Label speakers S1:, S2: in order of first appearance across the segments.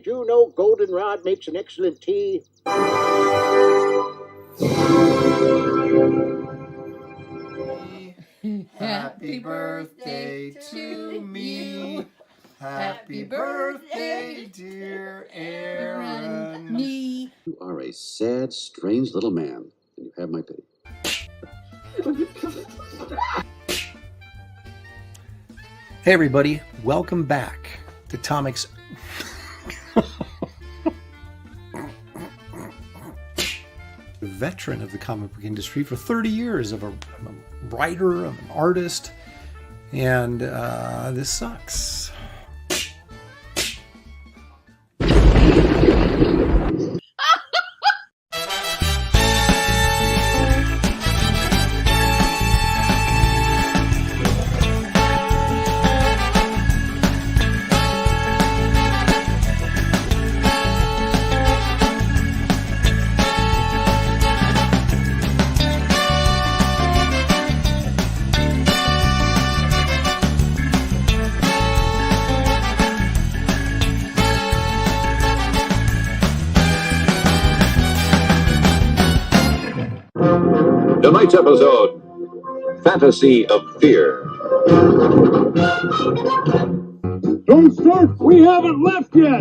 S1: did you know goldenrod makes an excellent tea?
S2: Happy birthday to me. Happy birthday, dear Aaron.
S3: You are a sad, strange little man, and you have my pity.
S2: Hey everybody, welcome back to Tomic's veteran of the comic book industry for 30 years. I'm a writer, I'm an artist, and this sucks.
S4: Tonight's episode, Fantasy of Fear.
S5: Don't start! We haven't left yet!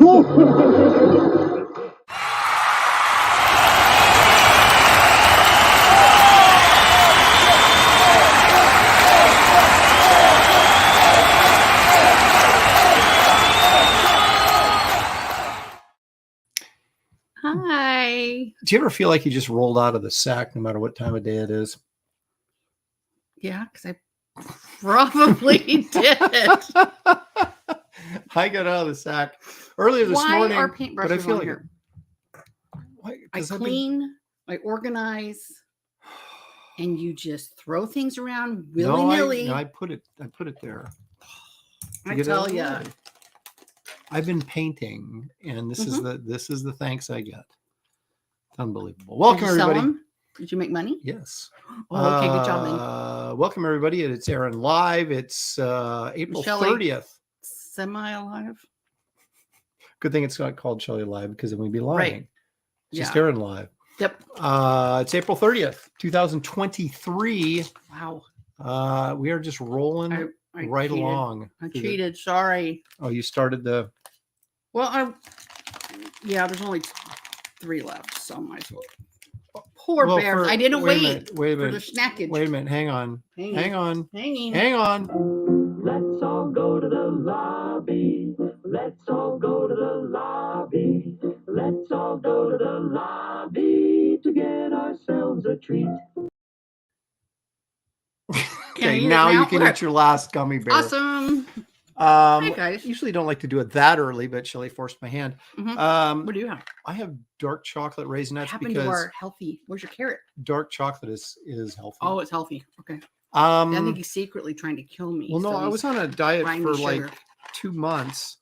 S6: Hi.
S2: Do you ever feel like you just rolled out of the sack no matter what time of day it is?
S6: Yeah, because I probably did.
S2: I got out of the sack earlier this
S6: Why
S2: morning.
S6: are
S2: but
S6: paintbrushes
S2: I feel
S6: on
S2: like
S6: here? I
S2: 'cause
S6: clean, I organize, and you just throw things around
S2: No,
S6: willy-nilly.
S2: I put it there.
S6: I
S2: Get it out
S6: tell
S2: of the
S6: you.
S2: way. I've been painting, and this is
S6: Mm-hmm.
S2: the thanks I get. It's unbelievable. Welcome,
S6: Did you sell
S2: everybody.
S6: them? Did you make money?
S2: Yes.
S6: Oh, okay, good job, man.
S2: Welcome, everybody. It's Aaron Live. It's April
S6: Shelley.
S2: 30th.
S6: Semi-alive?
S2: Good thing it's not called Shelley Live because then we'd be lying.
S6: Right.
S2: It's just
S6: Yeah.
S2: Aaron Live.
S6: Yep.
S2: It's April 30th, 2023.
S6: Wow.
S2: We are just rolling
S6: I
S2: right
S6: cheated.
S2: along.
S6: I
S2: through the-
S6: cheated. Sorry.
S2: Oh, you started the...
S6: Well, there's only 3 left, so I might as well. Poor
S2: Well,
S6: bears.
S2: for-
S6: I didn't
S2: wait a
S6: wait
S2: minute, wait a
S6: for the
S2: minute.
S6: snackage.
S2: Wait a minute. Hang on.
S6: Hanging.
S2: Hang on.
S6: Hanging.
S2: Hang on.
S5: Let's all go to the lobby. Let's all go to the lobby. Let's all go to the lobby to get ourselves a treat.
S6: Can I
S2: Okay,
S6: eat it
S2: now you
S6: now?
S2: can
S6: Okay.
S2: eat your last gummy bear.
S6: Awesome. Hi, guys.
S2: Usually don't like to do it that early, but Shelley forced my hand.
S6: Mhm. What do you have?
S2: I have dark chocolate
S6: What
S2: raisinets
S6: happened
S2: because
S6: to our healthy? Where's your carrot?
S2: dark chocolate is healthy.
S6: Oh, it's healthy. Okay. I think
S2: um,
S6: he's secretly trying to kill me.
S2: well, no,
S6: so
S2: I
S6: he's
S2: was on a diet
S6: buying
S2: for
S6: me
S2: like
S6: sugar.
S2: 2 months,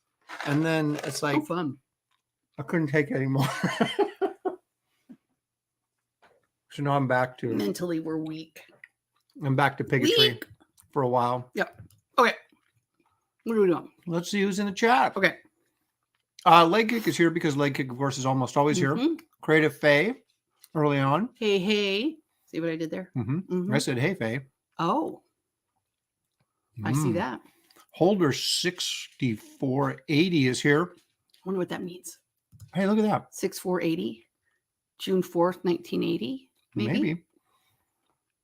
S2: and then it's like
S6: Oh, fun.
S2: I couldn't take it anymore. So now I'm back to
S6: Mentally, we're weak.
S2: bigotry
S6: Weak.
S2: for a while.
S6: Yep. Okay. What are we doing?
S2: Let's see who's in the chat.
S6: Okay.
S2: Leg Kick is here because Leg Kick, of course, is almost always here.
S6: Mhm.
S2: Creative Faye, early on.
S6: Hey, hey. See what I did there? Mhm.
S2: I said, hey, Faye.
S6: Oh, I see
S2: Mm.
S6: that.
S2: Holder 6480 is here.
S6: I wonder what that means.
S2: Hey, look at that.
S6: 6480, June 4th, 1980. Maybe.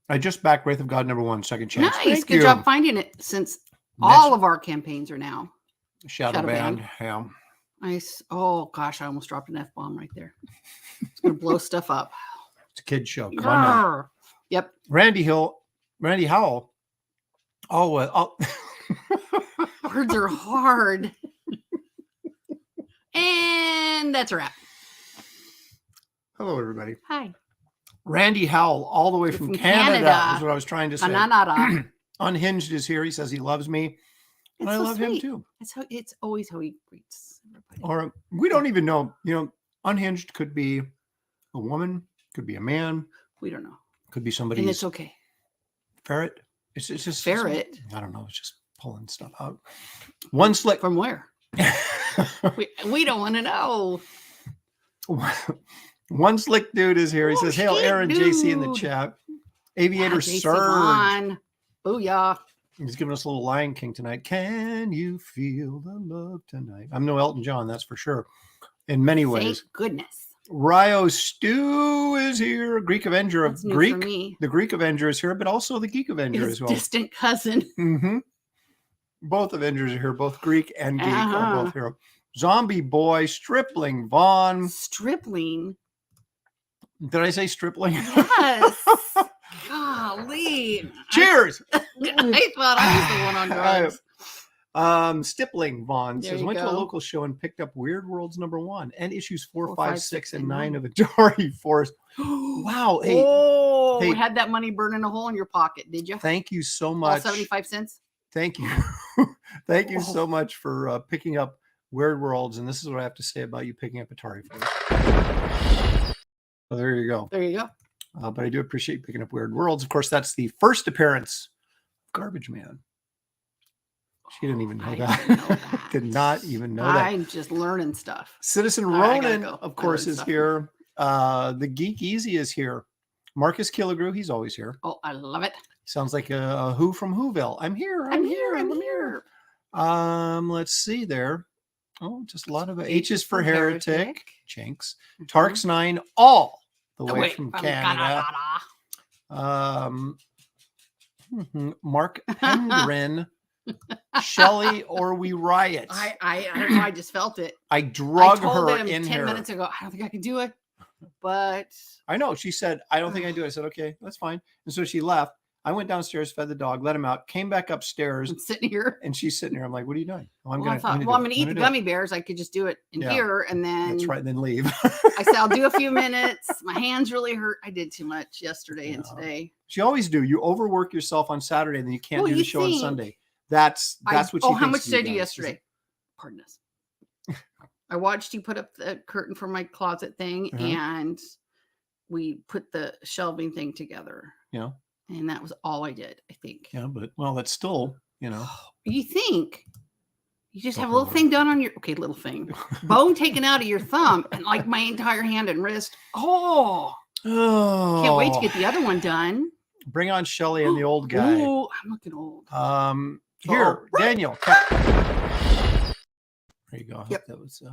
S2: I just backed Wraith of God #1, second chance.
S6: Nice.
S2: Thank
S6: Good
S2: you.
S6: job finding it since
S2: Next-
S6: all of our campaigns are now.
S2: Shadow
S6: Shadow
S2: Band.
S6: Band.
S2: Yeah.
S6: Nice. Oh, gosh. I almost dropped an F-bomb right there. It's going to blow stuff up.
S2: It's a kid's show. Come on now.
S6: Grr. Yep.
S2: Randy Howell. Oh,
S6: Words are hard. And that's a wrap.
S2: hello, everybody.
S6: Hi.
S2: Randy Howell, all the way
S6: You're
S2: from
S6: from
S2: Canada,
S6: Canada.
S2: is what I was trying to say.
S6: Banana.
S2: Unhinged is here. He says he loves me, and I
S6: so
S2: love him
S6: sweet.
S2: too.
S6: It's always how he greets everybody.
S2: Or we don't even know. Unhinged could be a woman, could be a man,
S6: We don't know.
S2: could be
S6: And
S2: somebody's
S6: it's okay.
S2: ferret. It's just
S6: Ferret?
S2: I don't know. It's just pulling stuff out. One slick.
S6: From where? We don't want to know.
S2: One slick dude is here. He
S6: Oh,
S2: says, "Hail,
S6: slick
S2: Aaron, JC in the
S6: dude.
S2: chat. Aviator
S6: JC
S2: Surge.
S6: Vaughn. Booyah.
S2: He's giving us a little Lion King tonight. Can you feel the love tonight? I'm no Elton John, that's for sure. In many ways.
S6: Thank goodness.
S2: Ryo Stew is here. Greek Avenger of
S6: That's new for
S2: Greek.
S6: me.
S2: The Greek Avenger is here, but also the Geek Avenger
S6: His
S2: as well.
S6: distant cousin.
S2: Mm-hmm. Both Avengers are here. Both Greek and Geek are both
S6: Uh-huh.
S2: here. Zombie Boy, Stripling Vaughn.
S6: Stripling.
S2: Did I say Stripling?
S6: Yes. Golly.
S2: Cheers.
S6: I thought I was the one on drugs.
S2: Stippling Vaughn
S6: There
S2: says,
S6: you
S2: went to a
S6: go.
S2: local show and picked up Weird Worlds #1 and issues 4,
S6: 4,
S2: 5,
S6: 5,
S2: 6,
S6: 6,
S2: and
S6: and
S2: 9 of Atari Force. Wow. Hey,
S6: Oh,
S2: hey.
S6: had that money burning a hole in your pocket, did you?
S2: thank you so
S6: All
S2: much.
S6: 75 cents?
S2: Thank you. Thank you
S6: Oh.
S2: so much for picking up Weird Worlds. And this is what I have to say about you picking up Atari Force. So there you go.
S6: There you go.
S2: But I do appreciate you picking up Weird Worlds. Of course, that's the first appearance of Garbage Man. She didn't even know
S6: I
S2: that.
S6: didn't know that.
S2: Did not even know that.
S6: I'm just learning stuff.
S2: Citizen
S6: All right, I gotta
S2: Ronan,
S6: go.
S2: of
S6: I
S2: course,
S6: learned
S2: is
S6: stuff.
S2: here. The Geek Easy is here. Marcus Killigrew, he's always here.
S6: Oh, I love it.
S2: Sounds like a Who from Whoville. I'm here.
S6: I'm here.
S2: Let's see there. Oh, just a lot of H's for Heretic. Jinx.
S6: Mhm.
S2: Tarks 9, all the
S6: Oh,
S2: way
S6: wait,
S2: from
S6: from
S2: Canada. Mark Hendren. Shelley or we riot.
S6: I don't know. I just felt it.
S2: I drug
S6: I told
S2: her
S6: him
S2: in
S6: 10
S2: here.
S6: minutes ago, I don't think I can do it. But
S2: I know. She said, I don't think I do. I said, okay, that's fine. And so she left. I went downstairs, fed the dog, let him out, came back upstairs,
S6: I'm sitting here.
S2: and she's sitting here. I'm like, what are you doing? Oh,
S6: I thought, well, I'm going to eat the gummy bears. I could just do it in
S2: Yeah.
S6: here. And then
S2: That's right. Then leave.
S6: I said, I'll do a few minutes. My hands really hurt. I did too much yesterday and
S2: Yeah.
S6: today.
S2: She always do. You overwork yourself on Saturday, and then you can't
S6: Well,
S2: do the
S6: you
S2: show on
S6: think-
S2: Sunday. That's what she
S6: Oh, how
S2: thinks
S6: much
S2: you
S6: did I do
S2: guys.
S6: yesterday? Pardon us. I watched you put up the curtain for my closet thing,
S2: Uh-huh.
S6: and we put the shelving thing together.
S2: Yeah.
S6: And that was all I did, I think.
S2: Yeah, but well, that's still,
S6: You think you just have a
S2: Don't
S6: little
S2: worry.
S6: thing done on your little thing. Bone taken out of your thumb and like my entire hand and wrist. Oh,
S2: Oh,
S6: can't wait to get the other one done.
S2: Bring on Shelley and the old guy.
S6: Ooh, I'm looking old.
S2: Here,
S6: Oh.
S2: Daniel. There you go. I hope
S6: Yep.
S2: that was.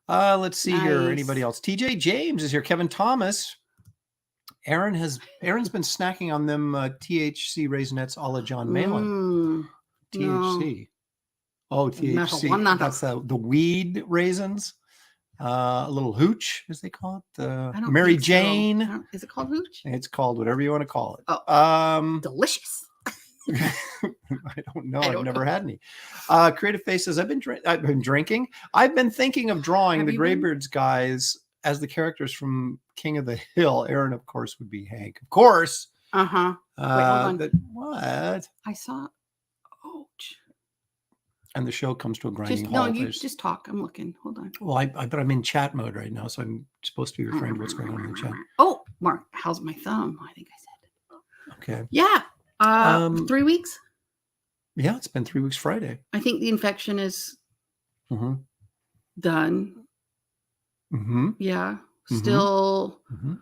S2: Let's see here.
S6: Nice.
S2: Anybody else? TJ James is here. Kevin Thomas. Aaron's been snacking on them THC raisinets a la John Malin. THC. Oh, THC.
S6: Marijuana.
S2: That's the weed raisins. A little hooch, as they call it.
S6: I don't
S2: Mary
S6: think so.
S2: Jane.
S6: Is it called hooch?
S2: It's called whatever you want to call it.
S6: Oh. Delicious.
S2: I don't know.
S6: I
S2: I've
S6: don't
S2: never
S6: know.
S2: had any. Creative Face says, I've been drinking. I've been thinking of drawing
S6: Have
S2: the
S6: you been?
S2: Greybeards guys as the characters from King of the Hill. Aaron, of course, would be Hank. Of course.
S6: Uh-huh. Wait, hold on.
S2: What?
S6: I saw. Ouch.
S2: And the show comes to a grinding
S6: Just no,
S2: halt.
S6: you
S2: There's-
S6: just talk. I'm looking. Hold on.
S2: Well, but I'm in chat mode right now, so I'm supposed to be referring to what's going on in the chat.
S6: Oh, Mark, how's my thumb? I think I said.
S2: Okay.
S6: Yeah. 3 weeks.
S2: Yeah, it's been 3 weeks Friday.
S6: I think the infection is
S2: Mm-hmm.
S6: done.
S2: Mm-hmm.
S6: Yeah.
S2: Mhm.
S6: Still
S2: Mm-hmm.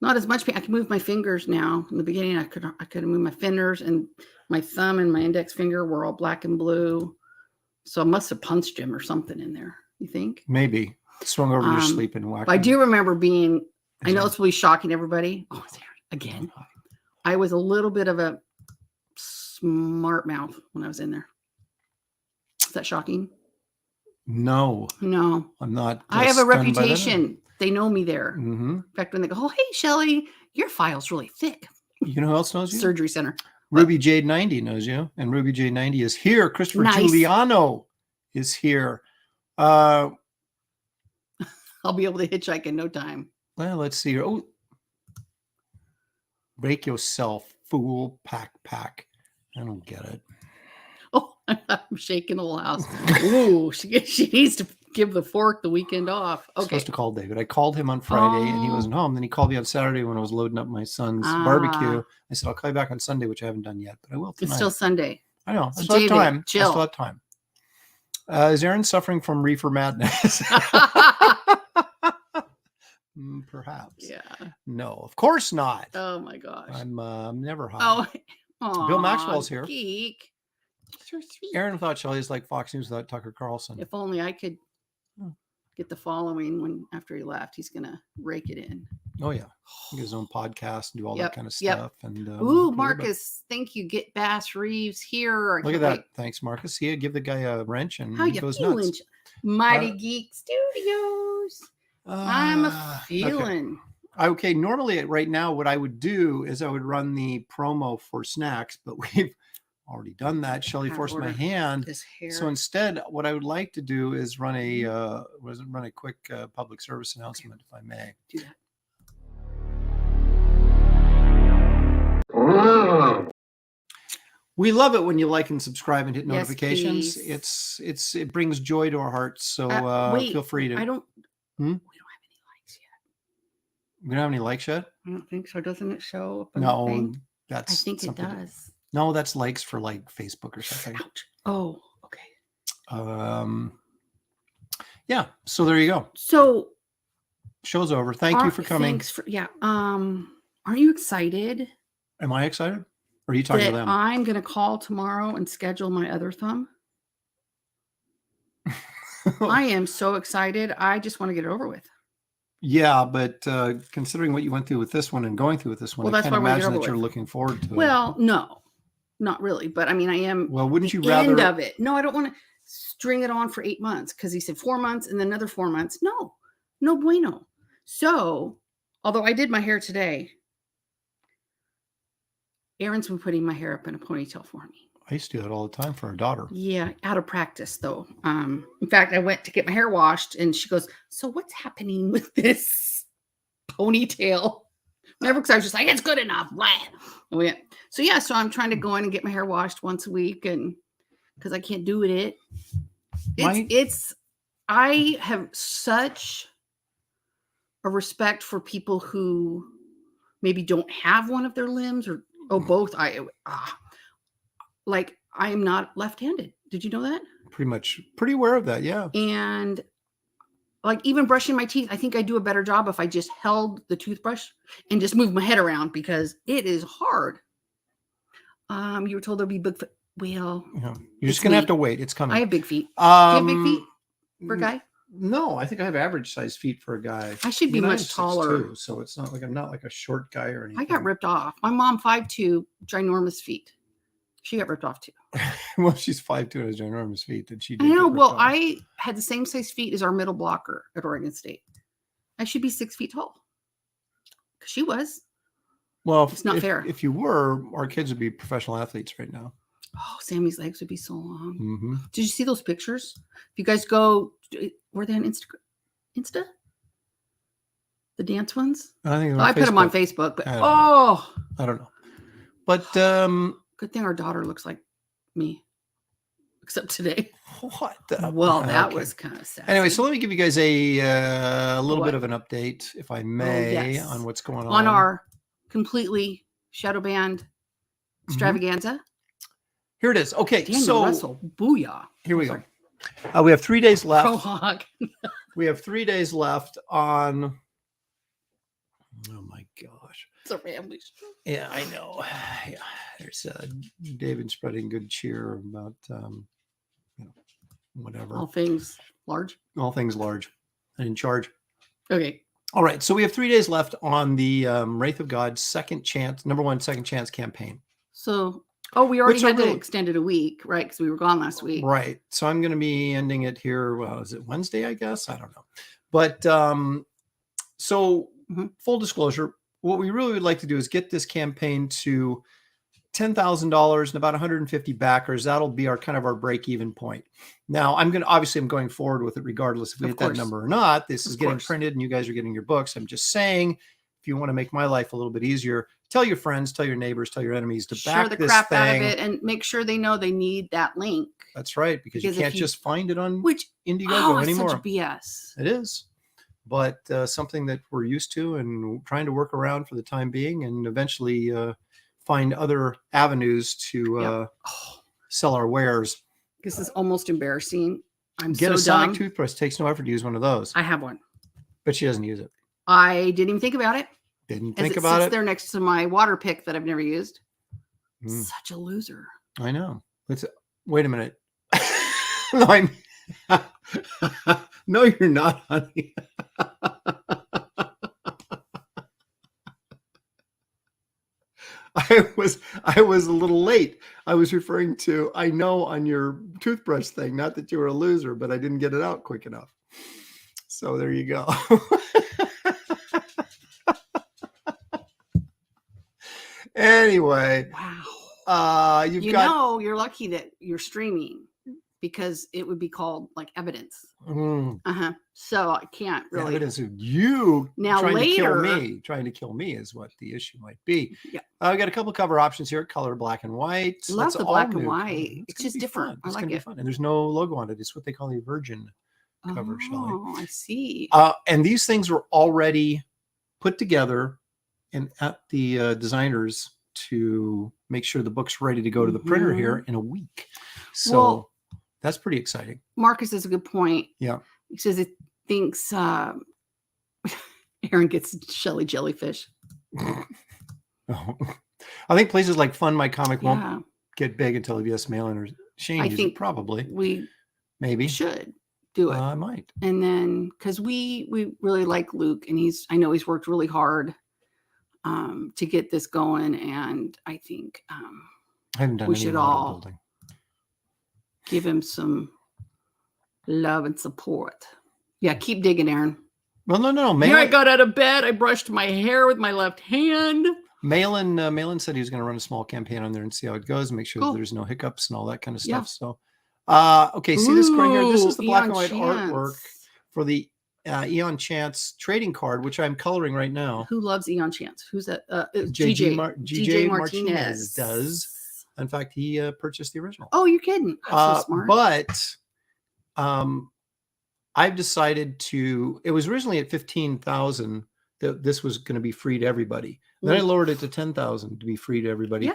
S6: not as much pain. I can move my fingers now. In the beginning, I could move my fingers, and my thumb and my index finger were all black and blue. So I must have punched him or something in there. You think?
S2: Maybe. Swung over your sleep and whacked
S6: I
S2: him.
S6: do remember being. I know
S2: Yeah.
S6: it's really shocking everybody. Oh, it's there again. I was a little bit of a smart mouth when I was in there. Is that shocking?
S2: No,
S6: No.
S2: I'm not.
S6: I have a
S2: stunned by that.
S6: reputation. They know me there.
S2: Mhm.
S6: In fact, when they go, oh, hey, Shelley, your file's really thick.
S2: You know who else knows you?
S6: Surgery center.
S2: Ruby Jade 90 knows you, and Ruby Jade 90 is here. Christopher
S6: Nice.
S2: Giuliano is here.
S6: I'll be able to hitchhike in no time.
S2: Well, let's see here. Oh, break yourself, fool. Pack. I don't get it.
S6: Oh, I'm shaking the whole house. Ooh, she needs to give the fork the weekend off.
S2: I'm
S6: Okay.
S2: supposed to call David. I called him on Friday and he
S6: Oh.
S2: wasn't home. Then he called me on Saturday when I was loading up my son's barbecue. I said, I'll call you back on Sunday, which I haven't done yet, but I will tonight.
S6: It's still Sunday.
S2: I know. I
S6: So
S2: still have
S6: David,
S2: time. I
S6: chill.
S2: still have time. Is Aaron suffering from reefer madness? Perhaps.
S6: Yeah.
S2: No, of course not.
S6: Oh my gosh.
S2: I'm never high.
S6: Oh,
S2: Bill Maxwell's here.
S6: Geek. So sweet.
S2: Aaron without Shelley is like Fox News without Tucker Carlson.
S6: If only I could get the following when after he left. He's gonna rake it in.
S2: Oh yeah, he has his own podcast and do all that kind of
S6: Yep.
S2: stuff. And
S6: Ooh, Marcus, thank you. Get Bass Reeves here.
S2: Look at that. Thanks, Marcus. See, give the guy a wrench and
S6: How
S2: he
S6: you
S2: goes
S6: feeling?
S2: nuts.
S6: Mighty Geek Studios. I'm a feeling.
S2: Okay, normally right now what I would do is I would run the promo for snacks, but we've already done that. Shelley forced my hand.
S6: This hair.
S2: So instead, what I would like to do is run a quick public service announcement, if I may.
S6: Do that.
S2: We love it when you like and subscribe and hit
S6: Yes,
S2: notifications.
S6: please.
S2: It brings joy to our hearts. So
S6: Wait,
S2: feel free to.
S6: I don't.
S2: Hmm?
S6: We don't have any likes yet.
S2: We don't have any likes yet.
S6: I don't think so. Doesn't it show up? On the
S2: No,
S6: thing?
S2: that's.
S6: I think it
S2: something
S6: does.
S2: No, that's likes for like Facebook or something.
S6: Ouch. Oh, okay.
S2: Yeah. So there you go.
S6: So
S2: Show's over. Thank you for coming.
S6: Thanks for Aren't you excited
S2: Am I excited? Or are you talking
S6: that
S2: to them?
S6: I'm going to call tomorrow and schedule my other thumb? I am so excited. I just want to get it over with.
S2: Yeah, but considering what you went through with this one and going through with this one,
S6: Well,
S2: I
S6: that's
S2: can't
S6: why I wanna get
S2: imagine
S6: over
S2: that you're
S6: with.
S2: looking forward to it.
S6: Well, no, not really. But I mean, I am.
S2: Well, wouldn't you
S6: the
S2: rather?
S6: end of it? No, I don't want to string it on for 8 months because he said 4 months and then another 4 months. No bueno. So, although I did my hair today, Aaron's been putting my hair up in a ponytail for me.
S2: I used to do that all the time for our daughter.
S6: Yeah, out of practice though. In fact, I went to get my hair washed and she goes, "So what's happening with this ponytail?" Never, because I was just like, "It's good enough." Blah. So yeah, so I'm trying to go in and get my hair washed once a week, and because I can't do it. I have such a respect for people who maybe don't have one of their limbs or both. I am not left-handed. Did you know that?
S2: Pretty aware of that. Yeah.
S6: And like even brushing my teeth, I think I do a better job if I just held the toothbrush and just moved my head around because it is hard. You were told there'd be BigFoot. Well,
S2: Yeah. You're just going to have to wait. It's coming.
S6: I have big feet. Do you have big feet for a guy?
S2: No, I think I have average size feet for a guy.
S6: I should be
S2: I mean, I'm
S6: much taller.
S2: 6'2", so it's not like I'm not like a short guy or anything.
S6: I got ripped off. My mom, 5'2", ginormous feet. She got ripped off too.
S2: Well, she's 5'2" and has ginormous feet. That she.
S6: I know. Well, I had the same size feet as our middle blocker at Oregon State. I should be 6 feet tall. She was.
S2: Well,
S6: it's not fair.
S2: If you were, our kids would be professional athletes right now.
S6: Oh, Sammy's legs would be so long.
S2: Mm-hmm.
S6: Did you see those pictures? If you guys go, were they on Insta? The dance ones?
S2: I think
S6: I put them on Facebook, but
S2: I don't know. But
S6: good thing our daughter looks like me, except today.
S2: What?
S6: Well, that was kind of sad.
S2: Anyway, so let me give you guys a little bit of an update, if I may, on what's going on
S6: our completely shadow band extravaganza.
S2: Here it is. Okay,
S6: Daniel
S2: so
S6: Russell, booyah.
S2: Here we go. We have 3 days left.
S6: Pro hog.
S2: We have 3 days left on. Oh my gosh.
S6: It's a family show.
S2: Yeah, I know. Yeah, there's David spreading good cheer about whatever.
S6: All things large.
S2: All things large and in charge.
S6: Okay.
S2: All right. So we have 3 days left on the Wraith of God second chance campaign.
S6: So, we already had to extend it a week, right? Because we were gone last week.
S2: Right. So I'm going to be ending it here. Well, is it Wednesday? I guess. I don't know. But full disclosure, what we really would like to do is get this campaign to $10,000 and about 150 backers. That'll be our kind of our break-even point. Now, I'm going forward with it regardless if we hit that number or not. This is getting printed and you guys are getting your books. I'm just saying, if you want to make my life a little bit easier, tell your friends, tell your neighbors, tell your enemies to back this thing. Share the crap out of it
S6: and make sure they know they need that link.
S2: That's right, because you can't just find it on Indiegogo anymore.
S6: Such BS.
S2: It is. But something that we're used to and trying to work around for the time being, and eventually find other avenues to sell our wares.
S6: This is almost embarrassing. I'm
S2: Get
S6: so
S2: a Sonic
S6: dumb.
S2: toothbrush. Takes no effort to use one of those.
S6: I have one.
S2: But she doesn't use it.
S6: I didn't even think about it.
S2: Didn't
S6: As
S2: think
S6: it
S2: about
S6: sits
S2: it.
S6: there next to my water pick that I've never used.
S2: Mm.
S6: Such a loser.
S2: I know. Wait a minute. No, I'm no, you're not, honey. I was a little late. I was referring to, I know, on your toothbrush thing, not that you were a loser, but I didn't get it out quick enough. So there you go. Anyway,
S6: Wow.
S2: you've
S6: you're lucky that you're streaming because it would be called like evidence.
S2: Mm.
S6: So I can't
S2: The
S6: really.
S2: evidence of you
S6: Now
S2: trying
S6: later-
S2: to kill me is what the issue might be.
S6: Yeah.
S2: We got a couple cover options here: color, black and white.
S6: Love
S2: That's
S6: the
S2: all
S6: black and
S2: new.
S6: white. It's
S2: gonna
S6: just
S2: be
S6: different.
S2: fun.
S6: I
S2: It's
S6: like
S2: gonna be
S6: it.
S2: fun, and there's no logo on it. It's what they call a virgin cover, Shelley.
S6: Oh, I see.
S2: And these things were already put together and at the designers to make sure the book's ready to go to the printer here in a week. So
S6: Well,
S2: that's pretty exciting.
S6: Marcus has a good point.
S2: Yeah.
S6: He says it thinks Aaron gets Shelley jellyfish.
S2: Oh. I think places like Fund My Comic
S6: Yeah.
S2: won't get big until VS Mail-In or Shane.
S6: I
S2: uses it,
S6: think
S2: probably.
S6: We
S2: Maybe.
S6: should do it.
S2: I might.
S6: And then because we really like Luke, and I know he's worked really hard to get this going, and I think
S2: I haven't done
S6: we
S2: any
S6: should
S2: model
S6: all
S2: building.
S6: give him some love and support. Yeah, keep digging, Aaron.
S2: Well, no.
S6: Here I
S2: Mail-In,
S6: got out of bed. I brushed my hair with my left hand.
S2: Mail-In said he was going to run a small campaign on there and see how it goes and make sure
S6: Cool.
S2: that there's no hiccups and all that kind of
S6: Yeah.
S2: stuff. So, okay, see this card here? This is the black and white
S6: Eon
S2: artwork
S6: Chance.
S2: for the Eon Chance trading card, which I'm coloring right now.
S6: Who loves Eon Chance? Who's that?
S2: GJ
S6: GJ
S2: Martinez does. In fact, he purchased the original.
S6: Oh, you're kidding. That's so smart.
S2: But I've decided to, it was originally at 15,000 that this was going to be free to everybody. Then I lowered it to 10,000 to be free to everybody.
S6: Yeah.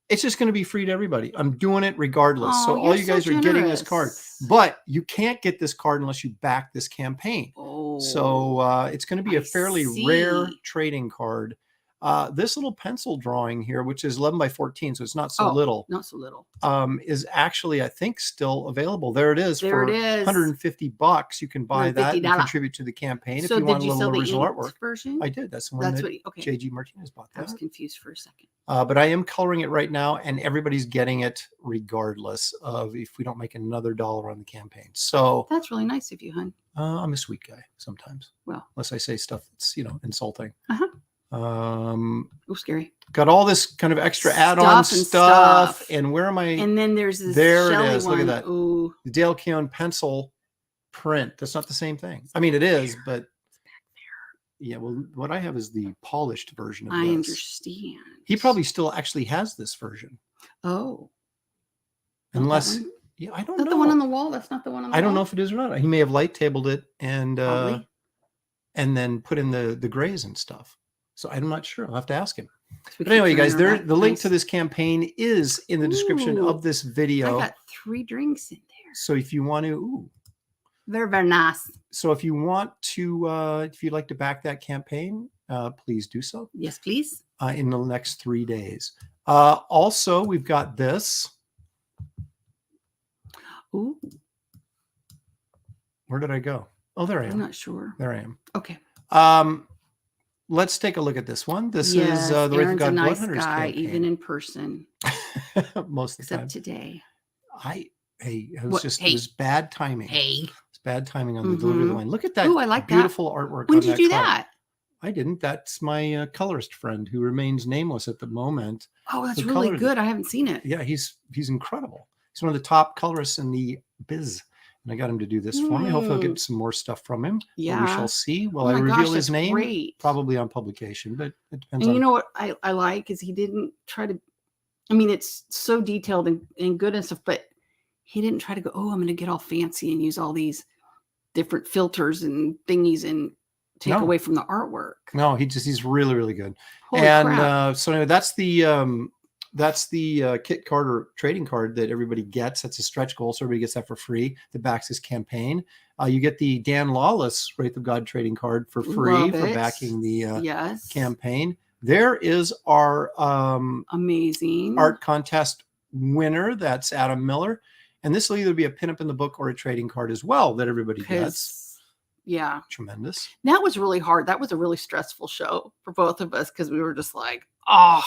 S2: It's just going to be free to everybody. I'm doing it regardless.
S6: Oh,
S2: So all
S6: you're
S2: you guys
S6: so
S2: are getting this card,
S6: generous.
S2: but you can't get this card unless you back this campaign.
S6: Oh,
S2: So it's going to be a
S6: I
S2: fairly rare
S6: see.
S2: trading card. This little pencil drawing here, which is 11 by 14, so it's not so little,
S6: not so little.
S2: is actually, I think, still available. There it is.
S6: There
S2: for
S6: it is.
S2: $150. You can buy that and
S6: $150.
S2: contribute to the campaign
S6: So
S2: if you
S6: did
S2: want a
S6: you
S2: little
S6: sell the
S2: original
S6: inked
S2: artwork.
S6: version?
S2: I did. That's the one
S6: That's
S2: that
S6: what. Okay.
S2: JG Martinez bought
S6: I was
S2: that.
S6: confused for a second.
S2: But I am coloring it right now, and everybody's getting it regardless of if we don't make another $1 on the campaign. So
S6: That's really nice of you, hon.
S2: I'm a sweet guy sometimes.
S6: Well.
S2: Unless I say stuff that's, insulting.
S6: Uh-huh.
S2: Oh,
S6: scary.
S2: got all this kind of extra add-on stuff. And where am I?
S6: And then there's this
S2: There
S6: Shelley
S2: it is.
S6: one.
S2: Look at that.
S6: Ooh.
S2: The Dale Keown pencil print. That's not the same thing. I mean, it is, but yeah. Well, what I have is the polished version of
S6: I
S2: this.
S6: understand.
S2: He probably still actually has this version,
S6: Oh. Not that
S2: unless
S6: one?
S2: yeah, I don't
S6: Not
S2: know.
S6: the one on the wall. That's not the one on the
S2: I
S6: wall.
S2: don't know if it is or not. He may have light tabled it and
S6: Probably.
S2: then put in the grays and stuff. So I'm not sure. I'll have to ask him.
S6: We
S2: But
S6: keep
S2: anyway, guys,
S6: throwing her
S2: there
S6: back.
S2: the link
S6: Nice.
S2: to this campaign is in the description
S6: Ooh.
S2: of this video.
S6: I got 3 drinks in there.
S2: So if you want to,
S6: Very, very nice.
S2: so if you want to, if you'd like to back that campaign, please do so
S6: Yes, please.
S2: in the next 3 days. Also, we've got this.
S6: Ooh,
S2: Where did I go? Oh, there I
S6: I'm
S2: am.
S6: not sure.
S2: There I am.
S6: Okay.
S2: Let's take a look at this one. This
S6: Yes,
S2: is the Wraith of
S6: Aaron's a
S2: God
S6: nice
S2: Bloodhunters
S6: guy,
S2: campaign.
S6: even in person,
S2: Most of the time.
S6: except today.
S2: It was
S6: What?
S2: just
S6: Hey.
S2: it was bad timing.
S6: Hey.
S2: It's bad timing on the delivery of the
S6: Mhm.
S2: line. Look at that
S6: Ooh, I like that.
S2: beautiful artwork.
S6: When
S2: on
S6: did you
S2: that
S6: do
S2: card.
S6: that?
S2: I didn't. That's my colorist friend who remains nameless at the moment.
S6: Oh, that's
S2: Who
S6: really
S2: colored
S6: good. I haven't seen it.
S2: Yeah, he's incredible. He's one of the top colorists in the biz. And I got him to do this for me. Hopefully I'll get some more stuff from him. But
S6: Yeah.
S2: we shall see. Will
S6: Oh
S2: I
S6: my
S2: reveal
S6: gosh,
S2: his
S6: that's
S2: name?
S6: great.
S2: Probably on publication, but it depends
S6: And
S2: on
S6: you know what I like is he didn't try to, I mean, it's so detailed and good and stuff, but he didn't try to go, oh, I'm going to get all fancy and use all these different filters and thingies and take
S2: No.
S6: away from the artwork.
S2: No, he's really, really good.
S6: Holy
S2: and
S6: crap.
S2: so anyway, that's the That's the Kit Carter trading card that everybody gets. That's a stretch goal, so everybody gets that for free. That backs his campaign. You get the Dan Lawless Wraith of God trading card for free
S6: Love
S2: for
S6: it.
S2: backing the
S6: Yes.
S2: campaign. There is our
S6: amazing
S2: art contest winner. That's Adam Miller. And this will either be a pinup in the book or a trading card as well that everybody gets.
S6: Yeah.
S2: Tremendous.
S6: That was really hard. That was a really stressful show for both of us because we were just like, oh,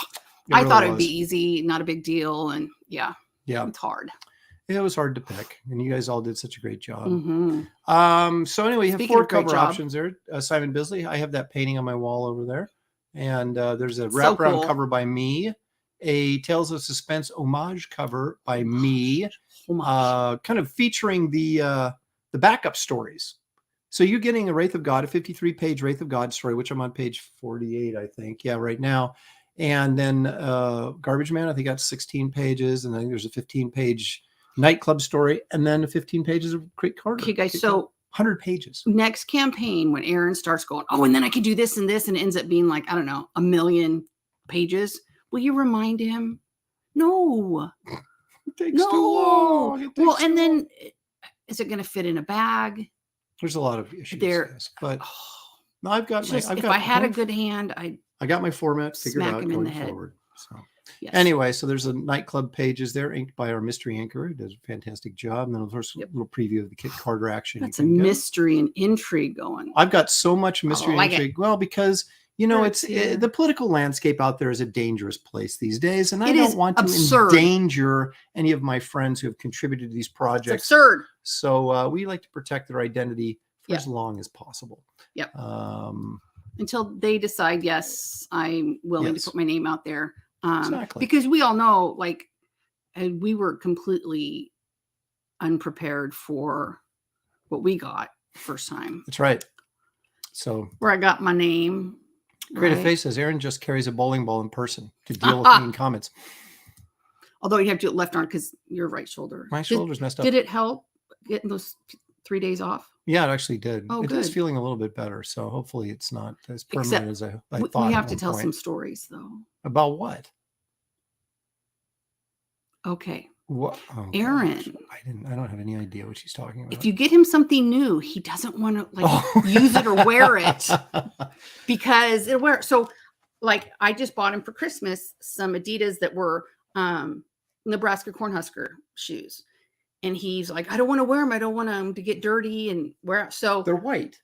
S6: I thought it'd be easy, not a big deal. And yeah, it's hard.
S2: It was hard to pick. And you guys all did such a great job.
S6: Mm-hmm.
S2: So anyway, you have 4 cover options there. Simon Bisley. I have that painting on my wall over there. And there's a wraparound cover by me. A Tales of Suspense homage cover by me. Kind of featuring the backup stories. So you're getting a Wraith of God, a 53-page Wraith of God story, which I'm on page 48, I think. Yeah, right now. And then Garbage Man, I think that's 16 pages. And I think there's a 15-page nightclub story. And then 15 pages of Kit Carter.
S6: Okay, guys, so
S2: 100 pages.
S6: Next campaign, when Aaron starts going, oh, and then I can do this, and it ends up being like, I don't know, 1 million pages. Will you remind him? No.
S2: It takes too long.
S6: Well, and then is it going to fit in a bag?
S2: There's a lot of issues there, but no, I've got.
S6: If I had a good hand, I
S2: got my format figured out going forward. So anyway, so there's a nightclub pages there, inked by our mystery inker, who does a fantastic job. And then there's a little preview of the Kit Carter action.
S6: That's a mystery and intrigue going.
S2: I've got so much mystery and intrigue. Well, because the political landscape out there is a dangerous place these days, and I don't want to endanger any of my friends who have contributed to these projects.
S6: It's absurd.
S2: So we like to protect their identity for as long as possible.
S6: Yep. Until they decide, yes, I'm willing to put my name out there. Exactly. Because we all know, like, we were completely unprepared for what we got first time.
S2: That's right. So
S6: where I got my name.
S2: Creative Face says Aaron just carries a bowling ball in person to deal with mean comments.
S6: Although you have to do it left arm because your right shoulder.
S2: My shoulder's messed up.
S6: Did it help getting those 3 days off?
S2: Yeah, it actually did.
S6: Oh,
S2: it is feeling a little bit better. So hopefully it's not as permanent as I thought.
S6: We have to tell some stories though.
S2: About what?
S6: Okay.
S2: What? Oh,
S6: Aaron.
S2: Gosh. I don't have any idea what she's talking about.
S6: If you get him something new, he doesn't want to use it or wear it because it'll wear. So like I just bought him for Christmas some Adidas that were Nebraska Cornhusker shoes. And he's like, I don't want to wear them. I don't want them to get dirty and wear. So
S2: they're white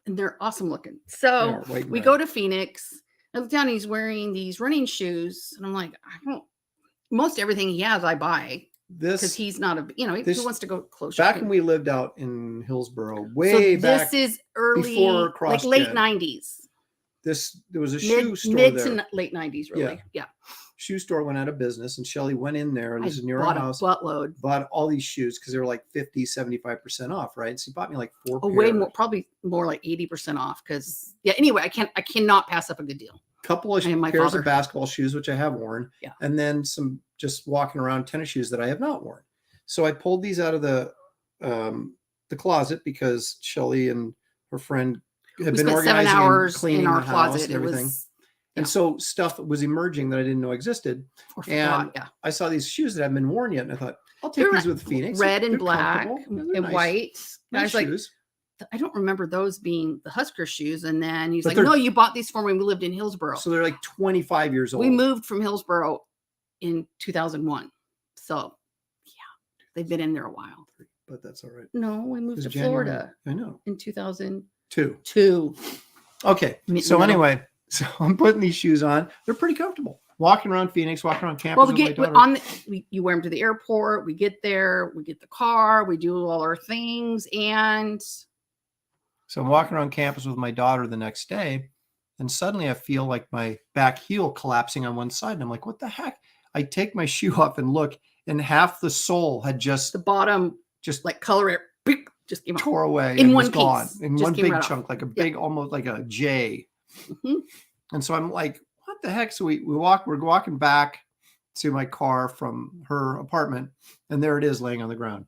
S6: and they're awesome looking. So we go to Phoenix. I look down and he's wearing these running shoes. And I'm like, most everything he has, I buy because he's not he wants to go closer.
S2: Back when we lived out in Hillsboro, back.
S6: This is early,
S2: before
S6: like late 90s.
S2: There was a shoe store
S6: mid
S2: there.
S6: to late 90s, really. Yeah.
S2: Shoe store went out of business and Shelly went in there and this is near our house. Bought all these shoes because they were like 50-75% off, right? So he bought me like 4 pairs.
S6: Way more, probably more like 80% off because anyway, I cannot pass up a good deal.
S2: Couple of pairs of basketball shoes, which I have worn, and then some just walking around tennis shoes that I have not worn. So I pulled these out of the closet because Shelly and her friend had been organizing 7 hours and cleaning in our closet and everything. And so stuff was emerging that I didn't know existed. I saw these shoes that haven't been worn yet, and I thought, I'll take these with Phoenix.
S6: Red and black and white.
S2: Nice shoes.
S6: I don't remember those being the Husker shoes. And then he's like, no, you bought these for me when we lived in Hillsboro.
S2: So they're like 25 years old.
S6: We moved from Hillsboro in 2001. So yeah, they've been in there a while.
S2: But that's all right.
S6: No, we moved to Florida.
S2: I know.
S6: In 2002.
S2: Okay. So anyway, so I'm putting these shoes on. They're pretty comfortable. Walking around Phoenix, walking around campus.
S6: Well, you wear them to the airport. We get there, we get the car, we do all our things, and
S2: so I'm walking around campus with my daughter the next day, and suddenly I feel like my back heel collapsing on one side, and I'm like, "What the heck?" I take my shoe off and look, and half the sole had just
S6: the bottom, just like color it, just came
S2: tore away
S6: in one
S2: piece, gone in one big chunk, like a big, almost like a J.
S6: Mm-hmm.
S2: And so I'm like, what the heck? So we're walking back to my car from her apartment, and there it is laying on the ground.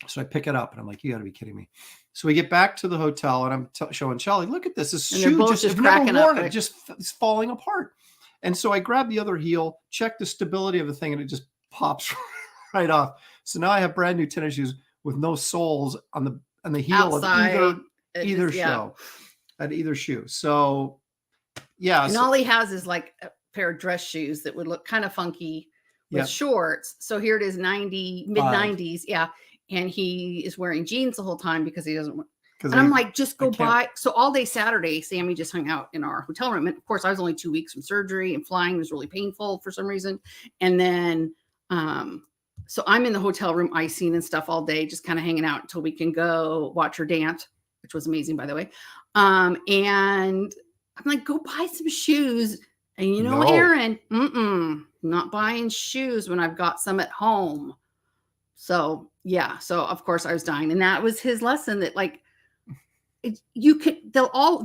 S2: So I pick it up and I'm like, you got to be kidding me. So we get back to the hotel and I'm showing Shelly, look at this. This shoe just never worn it, just it's falling apart. And so I grabbed the other heel, checked the stability of the thing, and it just pops right off. So now I have brand new tennis shoes with no soles on the heel
S6: Outside,
S2: of
S6: it
S2: either
S6: just- yeah.
S2: shoe. At either shoe. So yeah.
S6: And
S2: so-
S6: all he has is like a pair of dress shoes that would look kind of funky with
S2: Yep.
S6: shorts. So here it is, mid 90s. Yeah. And he is wearing jeans the whole time because he doesn't want. And I'm like, just go buy. So all day Saturday, Sammy just hung out in our hotel room. And of course, I was only 2 weeks from surgery, and flying was really painful for some reason. And then, so I'm in the hotel room icing and stuff all day, just kind of hanging out until we can go watch her dance, which was amazing, by the way. And I'm like, go buy some shoes. And you know,
S2: No.
S6: Aaron, not buying shoes when I've got some at home. So yeah. So of course I was dying. And that was his lesson, that like, they're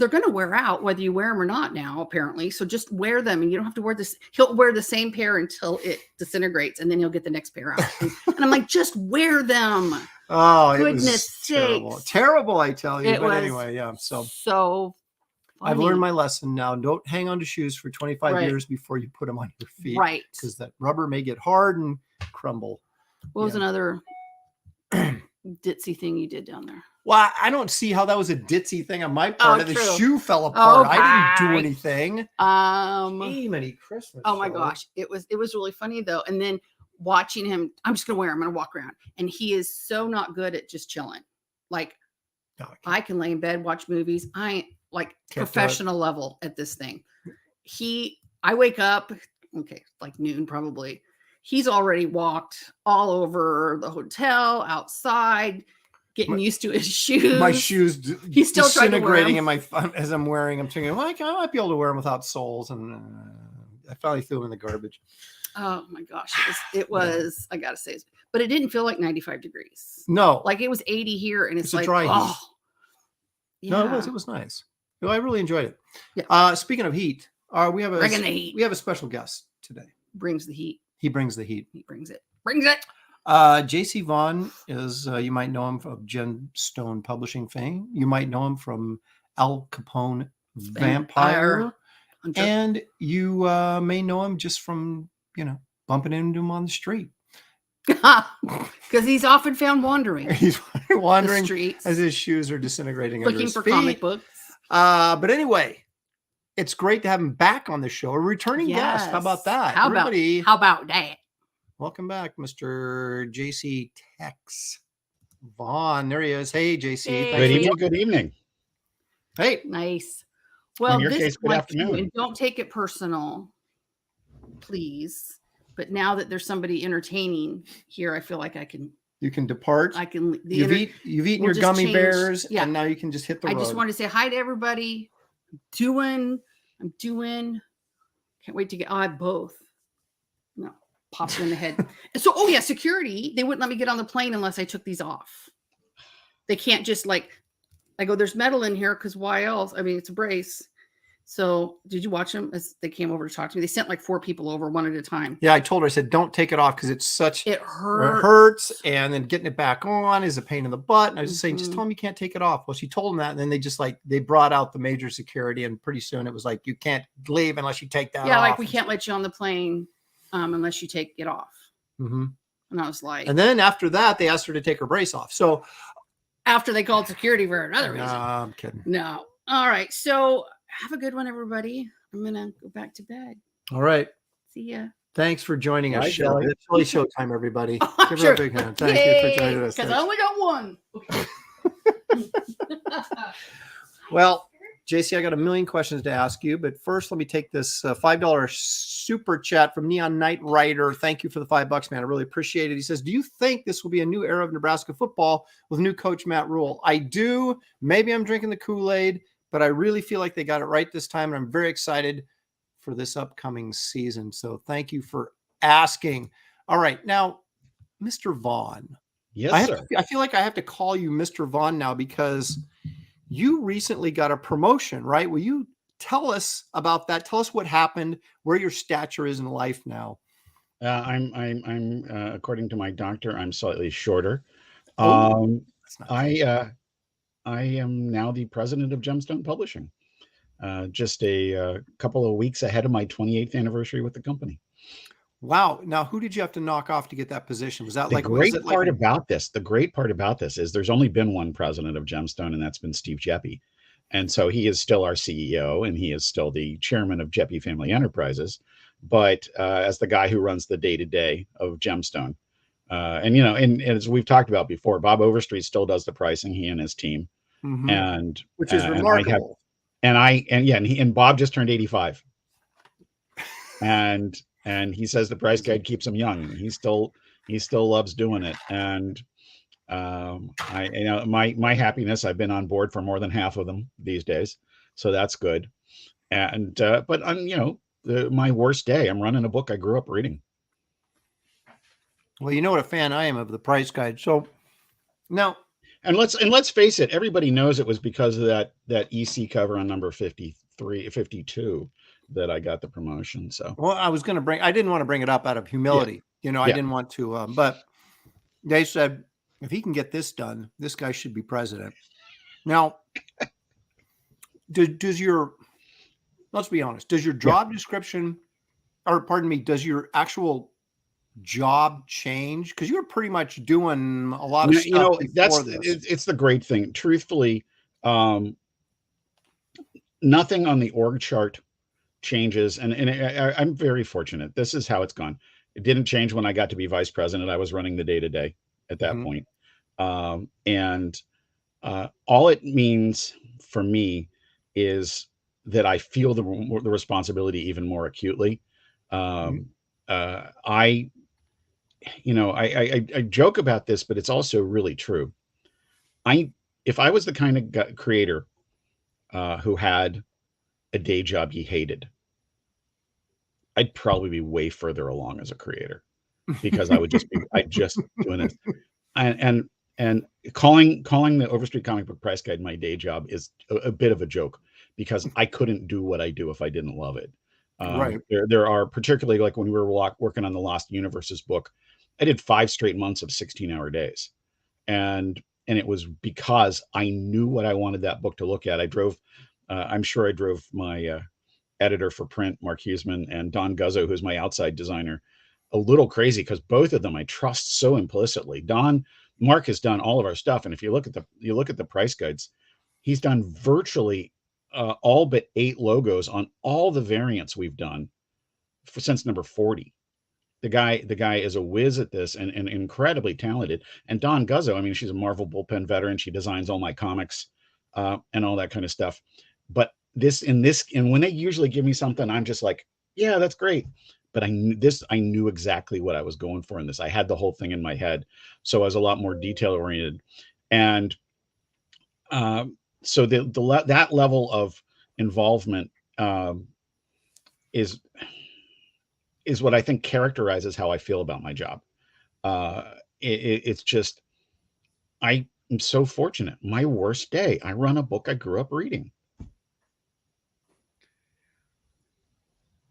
S6: going to wear out whether you wear them or not now, apparently. So just wear them, and you don't have to wear this. He'll wear the same pair until it disintegrates, and then he'll get the next pair out. And I'm like, just wear them.
S2: Oh,
S6: Goodness
S2: terrible.
S6: sakes.
S2: Terrible, I tell you.
S6: It
S2: But
S6: was
S2: anyway, yeah. So
S6: I've
S2: I've learned my lesson now. Don't hang on to shoes for 25
S6: Right.
S2: years before you put them on your feet.
S6: right.
S2: Because that rubber may get hard and crumble.
S6: What was
S2: yeah.
S6: another ditzy thing you did down there?
S2: Well, I don't see how that was a ditzy thing on my part.
S6: Oh,
S2: The
S6: true.
S2: shoe fell apart. I didn't do
S6: bye.
S2: anything. Hey, Merry Christmas.
S6: Oh my
S2: Shelley.
S6: gosh, it was really funny though. And then watching him, I'm just gonna wear him. I'm gonna walk around, and he is so not good at just chilling. Like
S2: No, I can't.
S6: I can lay in bed, watch movies. I ain't like
S2: Can't do it.
S6: professional level at this thing. I wake up, okay, like noon probably. He's already walked all over the hotel, outside, getting used to his shoes.
S2: My shoes
S6: He's still trying to wear
S2: disintegrating
S6: them.
S2: as I'm wearing them. Thinking, well, I might be able to wear them without soles. And I finally threw them in the garbage.
S6: Oh my gosh, it was I gotta say, but it didn't feel like 95 degrees.
S2: No,
S6: Like it was 80 here, and it's
S2: It's a
S6: like,
S2: dry heat.
S6: oh,
S2: no,
S6: yeah.
S2: it was nice. No, I really enjoyed it.
S6: Yeah.
S2: Speaking of heat, we have
S6: Bringing the heat.
S2: we have a special guest today.
S6: Brings the heat.
S2: He brings the heat.
S6: He brings it. Brings it.
S2: JC Vaughn is, you might know him from Gemstone Publishing fame. You might know him from Al Capone Vampire.
S6: Hunter.
S2: And you may know him just from, bumping into him on the street.
S6: Because he's often found wandering
S2: He's
S6: the
S2: wandering
S6: streets,
S2: as his shoes are disintegrating under
S6: looking
S2: his
S6: for
S2: feet.
S6: comic books.
S2: But anyway, it's great to have him back on the show. A returning guest. How about
S6: Yes.
S2: that?
S6: How
S2: Everybody,
S6: about that?
S2: welcome back, Mr. JC Tex Vaughn. There he is. Hey, JC.
S6: Hey.
S2: Thanks
S7: Good
S2: for
S7: evening. Good evening.
S2: Hey,
S6: Nice. Well,
S7: your
S6: this
S7: case, good
S6: one
S7: afternoon.
S6: too, and don't take it personal, please. But now that there's somebody entertaining here, I feel like I can.
S2: you can depart. You've eaten
S6: we'll
S2: your
S6: just
S2: gummy
S6: change-
S2: bears,
S6: yeah.
S2: and now you can just hit the
S6: I
S2: road.
S6: just want to say hi to everybody. I'm doing. Can't wait to get. I have both. No, popped in the head. So, oh yeah, security. They wouldn't let me get on the plane unless I took these off. They can't just like. I go, there's metal in here because why else? I mean, it's a brace. So, did you watch them as they came over to talk to me? They sent like 4 people over, one at a time.
S2: Yeah, I told her. I said, "Don't take it off because it's such
S6: It
S2: it
S6: hurt.
S2: hurts, and then getting it back on is a pain in the butt." And I was just saying, just
S6: Mhm.
S2: tell them you can't take it off. Well, she told them that, and then they brought out the major security, and pretty soon it was like you can't leave unless you take that
S6: Yeah,
S2: off.
S6: like we can't let you on the plane unless you take it off.
S2: hmm
S6: And I was like,
S2: And then after that, they asked her to take her brace off. So,
S6: after they called security for another reason.
S2: nah, I'm kidding.
S6: No. All right. So have a good one, everybody. I'm going to go back to bed.
S2: All right.
S6: See ya.
S2: Thanks for joining us,
S7: Bye,
S2: Shelley.
S7: Shelley.
S2: It's really showtime, everybody.
S6: Oh,
S2: Give
S6: sure.
S2: her a big hand. Thank you for joining us.
S6: Because I
S2: Thanks.
S6: only got one.
S2: Well, JC, I got a million questions to ask you, but first let me take this $5 super chat from Neon Knight Rider. Thank you for the $5, man. I really appreciate it. He says, do you think this will be a new era of Nebraska football with new coach Matt Rule? I do. Maybe I'm drinking the Kool-Aid, but I really feel like they got it right this time, and I'm very excited for this upcoming season. So thank you for asking. All right. Now, Mr. Vaughn.
S7: Yes, sir.
S2: I feel like I have to call you Mr. Vaughn now because you recently got a promotion, right? Will you tell us about that? Tell us what happened, where your stature is in life now.
S7: I'm according to my doctor, I'm slightly shorter.
S2: Oh, That's not
S7: I am now the president of Gemstone Publishing. just a couple of weeks ahead of my 28th anniversary with the company.
S2: Wow. Now, who did you have to knock off to get that position? Was that
S7: The
S2: like,
S7: great part about this is there's only been one president of Gemstone, and that's been Steve Jeppy. And so he is still our CEO, and he is still the chairman of Jeppy Family Enterprises. But as the guy who runs the day-to-day of Gemstone, and as we've talked about before, Bob Overstreet still does the pricing, he and his team.
S2: Mm-hmm.
S7: And
S2: which is remarkable.
S7: And Bob just turned 85. And he says the price guide keeps him young. He still loves doing it. And my happiness, I've been on board for more than half of them these days, so that's good. And but my worst day, I'm running a book I grew up reading.
S2: Well, you know what a fan I am of the price guide. So now,
S7: and let's face it, everybody knows it was because of that EC cover on number 52 that I got the promotion. So,
S2: well, I didn't want to bring it up out of humility. Yeah. I didn't want to, but they said, if he can get this done, this guy should be president. Now, let's be honest, does your job description, or pardon me, does your actual job change? Because you were pretty much doing a lot of stuff before this.
S7: It's the great thing. Truthfully, nothing on the org chart changes, and I'm very fortunate. This is how it's gone. It didn't change when I got to be vice president. I was running the day-to-day at that point. And all it means for me is that I feel the responsibility even more acutely. I joke about this, but it's also really true. If I was the kind of creator who had a day job he hated, I'd probably be way further along as a creator, because I'd just doing it. And calling the Overstreet comic book price guide my day job is a bit of a joke, because I couldn't do what I do if I didn't love it.
S2: Right.
S7: There are, particularly like when we were working on the Lost Universes book, I did 5 straight months of 16-hour days. And it was because I knew what I wanted that book to look at. I'm sure I drove my editor for print, Mark Huseman, and Don Guzzo, who's my outside designer, a little crazy, because both of them I trust so implicitly. Mark has done all of our stuff, and if you look at the price guides, he's done virtually all but 8 logos on all the variants we've done since number 40. The guy is a whiz at this, and incredibly talented. And Don Guzzo, I mean, she's a Marvel bullpen veteran. She designs all my comics and all that kind of stuff. But and when they usually give me something, I'm just like, yeah, that's great. But I knew exactly what I was going for in this. I had the whole thing in my head, so I was a lot more detail oriented. And so that level of involvement is what I think characterizes how I feel about my job. It's just, I am so fortunate. My worst day, I run a book I grew up reading.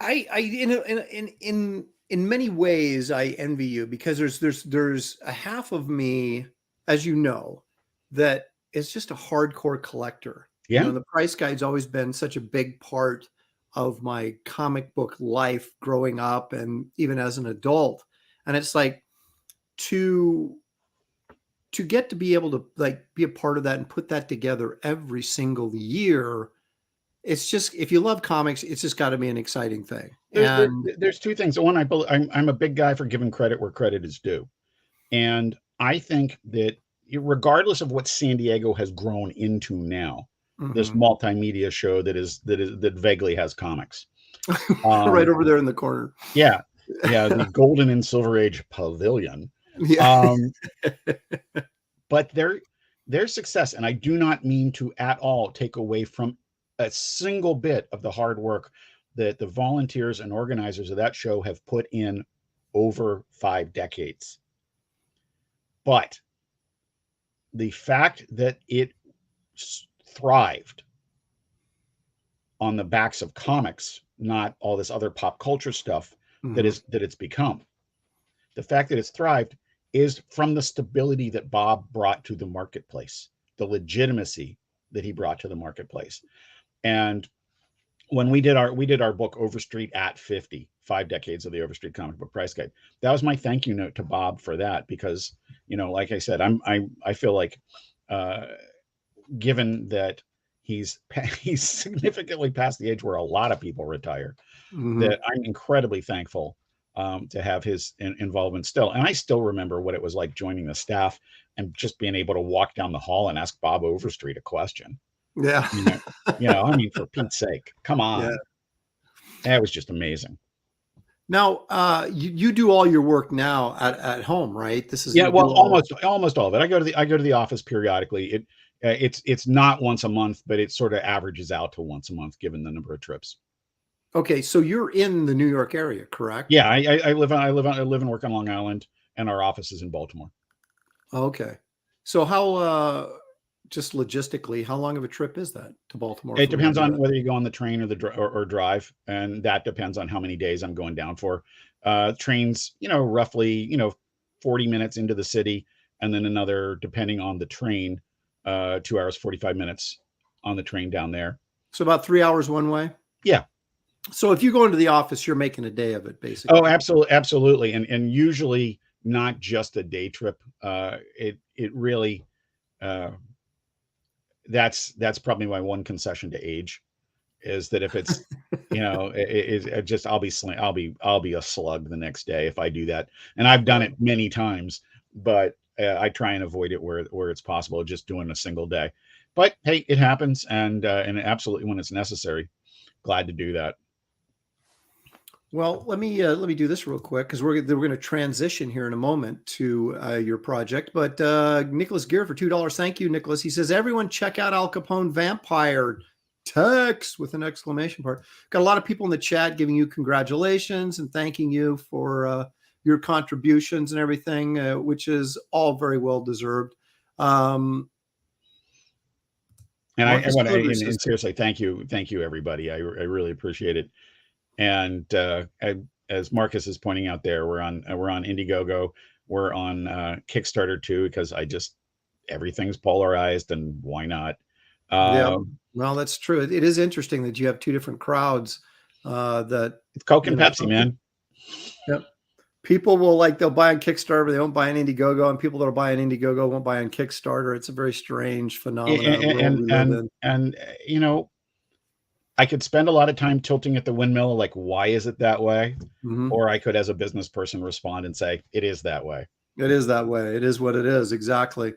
S2: In many ways, I envy you, because there's a half of me, as you know, that is just a hardcore collector.
S7: Yeah.
S2: The price guide's always been such a big part of my comic book life growing up, and even as an adult. And it's like to get to be able to be a part of that and put that together every single year. It's just, if you love comics, it's just got to be an exciting thing.
S7: There's 2 things. One, I'm a big guy for giving credit where credit is due. And I think that regardless of what San Diego has grown into now, this multimedia show that vaguely has comics.
S2: Right over there in the corner.
S7: Yeah. The Golden and Silver Age Pavilion.
S2: Yeah.
S7: But their success, and I do not mean to at all take away from a single bit of the hard work that the volunteers and organizers of that show have put in over 5 decades. But the fact that it thrived on the backs of comics, not all this other pop culture stuff that it's become. The fact that it's thrived is from the stability that Bob brought to the marketplace, the legitimacy that he brought to the marketplace. And when we did our book Overstreet at 50, 5 decades of the Overstreet comic book price guide. That was my thank you note to Bob for that, because, you know, like I said, I feel like, given that he's significantly past the age where a lot of people retire, that I'm incredibly thankful to have his involvement still. And I still remember what it was like joining the staff and just being able to walk down the hall and ask Bob Overstreet a question.
S2: Yeah.
S7: I mean, for Pete's sake, come on.
S2: Yeah.
S7: That was just amazing.
S2: Now, you do all your work now at home, right? This is
S7: well, almost all of it. I go to the office periodically. It's not once a month, but it sort of averages out to once a month, given the number of trips.
S2: Okay, so you're in the New York area, correct?
S7: Yeah, I live and work on Long Island, and our office is in Baltimore.
S2: Okay, so how just logistically, how long of a trip is that to Baltimore?
S7: It depends on whether you go on the train or drive, and that depends on how many days I'm going down for. Trains, roughly 40 minutes into the city, and then another, depending on the train, 2 hours 45 minutes on the train down there.
S2: So about 3 hours one way.
S7: Yeah.
S2: So if you go into the office, you're making a day of it, basically.
S7: Oh, absolutely, and usually not just a day trip. It really, that's probably my one concession to age, is that if it's, I'll be a slug the next day if I do that, and I've done it many times, but I try and avoid it where it's possible, just doing a single day. But hey, it happens, and absolutely when it's necessary, glad to do that.
S2: Well, let me do this real quick, because we're going to transition here in a moment to your project. But Nicholas Gear for $2, thank you, Nicholas. He says, everyone check out Al Capone Vampire Text with an exclamation mark. Got a lot of people in the chat giving you congratulations and thanking you for your contributions and everything, which is all very well deserved.
S7: And seriously, thank you, everybody. I really appreciate it. And as Marcus is pointing out there, we're on Indiegogo, we're on Kickstarter too, because everything's polarized, and why not?
S2: Yeah, well, that's true. It is interesting that you have two different crowds. That
S7: it's Coke and Pepsi, man.
S2: Yep. People they'll buy on Kickstarter, but they won't buy on Indiegogo, and people that are buying Indiegogo won't buy on Kickstarter. It's a very strange phenomenon.
S7: And I could spend a lot of time tilting at the windmill, like, why is it that way? Mm-hmm. Or I could, as a business person, respond and say, it is that way.
S2: It is that way. It is what it is. Exactly.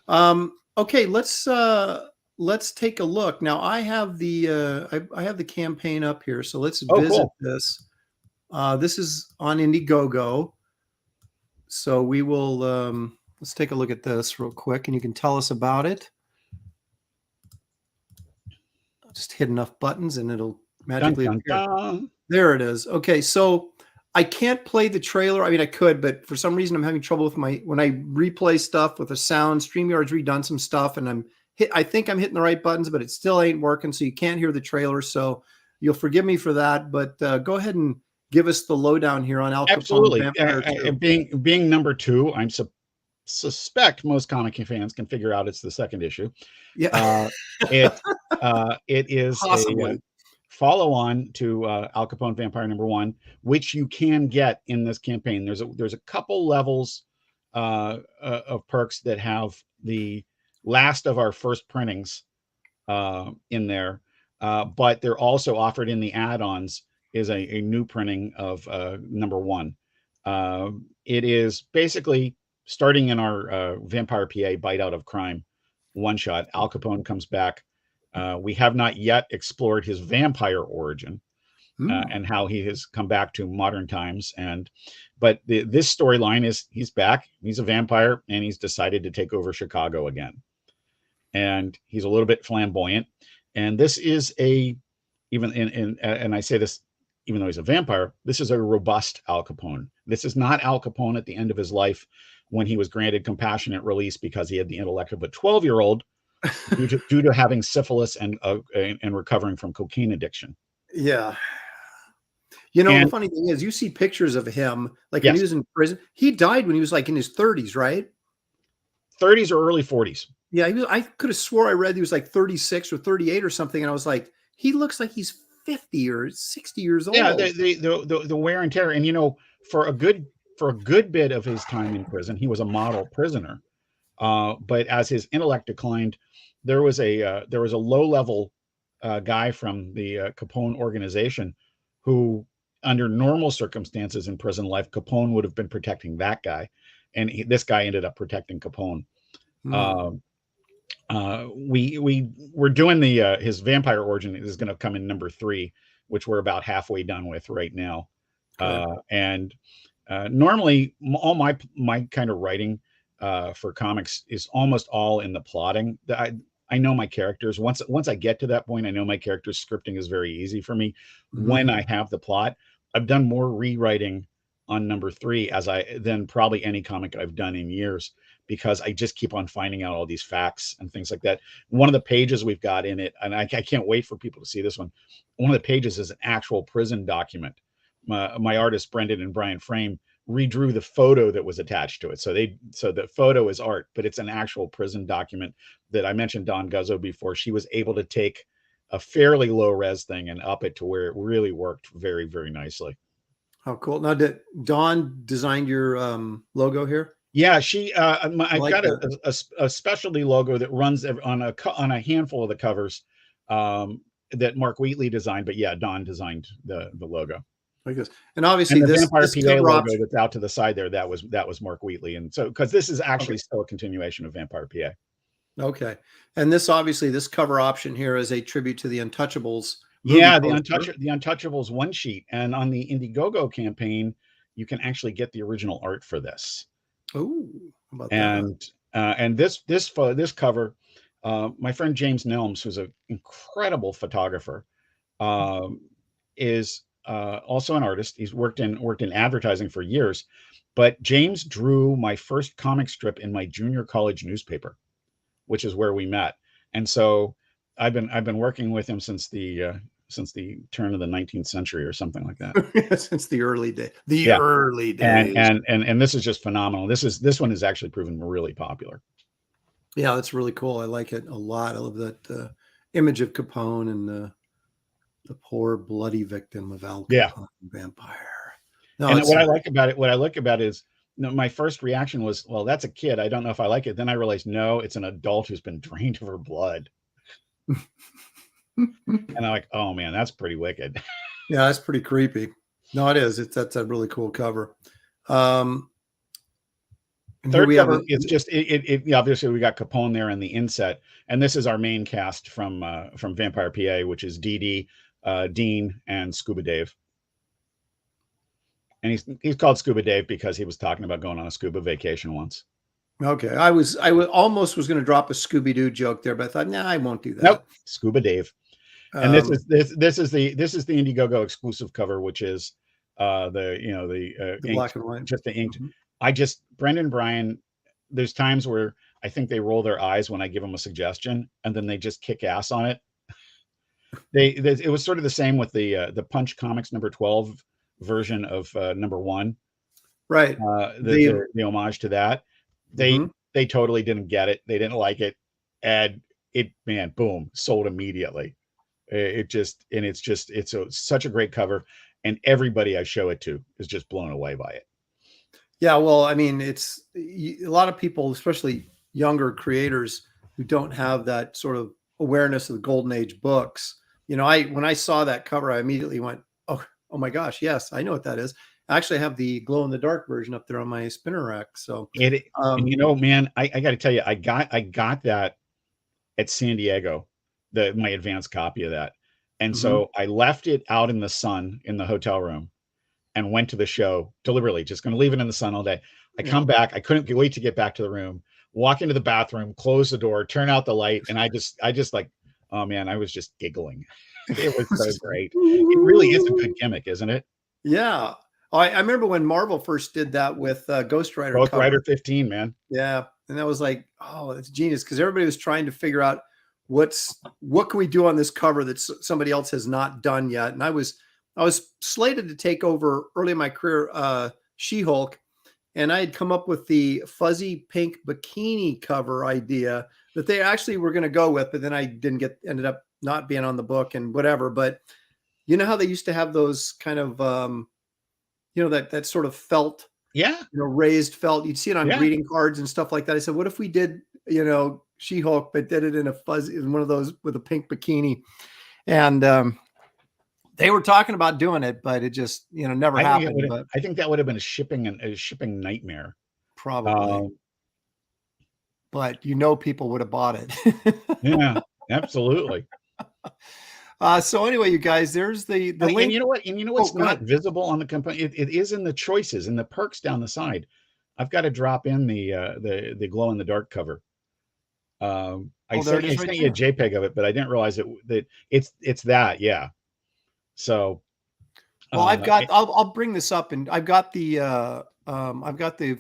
S2: Okay, let's take a look. Now I have the campaign up here, so let's visit this. This is on Indiegogo. So we will, let's take a look at this real quick, and you can tell us about it. Just hit enough buttons and it'll magically appear. There it is. Okay, so I can't play the trailer. I mean, I could, but for some reason I'm having trouble with when I replay stuff with the sound. StreamYard's redone some stuff, and I think I'm hitting the right buttons, but it still ain't working, so you can't hear the trailer. So you'll forgive me for that. But go ahead and give us the lowdown here on Al Capone.
S7: Absolutely. Being number 2, I'm suspect most comic fans can figure out it's the second issue.
S2: Yeah.
S7: It is a follow-on to Al Capone Vampire #1, which you can get in this campaign. There's a couple levels of perks that have the last of our first printings in there, but they're also offered in the add-ons is a new printing of #1. It is basically starting in our Vampire PA Bite Out of Crime one-shot. Al Capone comes back. We have not yet explored his vampire origin and how he has come back to modern times. But this storyline is he's back. He's a vampire, and he's decided to take over Chicago again. And he's a little bit flamboyant. And this is and I say this even though he's a vampire, this is a robust Al Capone. This is not Al Capone at the end of his life when he was granted compassionate release because he had the intellect of a 12-year-old due to having syphilis and recovering from cocaine addiction.
S2: Yeah. The funny thing is, you see pictures of him, when he was in prison. He died when he was in his 30s, right?
S7: 30s or early 40s.
S2: Yeah, I could have swore I read he was 36 or 38 or something, and I was like, he looks like he's 50 or 60 years old.
S7: Yeah, the wear and tear, and for a good bit of his time in prison, he was a model prisoner. But as his intellect declined, there was a low level guy from the Capone organization who, under normal circumstances in prison life, Capone would have been protecting that guy, and this guy ended up protecting Capone. We're doing his vampire origin is going to come in number 3, which we're about halfway done with right now. And normally all my kind of writing for comics is almost all in the plotting. I know my characters. Once I get to that point, I know my characters. Scripting is very easy for me. When I have the plot, I've done more rewriting on number 3 than probably any comic I've done in years, because I just keep on finding out all these facts and things like that. One of the pages we've got in it, and I can't wait for people to see this one. One of the pages is an actual prison document. My artists, Brendan and Brian Frame, redrew the photo that was attached to it. So the photo is art, but it's an actual prison document that I mentioned Dawn Guzzo before. She was able to take a fairly low res thing and up it to where it really worked very, very nicely.
S2: How cool. Now, did Dawn designed your logo here?
S7: Yeah, I've got a specialty logo that runs on a handful of the covers that Mark Wheatley designed. But yeah, Dawn designed the logo.
S2: Like this. And obviously
S7: and the
S2: this
S7: Vampire PA logo
S2: option
S7: that's out to the side there, that was Mark Wheatley. And so, because this is actually still a continuation of Vampire PA.
S2: Okay. And this cover option here is a tribute to the Untouchables.
S7: Yeah, the Untouchables one sheet. And on the Indiegogo campaign, you can actually get the original art for this.
S2: Oh, how about that?
S7: And this cover, my friend James Nelms, who's an incredible photographer, is also an artist. He's worked in advertising for years, but James drew my first comic strip in my junior college newspaper, which is where we met. And so I've been working with him since the turn of the 19th century or something like that.
S2: Since the early days.
S7: Early days. And this is just phenomenal. This one has actually proven really popular.
S2: Yeah, that's really cool. I like it a lot. I love that image of Capone and the poor bloody victim of Al Capone, vampire. No,
S7: and what I like about it is, my first reaction was, well, that's a kid. I don't know if I like it. Then I realized, no, it's an adult who's been drained of her blood. And I'm like, oh man, that's pretty wicked.
S2: Yeah, that's pretty creepy. No, it is. That's a really cool cover.
S7: Third cover, it's just it obviously we got Capone there in the inset, and this is our main cast from Vampire PA, which is Dee Dee, Dean, and Scuba Dave. And he's called Scuba Dave because he was talking about going on a scuba vacation once.
S2: Okay, I almost was going to drop a Scooby-Doo joke there, but I thought, nah, I won't do that.
S7: Nope, Scuba Dave. And this is the Indiegogo exclusive cover, which is the
S2: black and white,
S7: just the inked. Brendan, Brian, there's times where I think they roll their eyes when I give them a suggestion, and then they just kick ass on it. It was sort of the same with the Punch Comics number 12 version of number 1,
S2: right?
S7: The homage to that. They totally didn't get it. They didn't like it, and boom, sold immediately. It's such a great cover, and everybody I show it to is just blown away by it.
S2: Yeah, well, I mean, it's a lot of people, especially younger creators, who don't have that sort of awareness of the golden age books. When I saw that cover, I immediately went, oh my gosh, yes, I know what that is. I actually have the glow in the dark version up there on my spinner rack. So
S7: man, I got to tell you, I got that at San Diego, my advanced copy of that. And so I left it out in the sun in the hotel room and went to the show deliberately, just going to leave it in the sun all day. I come back. I couldn't wait to get back to the room, walk into the bathroom, close the door, turn out the light. And I just like, oh man, I was just giggling. It was so great. It really is a good gimmick, isn't it?
S2: Yeah. I remember when Marvel first did that with Ghost Rider.
S7: Ghost Rider 15, man.
S2: Yeah. And that was like, oh, it's genius. Because everybody was trying to figure out what can we do on this cover that somebody else has not done yet. And I was slated to take over early in my career, She-Hulk. And I had come up with the fuzzy pink bikini cover idea that they actually were going to go with, but then I ended up not being on the book and whatever. But You know how they used to have those kind of, that sort of felt,
S7: Yeah.
S2: raised felt. You'd see it on
S7: Yeah.
S2: greeting cards and stuff like that. I said, what if we did, She-Hulk, but did it in in one of those with a pink bikini? And they were talking about doing it, but it just, never happened. But
S7: I think that would have been a shipping nightmare.
S2: probably. But people would have bought it.
S7: Yeah, absolutely.
S2: So anyway, you guys, there's the link.
S7: And you know what? And you know what's
S2: go
S7: not
S2: ahead.
S7: visible on the company? It is in the choices, in the perks down the side. I've got to drop in the glow in the dark cover. I sent you a JPEG of it, but I didn't realize that it's that. Yeah. So.
S2: Well, I'll bring this up, and I've got the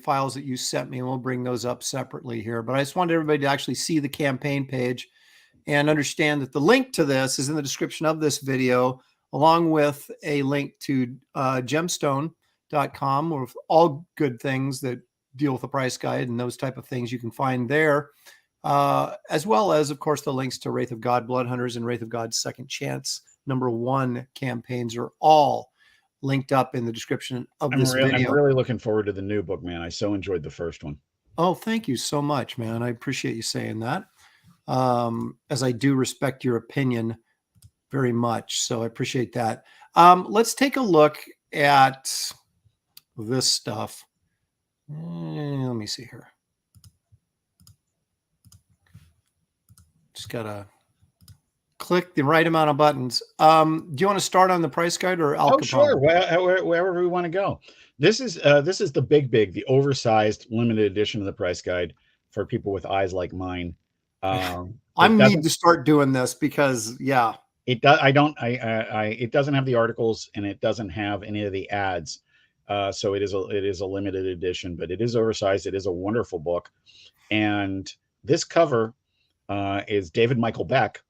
S2: files that you sent me, and we'll bring those up separately here. But I just wanted everybody to actually see the campaign page and understand that the link to this is in the description of this video, along with a link to gemstone.com, or all good things that deal with the price guide and those type of things you can find there, as well as, of course, the links to Wraith of God, Blood Hunters, and Wraith of God Second Chance #1 campaigns are all linked up in the description of this video.
S7: I'm really looking forward to the new book, man. I so enjoyed the first one.
S2: Oh, thank you so much, man. I appreciate you saying that. As I do respect your opinion very much. So I appreciate that. Let's take a look at this stuff. Let me see here. Just got to click the right amount of buttons. Do you want to start on the price guide or Al Capone?
S7: Sure. Wherever we want to go. This is the the oversized limited edition of the price guide for people with eyes like mine.
S2: I need to start doing this because
S7: it does. It doesn't have the articles, and it doesn't have any of the ads. So it is a limited edition, but it is oversized. It is a wonderful book. And this cover is David Michael Beck,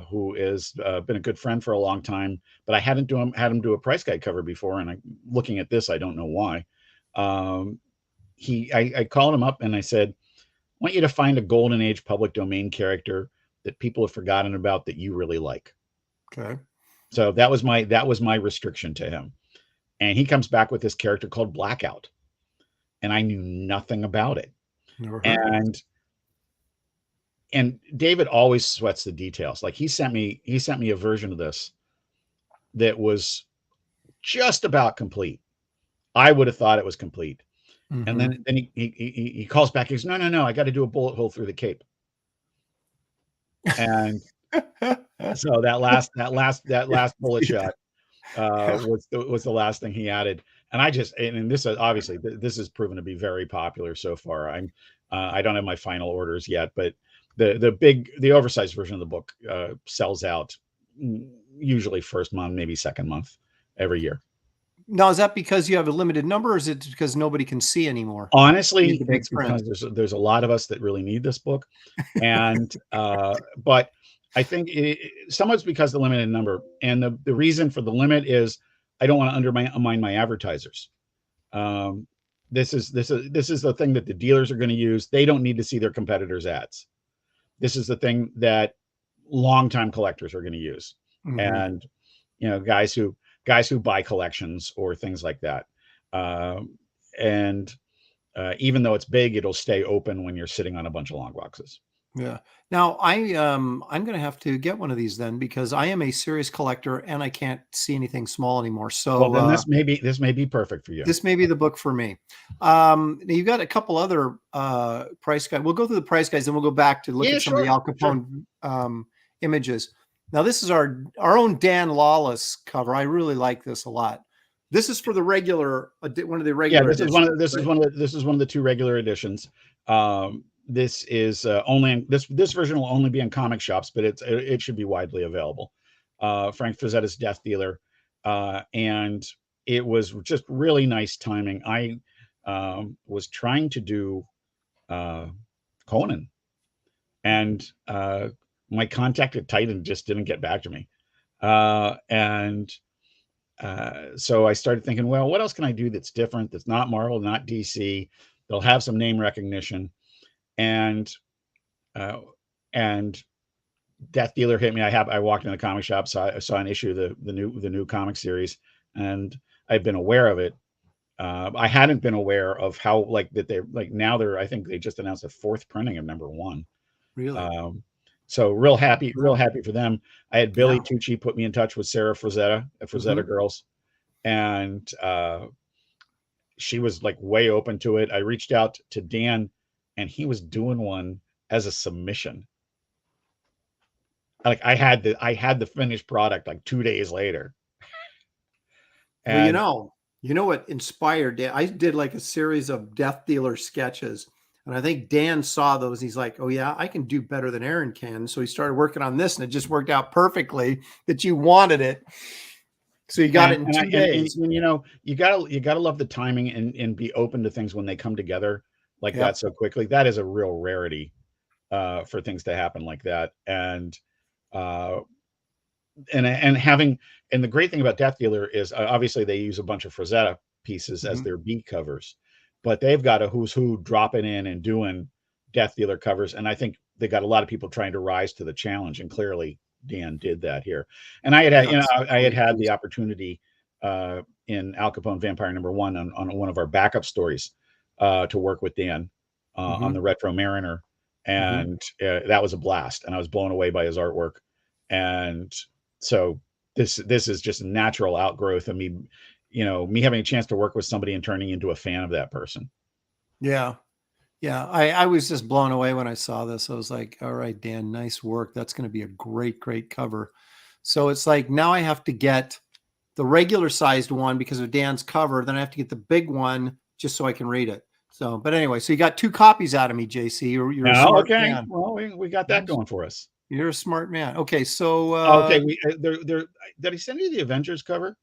S7: who has been a good friend for a long time, but I hadn't had him do a price guide cover before. And looking at this, I don't know why. I called him up and I said, I want you to find a golden age public domain character that people have forgotten about that you really like.
S2: Okay.
S7: So that was my restriction to him. And he comes back with this character called Blackout. And I knew nothing about it.
S2: Never heard
S7: and David always sweats the details. Like he sent me a version of this that was just about complete. I would have thought it was complete. Mm-hmm. And then he calls back. He goes, no, I got to do a bullet hole through the cape. And so that last bullet shot was the last thing he added. And this obviously this has proven to be very popular so far. I don't have my final orders yet, but the oversized version of the book sells out usually first month, maybe second month every year.
S2: Now, is that because you have a limited number, or is it because nobody can see anymore?
S7: Honestly, it's because there's a lot of us that really need this book. And but I think some of it's because the limited number, and the reason for the limit is I don't want to undermine my advertisers. This is the thing that the dealers are going to use. They don't need to see their competitors' ads. This is the thing that longtime collectors are going to use. Mm-hmm. And guys who buy collections or things like that. And even though it's big, it'll stay open when you're sitting on a bunch of long boxes.
S2: Yeah. Now I'm going to have to get one of these then, because I am a serious collector and I can't see anything small anymore. So
S7: then this may be perfect for you.
S2: This may be the book for me. You've got a couple other price guides. We'll go through the price guides and we'll go back to look at some of the Al Capone images. Now this is our own Dan Lawless cover. I really like this a lot. This is for the regular one of the regular.
S7: Yeah, this is one of the two regular editions. This is this version will only be in comic shops, but it should be widely available. Frank Frazetta's Death Dealer, and it was just really nice timing. I was trying to do Conan, and my contact at Titan just didn't get back to me, so I started thinking, well, what else can I do that's different, that's not Marvel, not DC? They'll have some name recognition. And Death Dealer hit me. I walked in the comic shop, saw an issue of the new comic series, and I've been aware of it. I hadn't been aware of how now I think they just announced a 4th printing of #1.
S2: Really?
S7: So real happy for them. I had Billy
S2: Yeah.
S7: Tucci put me in touch with Sarah Frazetta at Frazetta Girls, and she was like way open to it. I reached out to Dan, and he was doing one as a submission. Like I had the finished product like 2 days later.
S2: Well,
S7: And
S2: you know what inspired Dan? I did like a series of Death Dealer sketches, and I think Dan saw those. He's like, "Oh yeah, I can do better than Aaron can." So he started working on this, and it just worked out perfectly that you wanted it. So you got it in 2 days.
S7: And you gotta love the timing and be open to things when they come together like that so quickly. That is a real rarity for things to happen like that. And the great thing about Death Dealer is obviously they use a bunch of Frazetta pieces as their B covers, but they've got a who's who dropping in and doing Death Dealer covers, and I think they got a lot of people trying to rise to the challenge, and clearly Dan did that here. And I had the opportunity in Al Capone Vampire #1 on one of our backup stories to work with Dan on the Retro Mariner, and that was a blast, and I was blown away by his artwork. And so this is just a natural outgrowth of me having a chance to work with somebody and turning into a fan of that person.
S2: Yeah. Yeah. I was just blown away when I saw this. I was like, all right, Dan, nice work. That's going to be a great, great cover. So it's like, now I have to get the regular sized one because of Dan's cover. Then I have to get the big one just so I can read it. So, but anyway, so you got 2 copies out of me, JC. You're a smart man.
S7: Well, we got that going for us.
S2: You're a smart man. Okay. So,
S7: okay. Did I send you the Avengers cover?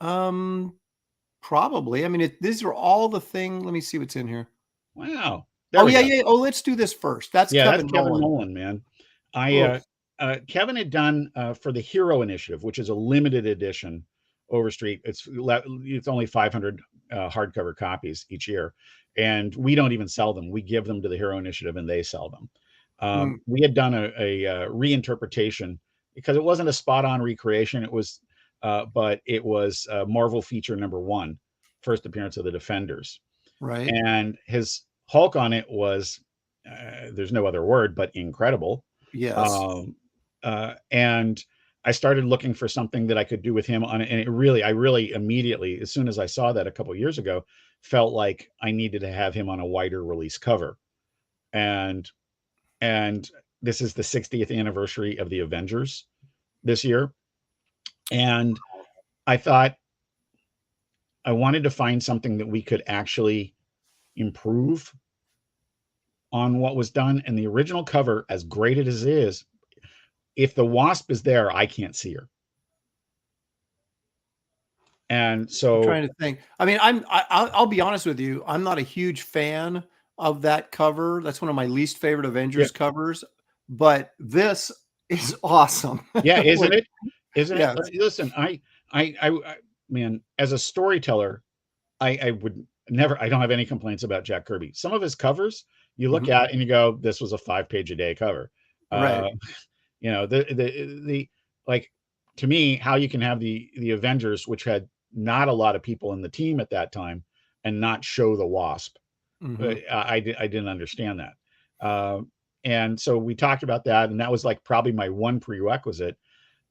S2: Probably. I mean, these are all the things. Let me see what's in here.
S7: Wow.
S2: Oh yeah, yeah. Oh, let's do this first. That's Kevin
S7: Nolan, man. Kevin had done for the Hero Initiative, which is a limited edition Overstreet. It's only 500 hardcover copies each year, and we don't even sell them. We give them to the Hero Initiative, and they sell them. We had done a reinterpretation because it wasn't a spot-on recreation. It was, but it was Marvel feature #1, first appearance of the Defenders.
S2: Right.
S7: And his Hulk on it was, there's no other word, but incredible.
S2: Yes.
S7: And I started looking for something that I could do with him on it. And I really immediately, as soon as I saw that a couple of years ago, felt like I needed to have him on a wider release cover. And this is the 60th anniversary of the Avengers this year. And I thought I wanted to find something that we could actually improve on what was done. And the original cover, as great as it is, if the Wasp is there, I can't see her. And so
S2: I'm trying to think. I mean, I'll be honest with you. I'm not a huge fan of that cover. That's one of my least favorite Avengers covers, but this is awesome.
S7: Yeah. Isn't it? Isn't
S2: yes.
S7: it? Listen, I man, as a storyteller, I would never, I don't have any complaints about Jack Kirby. Some of his covers you look at and you go, this was a 5-page a day cover.
S2: Right.
S7: The like, to me, how you can have the Avengers, which had not a lot of people in the team at that time, and not show the Wasp. I didn't understand that. And so we talked about that, and that was like probably my one prerequisite.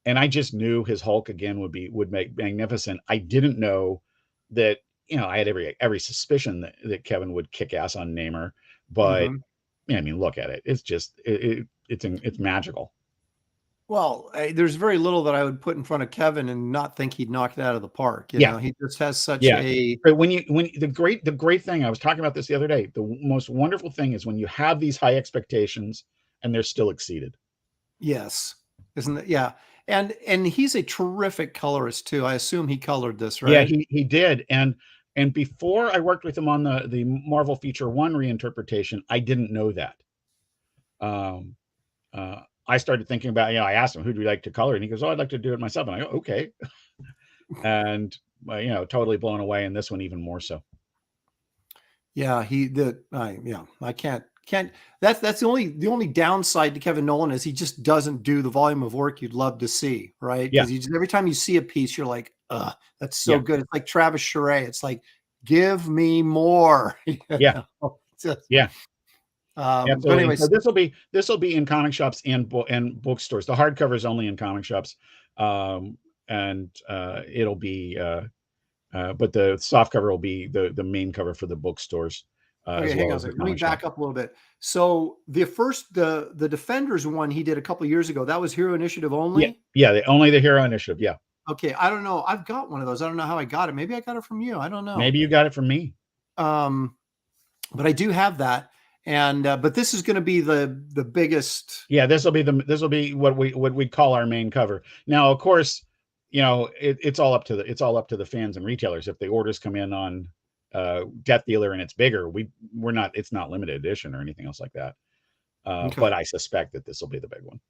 S7: And I just knew his Hulk again would make magnificent. I didn't know that, I had every suspicion that Kevin would kick ass on Namor, but I mean, look at it. It's just, it's magical.
S2: Well, there's very little that I would put in front of Kevin and not think he'd knock it out of the park. You know, he just has such a.
S7: But when the great thing, I was talking about this the other day, the most wonderful thing is when you have these high expectations and they're still exceeded.
S2: Yes. Isn't it? Yeah. And he's a terrific colorist too. I assume he colored this, right?
S7: Yeah, he did. And before I worked with him on the Marvel Feature 1 reinterpretation, I didn't know that. I started thinking about, I asked him, who do you like to color? And he goes, I'd like to do it myself. And I go, okay. And, totally blown away. And this one even more so.
S2: Yeah, I can't can't. That's the only downside to Kevin Nolan is he just doesn't do the volume of work you'd love to see, right?
S7: Yeah.
S2: Because every time you see a piece, you're like, that's so
S7: Yeah.
S2: good. It's like Travis Charest. It's like, give me more.
S7: Yeah. Yeah.
S2: But
S7: Absolutely.
S2: anyways,
S7: So this will be in comic shops and bookstores. The hardcover is only in comic shops, and it'll be. But the soft cover will be the main cover for the bookstores.
S2: Okay,
S7: as
S2: hang
S7: well
S2: on a
S7: as the
S2: second. Let me
S7: comic
S2: back
S7: shop.
S2: up a little bit. So the Defenders one he did a couple years ago, that was Hero Initiative only?
S7: Yeah, only the Hero Initiative. Yeah.
S2: Okay, I don't know. I've got one of those. I don't know how I got it. Maybe I got it from you. I don't know.
S7: Maybe you got it from me.
S2: But I do have that. And but this is going to be the biggest.
S7: Yeah, this will be what we call our main cover. Now, of course, it's all up to the fans and retailers. If the orders come in on Death Dealer and it's bigger, it's not limited edition or anything else like that.
S2: Okay.
S7: But I suspect that this will be the big one.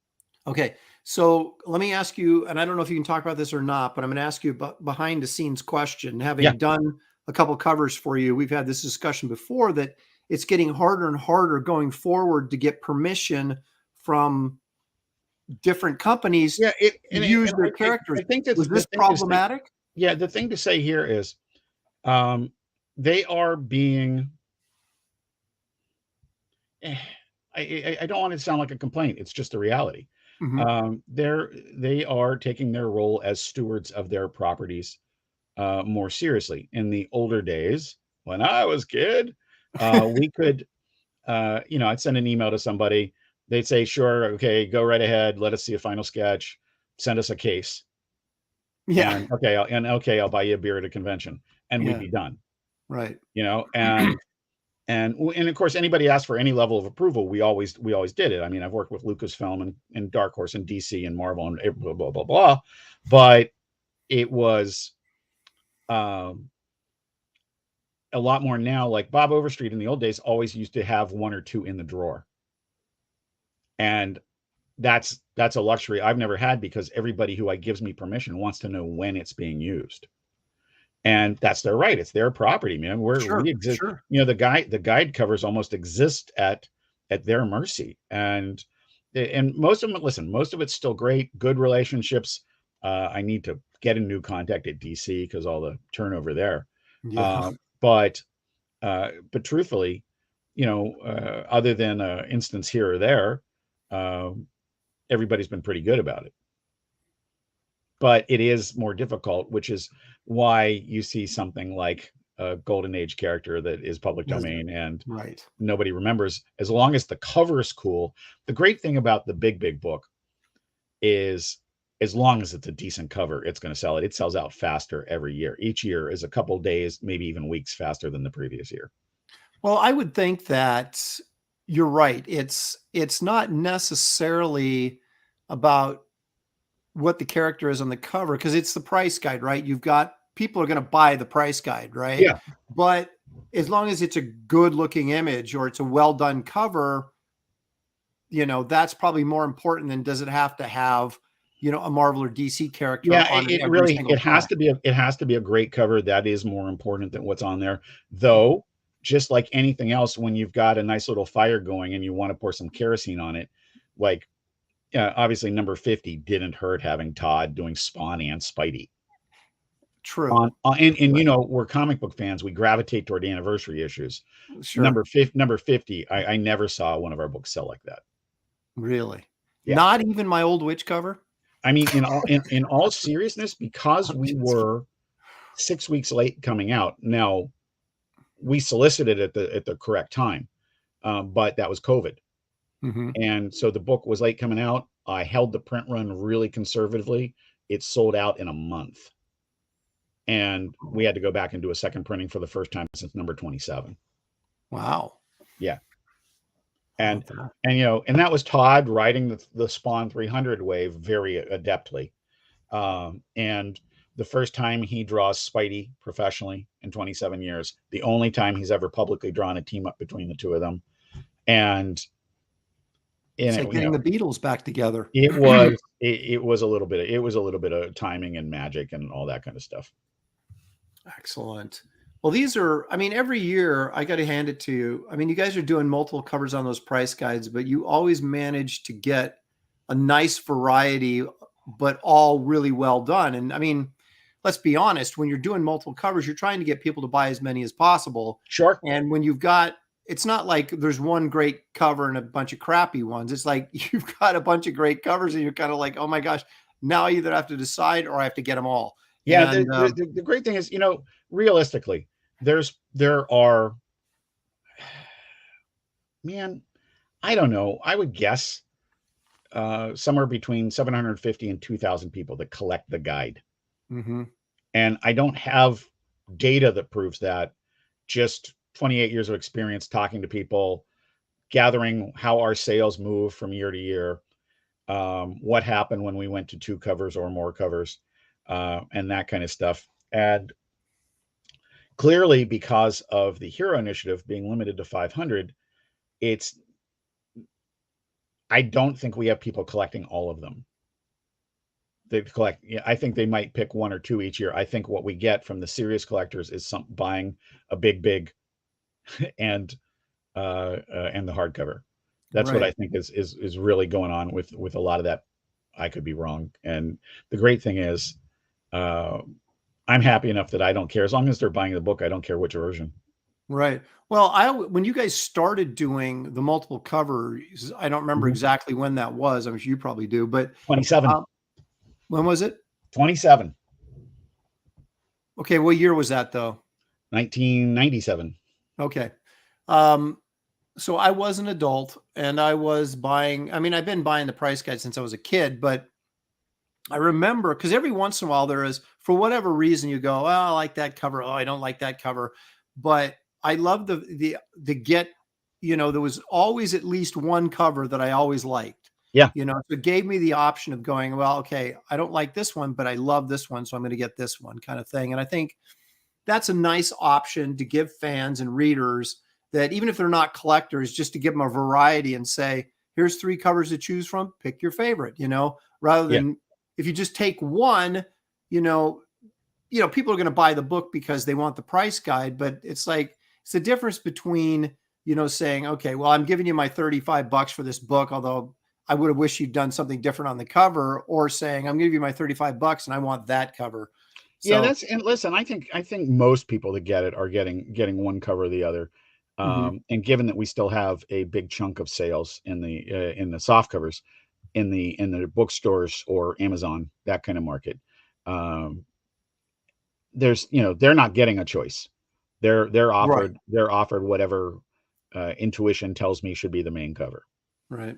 S2: Okay, so let me ask you, and I don't know if you can talk about this or not, but I'm going to ask you a behind the scenes question. Having done a couple covers for you, we've had this discussion before that it's getting harder and harder going forward to get permission from different companies to use their characters.
S7: I think that's,
S2: was this problematic?
S7: The thing to say here is they are being I don't want it to sound like a complaint. It's just a reality.
S2: Mm-hmm.
S7: They are taking their role as stewards of their properties more seriously. In the older days, when I was a kid, we could, I'd send an email to somebody. They'd say, sure, okay, go right ahead. Let us see a final sketch. Send us a case.
S2: Yeah.
S7: And I'll buy you a beer at a convention, and we'd be done.
S2: Right.
S7: And of course, anybody asked for any level of approval, we always did it. I mean, I've worked with Lucasfilm and Dark Horse and DC and Marvel and blah blah blah blah, but it was a lot more now. Like Bob Overstreet in the old days always used to have one or two in the drawer, and that's a luxury I've never had because everybody who gives me permission wants to know when it's being used. And that's their right. It's their property, man. We exist.
S2: Sure.
S7: The guide covers almost exist at their mercy. And most of them, listen, most of it's still great, good relationships. I need to get a new contact at DC because all the turnover there.
S2: Yeah.
S7: But truthfully, other than an instance here or there, everybody's been pretty good about it. But it is more difficult, which is why you see something like a Golden Age character that is public domain and nobody remembers. As long as the cover is cool. The great thing about the big book is as long as it's a decent cover, it's going to sell it. It sells out faster every year. Each year is a couple days, maybe even weeks faster than the previous year.
S2: Well, I would think that you're right. It's not necessarily about what the character is on the cover because it's the price guide, right? You've got people are going to buy the price guide, right?
S7: Yeah.
S2: But as long as it's a good looking image or it's a well done cover, that's probably more important than does it have to have, a Marvel or DC character.
S7: Yeah,
S2: on
S7: it has to be a great cover. That is more important than what's on there, though. Just like anything else, when you've got a nice little fire going and you want to pour some kerosene on it, like. Obviously, number 50 didn't hurt having Todd doing Spawn and Spidey.
S2: True.
S7: We're comic book fans. We gravitate toward anniversary issues.
S2: Sure.
S7: Number 50, I never saw one of our books sell like that.
S2: Really?
S7: Yeah.
S2: Not even my old witch cover?
S7: I mean, in all seriousness, because we were 6 weeks late coming out. Now, we solicited at the correct time, but that was COVID.
S2: Mm-hmm.
S7: And so the book was late coming out. I held the print run really conservatively. It sold out in a month. And we had to go back and do a second printing for the first time since number 27.
S2: Wow.
S7: Yeah. And that was Todd writing the Spawn 300 wave very adeptly. And the first time he draws Spidey professionally in 27 years, the only time he's ever publicly drawn a team up between the two of them. And
S2: it's like getting the Beatles back together.
S7: It was a little bit of timing and magic and all that kind of stuff.
S2: Excellent. Well, these are, I mean, every year I got to hand it to you. I mean, you guys are doing multiple covers on those price guides, but you always manage to get a nice variety, but all really well done. And I mean, let's be honest, when you're doing multiple covers, you're trying to get people to buy as many as possible.
S7: Sure.
S2: And when you've got, it's not like there's one great cover and a bunch of crappy ones. It's like you've got a bunch of great covers and you're kind of like, oh my gosh, now I either have to decide or I have to get them all.
S7: Yeah.
S2: And,
S7: The great thing is, realistically, there are, man, I don't know. I would guess somewhere between 750 and 2,000 people that collect the guide.
S2: mm-hmm.
S7: And I don't have data that proves that, just 28 years of experience talking to people, gathering how our sales move from year to year, what happened when we went to 2 covers or more covers, and that kind of stuff. And clearly, because of the Hero Initiative being limited to 500, I don't think we have people collecting all of them. They collect, I think they might pick 1 or 2 each year. I think what we get from the serious collectors is buying a big and the hardcover. That's what I think is really going on with a lot of that. I could be wrong. And the great thing is, I'm happy enough that I don't care. As long as they're buying the book, I don't care which version.
S2: Right. Well, when you guys started doing the multiple covers, I don't remember exactly when that was. I'm sure you probably do, but
S7: 27.
S2: When was it?
S7: 27.
S2: Okay. What year was that though?
S7: 1997.
S2: Okay. So I was an adult and I was buying, I mean, I've been buying the price guide since I was a kid, but I remember, because every once in a while there is, for whatever reason, you go, oh, I like that cover. Oh, I don't like that cover. But I love the get, there was always at least one cover that I always liked.
S7: Yeah.
S2: So it gave me the option of going, well, okay, I don't like this one, but I love this one. So I'm going to get this one kind of thing. And I think that's a nice option to give fans and readers, that even if they're not collectors, just to give them a variety and say, here's 3 covers to choose from, pick your favorite, rather than if you just take one, people are going to buy the book because they want the price guide, but it's the difference between, saying, okay, well, I'm giving you my $35 for this book, although I would have wished you'd done something different on the cover, or saying, I'm giving you my $35 and I want that cover. So,
S7: yeah, and listen, I think most people that get it are getting one cover or the other. And given that we still have a big chunk of sales in the soft covers in the bookstores or Amazon, that kind of market, there's, they're not getting a choice. They're offered whatever intuition tells me should be the main cover.
S2: Right.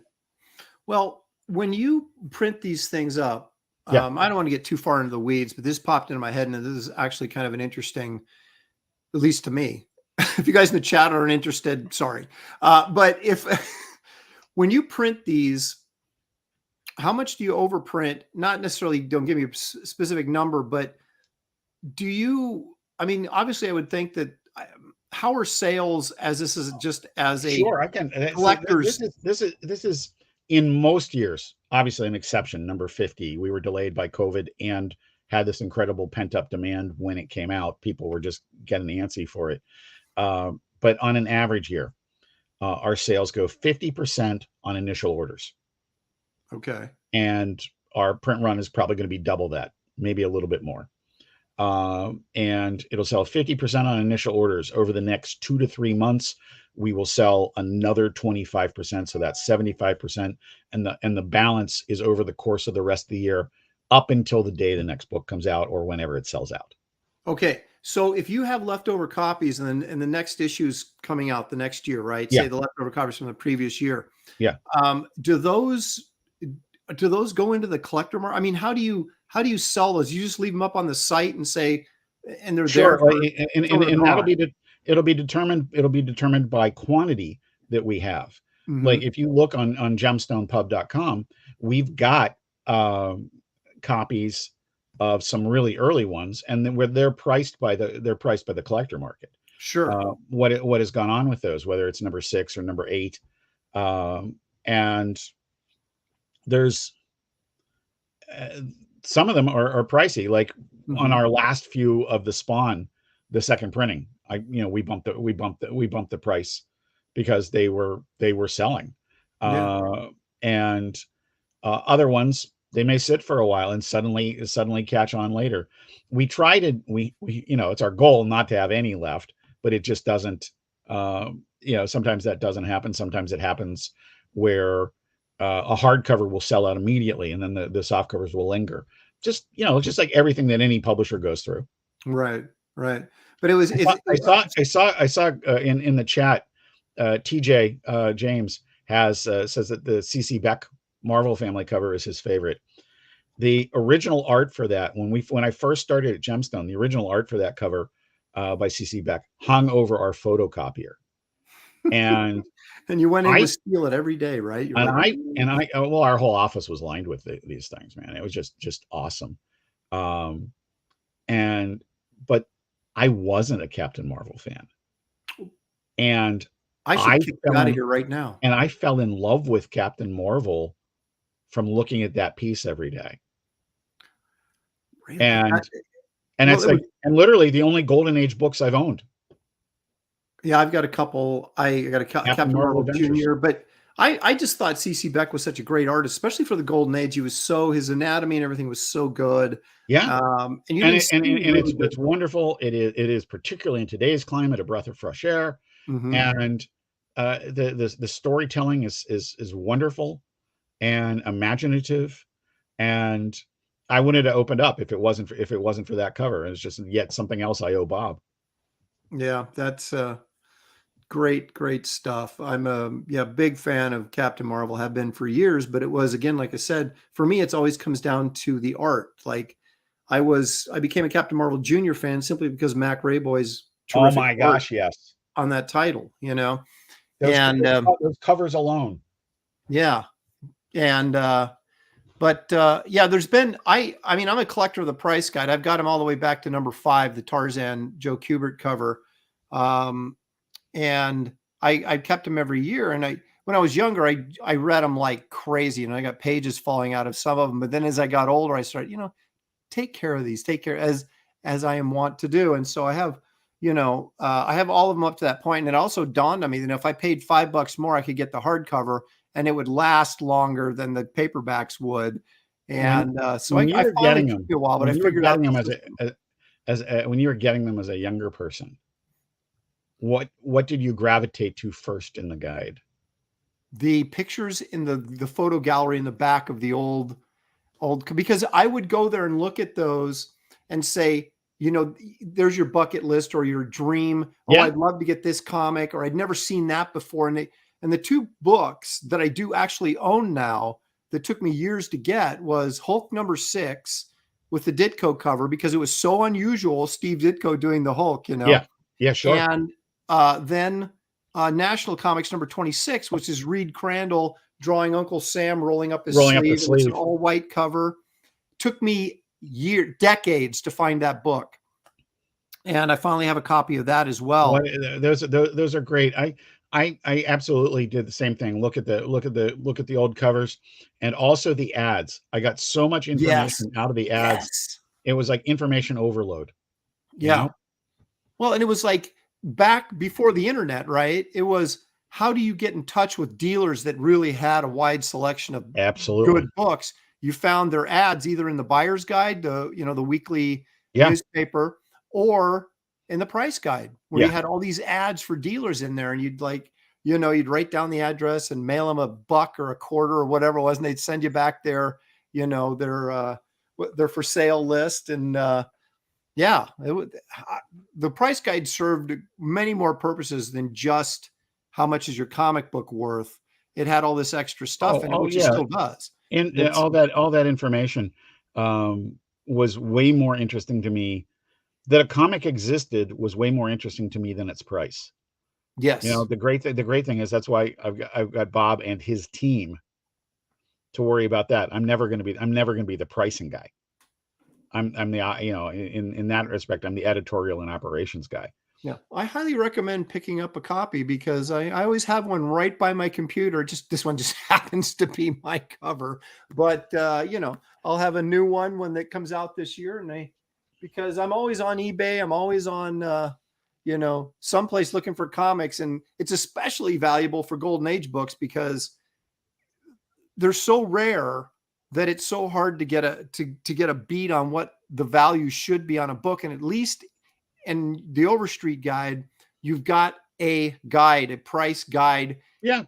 S2: Well, when you print these things up,
S7: Yeah.
S2: I don't want to get too far into the weeds, but this popped into my head, and this is actually kind of an interesting, at least to me. If you guys in the chat aren't interested, sorry. But if when you print these, how much do you overprint? Not necessarily, don't give me a specific number, but obviously I would think that, how are sales, as this is just as a
S7: Sure, I can.
S2: collector's?
S7: This is in most years, obviously an exception. Number 50, we were delayed by COVID and had this incredible pent up demand when it came out. People were just getting antsy for it. But on an average year, our sales go 50% on initial orders.
S2: Okay.
S7: And our print run is probably going to be double that, maybe a little bit more. And it'll sell 50% on initial orders. Over the next 2 to 3 months, we will sell another 25%. So that's 75%. And the balance is over the course of the rest of the year, up until the day the next book comes out or whenever it sells out.
S2: Okay. So if you have leftover copies and the next issue is coming out the next year, right?
S7: Yeah.
S2: Say the leftover copies from the previous year.
S7: Yeah.
S2: Do those go into the collector market? I mean, how do you sell those? You just leave them up on the site and say, and they're
S7: sure.
S2: there.
S7: And it'll be determined by quantity that we have.
S2: Mm-hmm.
S7: Like if you look on gemstonepub.com, we've got copies of some really early ones, and then where they're priced by the collector market.
S2: Sure.
S7: What has gone on with those, whether it's number 6 or number 8, and there's some of them are pricey. Like on our last few of the Spawn the second printing. We bumped the price because they were selling. And other ones, they may sit for a while and suddenly catch on later. We try to, it's our goal not to have any left, but it just doesn't, sometimes that doesn't happen. Sometimes it happens where a hardcover will sell out immediately and then the soft covers will linger. Just like everything that any publisher goes through.
S2: Right. But I saw in the chat, TJ James says that the CC Beck Marvel Family cover is his favorite. The original art for that, when I first started at Gemstone, the original art for that cover by CC Beck hung over our photocopier, and and you went in to steal it every day, right?
S7: Well, our whole office was lined with these things, man. It was just awesome. But I wasn't a Captain Marvel fan, and
S2: I should kick you out of here right now.
S7: And I fell in love with Captain Marvel from looking at that piece every day. Really? And literally the only Golden Age books I've owned.
S2: Yeah, I've got a couple. I got a Captain Marvel Jr., but I just thought CC Beck was such a great artist, especially for the Golden Age. His anatomy and everything was so good.
S7: Yeah. It's wonderful. It is particularly in today's climate, a breath of fresh air. Mm-hmm. And the storytelling is wonderful and imaginative, and I wouldn't have opened up if it wasn't for that cover. It's just yet something else I owe Bob.
S2: Yeah, that's great stuff. I'm a big fan of Captain Marvel, have been for years, but it was, again, like I said, for me, it's always comes down to the art. Like I became a Captain Marvel Jr. fan simply because Mac Rayboy's
S7: terrific. Oh my gosh, yes.
S2: On that title,
S7: those covers alone.
S2: Yeah. And, there's been, I'm a collector of the Price Guide. I've got them all the way back to number 5, the Tarzan Joe Kubert cover. And I kept them every year. And when I was younger, I read them like crazy, and I got pages falling out of some of them. But then as I got older, I started, take care of these, as I am wont to do. And so I have, I have all of them up to that point. And it also dawned on me that if I paid $5 more, I could get the hardcover and it would last longer than the paperbacks would. And so I finally took me a while, but I figured out
S7: them when you were getting them as a younger person, what did you gravitate to first in the guide?
S2: The pictures in the photo gallery in the back of the old, because I would go there and look at those and say, there's your bucket list or your dream. Oh, I'd love to get this comic, or I'd never seen that before. And the 2 books that I do actually own now that took me years to get was Hulk number 6 with the Ditko cover, because it was so unusual. Steve Ditko doing the Hulk,
S7: Yeah, sure.
S2: And then National Comics number 26, which is Reed Crandall drawing Uncle Sam rolling up his sleeve. It's an all white cover. Took me decades to find that book, and I finally have a copy of that as well.
S7: Those are great. I absolutely did the same thing. Look at the old covers, and also the ads. I got so much information out of the ads. Yes. It was like information overload.
S2: Yeah. Well, and it was like back before the internet, right? It was, how do you get in touch with dealers that really had a wide selection of good books? You found their ads either in the Buyer's Guide, the weekly newspaper, or in the Price Guide, where you had all these ads for dealers in there, and you'd you'd write down the address and mail them $1 or $0.25 or whatever it was, and they'd send you back their for sale list. And the Price Guide served many more purposes than just how much is your comic book worth. It had all this extra stuff in it, which it still does.
S7: And all that information was way more interesting to me. That a comic existed was way more interesting to me than its price.
S2: Yes.
S7: The great thing is that's why I've got Bob and his team to worry about that. I'm never going to be the pricing guy. I'm the in that respect, I'm the editorial and operations guy.
S2: Yeah, I highly recommend picking up a copy, because I always have one right by my computer. Just this one just happens to be my cover, but I'll have a new one when that comes out this year, and because I'm always on eBay. I'm always on, someplace looking for comics. And it's especially valuable for Golden Age books because they're so rare that it's so hard to get a beat on what the value should be on a book. And at least in the Overstreet guide, you've got a price guide.
S7: Yeah.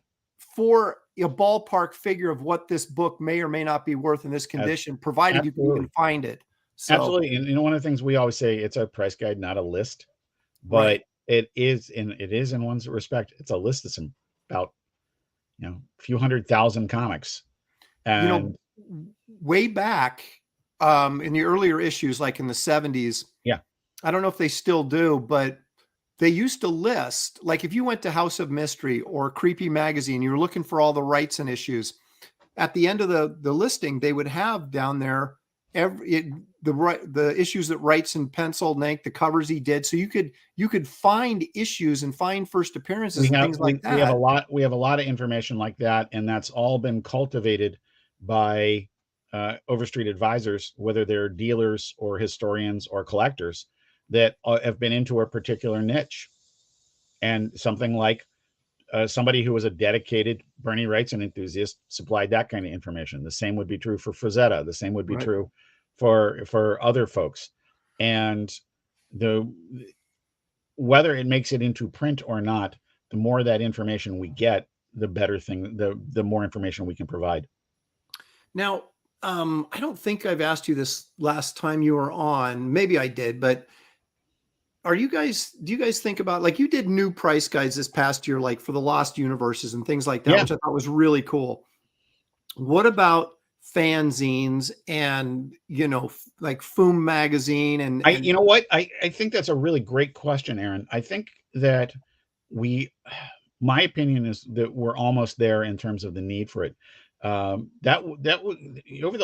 S2: For a ballpark figure of what this book may or may not be worth in this condition, provided you can even find it. So,
S7: absolutely. And one of the things we always say, it's a price guide, not a list, but it is in one respect, it's a list that's about, a few 100,000 comics. And
S2: way back in the earlier issues, like in the 70s, I don't know if they still do, but they used to list, like if you went to House of Mystery or Creepy Magazine, you were looking for all the rights and issues. At the end of the listing, they would have down there the issues that Wrights in pencil and ink, the covers he did. So you could find issues and find first appearances and things like that.
S7: We have a lot of information like that, and that's all been cultivated by Overstreet advisors, whether they're dealers or historians or collectors that have been into a particular niche. And something like somebody who was a dedicated Bernie Wrightson enthusiast supplied that kind of information. The same would be true for Frazetta. The same would be true for other folks. And whether it makes it into print or not, the more that information we get, the better thing, the more information we can provide.
S2: Now, I don't think I've asked you this last time you were on. Maybe I did, but do you guys think about, like, you did new price guides this past year, like for the Lost Universes and things like that, which I thought was really cool. What about fanzines and, like Foom magazine? And
S7: you know what? I think that's a really great question, Aaron. I think that my opinion is that we're almost there in terms of the need for it. That was over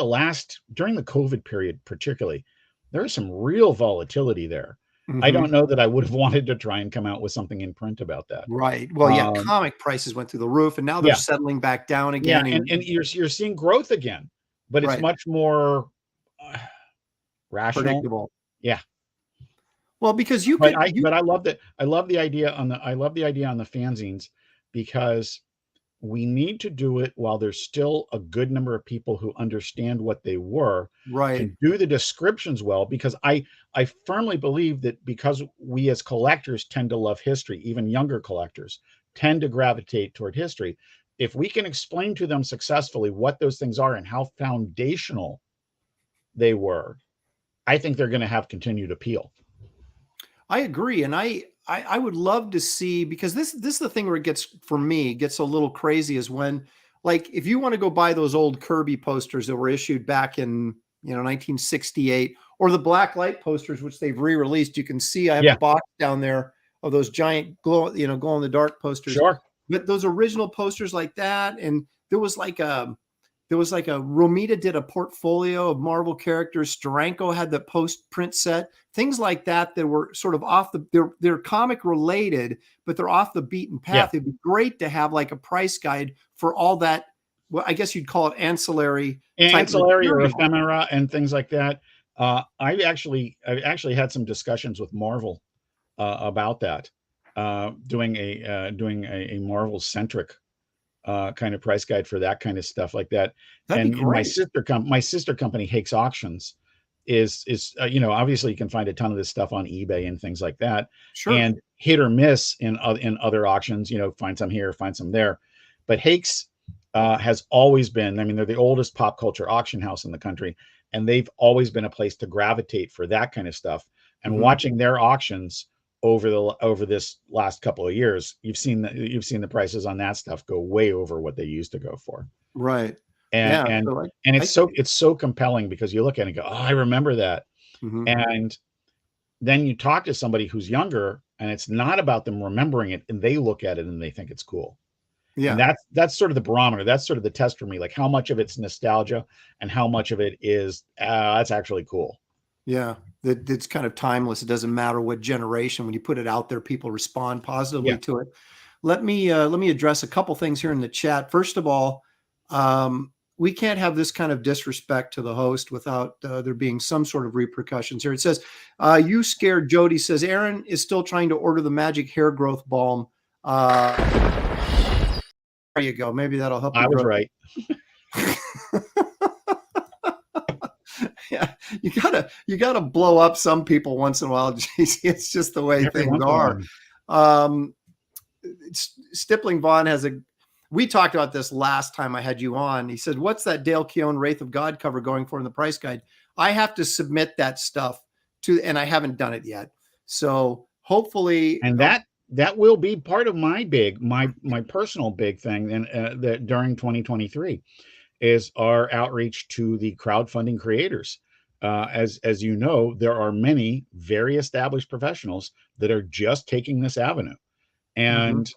S7: during the COVID period, particularly, there was some real volatility there. Mm-hmm. I don't know that I would have wanted to try and come out with something in print about that.
S2: Right. Well, comic prices went through the roof, and now they're settling back down again.
S7: Yeah, and you're seeing growth again, but it's much more rational.
S2: Predictable.
S7: Yeah.
S2: Well, because
S7: I love that. I love the idea on the fanzines, because we need to do it while there's still a good number of people who understand what they were, to do the descriptions well, because I firmly believe that because we as collectors tend to love history, even younger collectors tend to gravitate toward history. If we can explain to them successfully what those things are and how foundational they were, I think they're going to have continued appeal.
S2: I agree. And I would love to see, because this is the thing where it gets a little crazy, is when, like, if you want to go buy those old Kirby posters that were issued back in 1968, or the black light posters, which they've re-released, you can see I have a box down there of those giant glow in the dark posters. Sure. But those original posters like that, and there was like a Romita did a portfolio of Marvel characters. Steranko had the post print set, things like that were sort of they're comic related, but they're off the beaten path. It'd be great to have like a price guide for all that. Well, I guess you'd call it ancillary
S7: or ephemera and things like that. I've actually had some discussions with Marvel about that, doing a Marvel centric kind of price guide for that kind of stuff like that. And my sister company, Hakes Auctions, is obviously you can find a ton of this stuff on eBay and things like that. Sure. And hit or miss in other auctions, find some here, find some there. But Hakes has always been, I mean, they're the oldest pop culture auction house in the country, and they've always been a place to gravitate for that kind of stuff. And watching their auctions over this last couple of years, you've seen the prices on that stuff go way over what they used to go for.
S2: Right.
S7: And it's so compelling, because you look at it and go, oh, I remember that. And then you talk to somebody who's younger, and it's not about them remembering it, and they look at it and they think it's cool. Yeah. And that's sort of the barometer. That's sort of the test for me. Like, how much of it's nostalgia and how much of it is that's actually cool.
S2: Yeah. It's kind of timeless. It doesn't matter what generation. When you put it out there, people respond positively to it. Let me address a couple things here in the chat. First of all, we can't have this kind of disrespect to the host without there being some sort of repercussions here. It says, you scared Jody says, Aaron is still trying to order the magic hair growth balm. There you go. Maybe that'll help.
S7: I was right.
S2: Yeah, you gotta blow up some people once in a while. JC, it's just the way things are. Stippling Vaughn has we talked about this last time I had you on. He said, what's that Dale Keown Wraith of God cover going for in the price guide? I have to submit that stuff and I haven't done it yet. So hopefully.
S7: And that will be part of my personal big thing that during 2023 is our outreach to the crowdfunding creators. As you know, there are many very established professionals that are just taking this avenue. And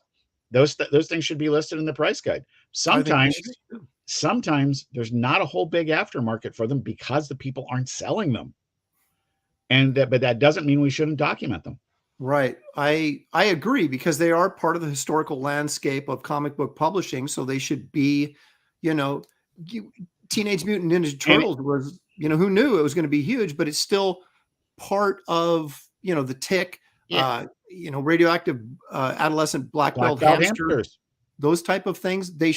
S7: those things should be listed in the price guide. Sometimes there's not a whole big aftermarket for them because the people aren't selling them. But that doesn't mean we shouldn't document them.
S2: Right. I agree, because they are part of the historical landscape of comic book publishing. So they should be, Teenage Mutant Ninja Turtles was, who knew it was going to be huge, but it's still part of, the tick, radioactive adolescent black belt hamsters, those type of things. They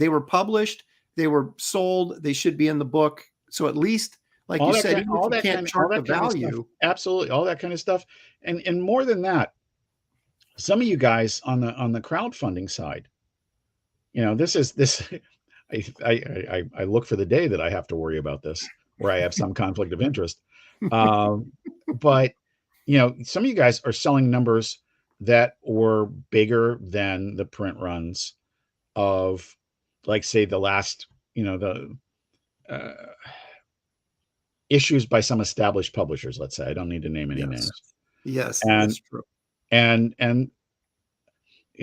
S2: were published, they were sold, they should be in the book. So at least, like you said, you can't chart the value.
S7: Absolutely. All that kind of stuff. And more than that, some of you guys on the crowdfunding side, I look for the day that I have to worry about this, where I have some conflict of interest. But some of you guys are selling numbers that were bigger than the print runs of, like, say, the last, issues by some established publishers. Let's say, I don't need to name any names.
S2: Yes,
S7: that's true. And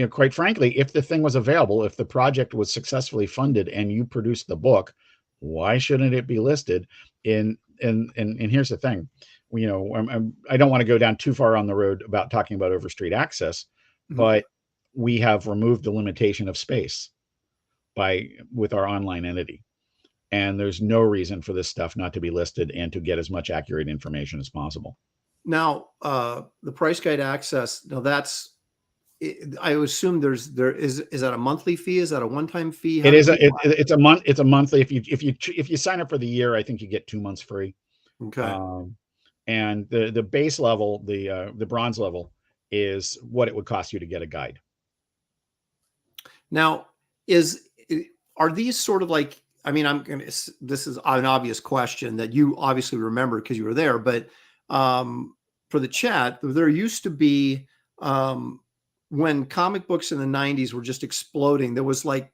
S7: quite frankly, if the thing was available, if the project was successfully funded and you produced the book, why shouldn't it be listed in? And here's the thing, I don't want to go down too far on the road about talking about Overstreet access, but we have removed the limitation of space with our online entity. And there's no reason for this stuff not to be listed and to get as much accurate information as possible.
S2: Now, the price guide access, I assume is that a monthly fee? Is that a one-time fee?
S7: It's a monthly. If you sign up for the year, I think you get 2 months free.
S2: Okay.
S7: And the base level, the bronze level, is what it would cost you to get a guide.
S2: Now, are these sort of like, this is an obvious question that you obviously remember because you were there, but for the chat, there used to be, when comic books in the 90s were just exploding, there was like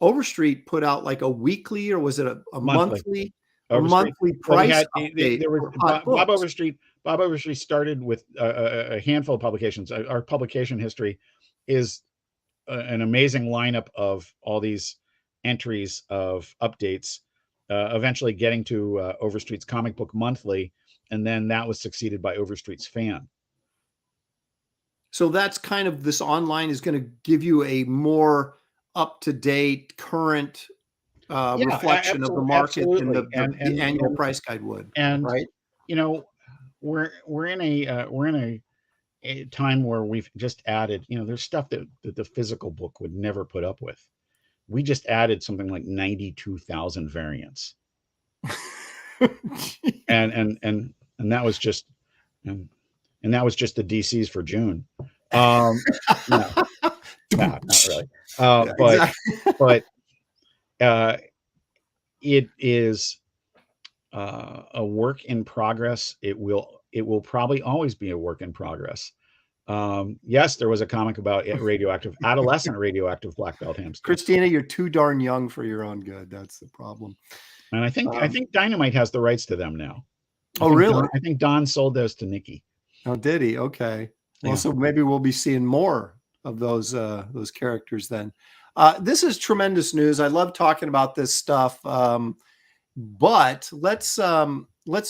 S2: Overstreet put out like a weekly, or was it a monthly price update.
S7: There was Bob Overstreet started with a handful of publications. Our publication history is an amazing lineup of all these entries of updates, eventually getting to Overstreet's Comic Book Monthly, and then that was succeeded by Overstreet's Fan.
S2: So that's kind of, this online is going to give you a more up-to-date, current reflection of the market than the annual price guide would.
S7: And
S2: right,
S7: we're in a time where we've just added, there's stuff that the physical book would never put up with. We just added something like 92,000 variants, and that was just the DCs for June. No, not really. But it is a work in progress. It will probably always be a work in progress. Yes, there was a comic about adolescent radioactive black belt hamsters.
S2: Christina, you're too darn young for your own good. That's the problem.
S7: And I think Dynamite has the rights to them now.
S2: Really?
S7: I think Don sold those to Nikki.
S2: Oh, did he? Okay. Well,
S7: Yeah.
S2: so maybe we'll be seeing more of those characters then. This is tremendous news. I love talking about this stuff. But let's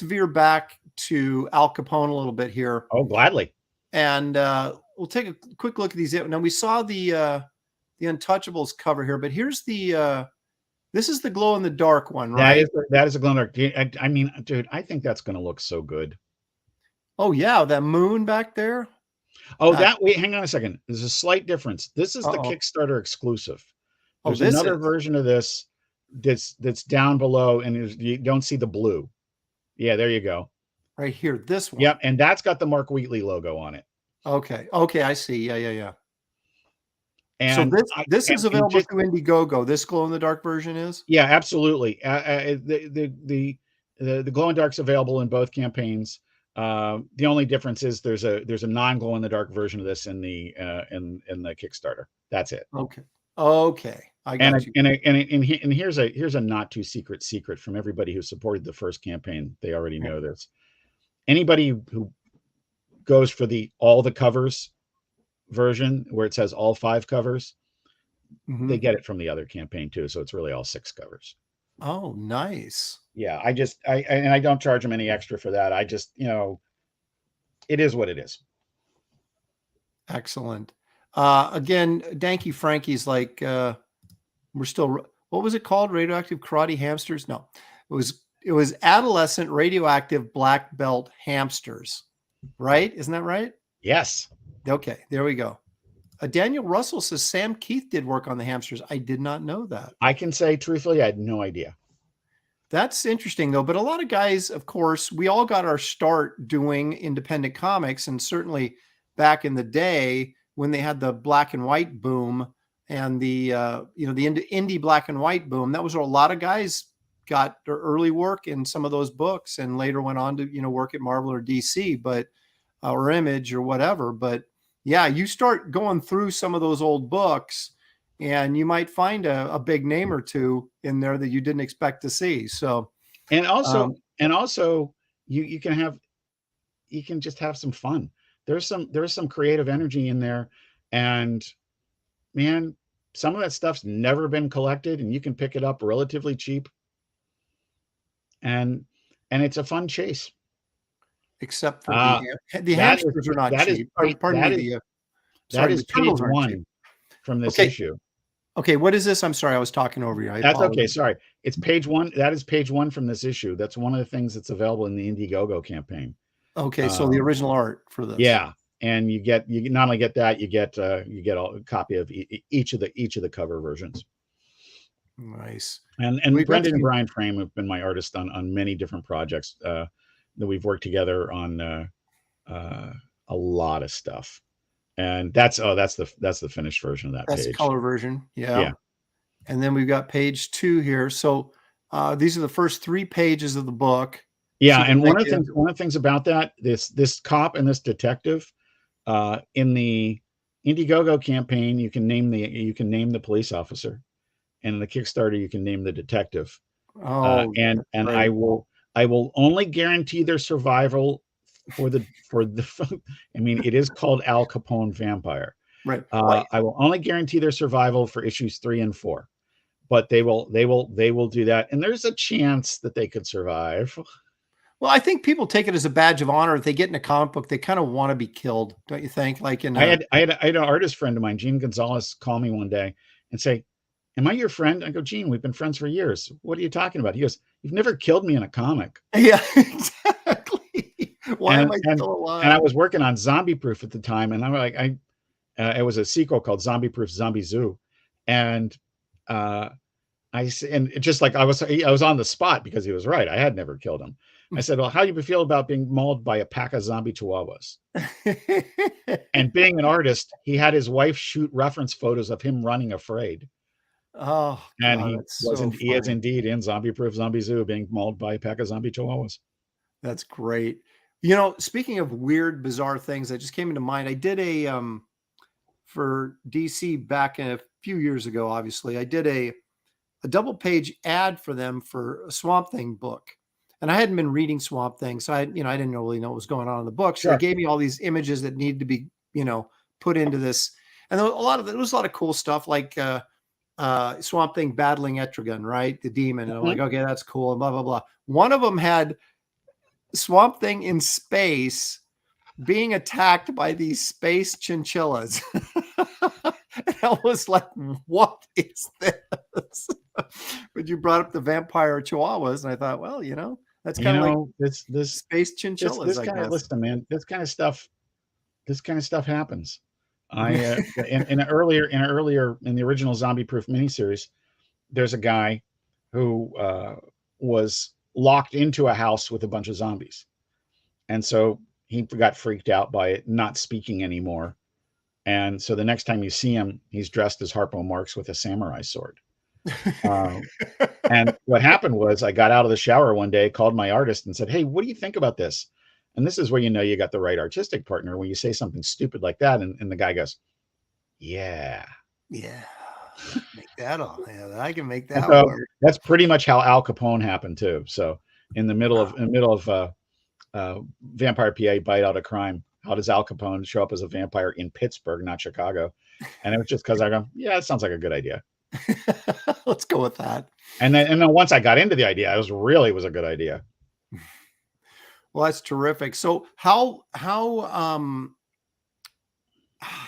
S2: veer back to Al Capone a little bit here.
S7: Oh, gladly.
S2: And we'll take a quick look at these. Now, we saw the Untouchables cover here, but here's the This is the glow in the dark one,
S7: That
S2: right?
S7: is that is a glow in the dark. I mean, dude, I think that's going to look so good.
S2: Oh yeah, that moon back there.
S7: Oh, wait, hang on a second. There's a slight difference. This is the
S2: Uh-oh.
S7: Kickstarter exclusive.
S2: Oh,
S7: There's
S2: this
S7: another
S2: is
S7: version of this that's down below, and you don't see the blue. Yeah, there you go.
S2: right here. This one.
S7: Yep, and that's got the Mark Wheatley logo on it.
S2: Okay. Okay, I see. Yeah.
S7: And
S2: so this is available
S7: just,
S2: through Indiegogo. This glow in the dark version is.
S7: Yeah, absolutely. The glow in dark's available in both campaigns. The only difference is there's a non glow in the dark version of this in the Kickstarter. That's it.
S2: Okay. I got you.
S7: And here's a not too secret from everybody who supported the first campaign. They already know this. Anybody who goes for all the covers version where it says all 5 covers, they get it from the other campaign too. So it's really all 6 covers.
S2: Oh, nice.
S7: Yeah, I don't charge them any extra for that. I just, it is what it is.
S2: Excellent. Again, Danky Frankie's like, we're still, what was it called? Radioactive karate hamsters? No, it was adolescent radioactive black belt hamsters, right? Isn't that right?
S7: Yes.
S2: Okay, there we go. Daniel Russell says Sam Keith did work on the hamsters. I did not know that.
S7: I can say truthfully, I had no idea.
S2: That's interesting though. But a lot of guys, of course, we all got our start doing independent comics, and certainly back in the day when they had the black and white boom and the the indie black and white boom, that was where a lot of guys got their early work in some of those books, and later went on to work at Marvel or DC, but or Image or whatever. But yeah, you start going through some of those old books, and you might find a big name or two in there that you didn't expect to see. So,
S7: and also you can just have some fun. There's some creative energy in there, and man, some of that stuff's never been collected, and you can pick it up relatively cheap, and it's a fun chase.
S2: Except for the hamsters are not cheap.
S7: That is page 1 from this issue.
S2: Okay, what is this? I'm sorry, I was talking over you.
S7: That's okay. Sorry, it's page 1. That is page 1 from this issue. That's one of the things that's available in the Indiegogo campaign.
S2: Okay, so the original art for this.
S7: Yeah, and you not only get that, you get a copy of each of the cover versions.
S2: Nice.
S7: And Brendan and Brian Frame have been my artists on many different projects that we've worked together on a lot of stuff. And that's the finished version of that page.
S2: That's the color version. Yeah. And then we've got page 2 here. So these are the first 3 pages of the book.
S7: Yeah, and one of the things about that, this cop and this detective, in the Indiegogo campaign, you can name the police officer, and in the Kickstarter, you can name the detective. And I will only guarantee their survival for the I mean, it is called Al Capone Vampire.
S2: Right.
S7: I will only guarantee their survival for issues 3 and 4, but they will do that, and there's a chance that they could survive.
S2: Well, I think people take it as a badge of honor. If they get in a comic book, they kind of want to be killed, don't you think? Like I
S7: had an artist friend of mine, Gene Gonzalez, call me one day and say, "Am I your friend?" I go, "Gene, we've been friends for years. What are you talking about?" He goes, "You've never killed me in a comic."
S2: Yeah, exactly. Why am I still alive?
S7: And I was working on Zombie Proof at the time, and I'm like, it was a sequel called Zombie Proof Zombie Zoo, and just like I was on the spot because he was right. I had never killed him. I said, "Well, how do you feel about being mauled by a pack of zombie chihuahuas?" And being an artist, he had his wife shoot reference photos of him running afraid.
S2: Oh,
S7: and
S2: God,
S7: he is indeed in Zombie Proof Zombie Zoo being mauled by a pack of zombie chihuahuas.
S2: That's great. Speaking of weird, bizarre things that just came into mind, I did for DC back a few years ago, obviously, I did a double page ad for them for a Swamp Thing book. And I hadn't been reading Swamp Thing, so I didn't really know what was going on in the book. So They gave me all these images that needed to be, put into this. And there was a lot of cool stuff, like Swamp Thing battling Etrigan, right? The demon. And I'm like, okay, that's cool, and blah, blah, blah. One of them had Swamp Thing in space being attacked by these space chinchillas. And I was like, what is this? But you brought up the vampire chihuahuas, and I thought, well, that's kind of like
S7: this
S2: space chinchillas, I guess.
S7: listen, man, this kind of stuff happens. I in the original Zombie Proof miniseries, there's a guy who was locked into a house with a bunch of zombies, and so he got freaked out by it, not speaking anymore. And so the next time you see him, he's dressed as Harpo Marx with a samurai sword. And what happened was, I got out of the shower one day, called my artist and said, "Hey, what do you think about this?" And this is where you got the right artistic partner, when you say something stupid like that. And the guy goes, "Yeah.
S2: Yeah. Make that all. Yeah, I can make that
S7: So
S2: work.
S7: that's pretty much how Al Capone happened too. So in the middle of Vampire PA, Bite Out of Crime, how does Al Capone show up as a vampire in Pittsburgh, not Chicago? And it was just because I go, yeah, it sounds like a good idea.
S2: Let's go with that.
S7: And then once I got into the idea, it was a good idea.
S2: Well, that's terrific. So how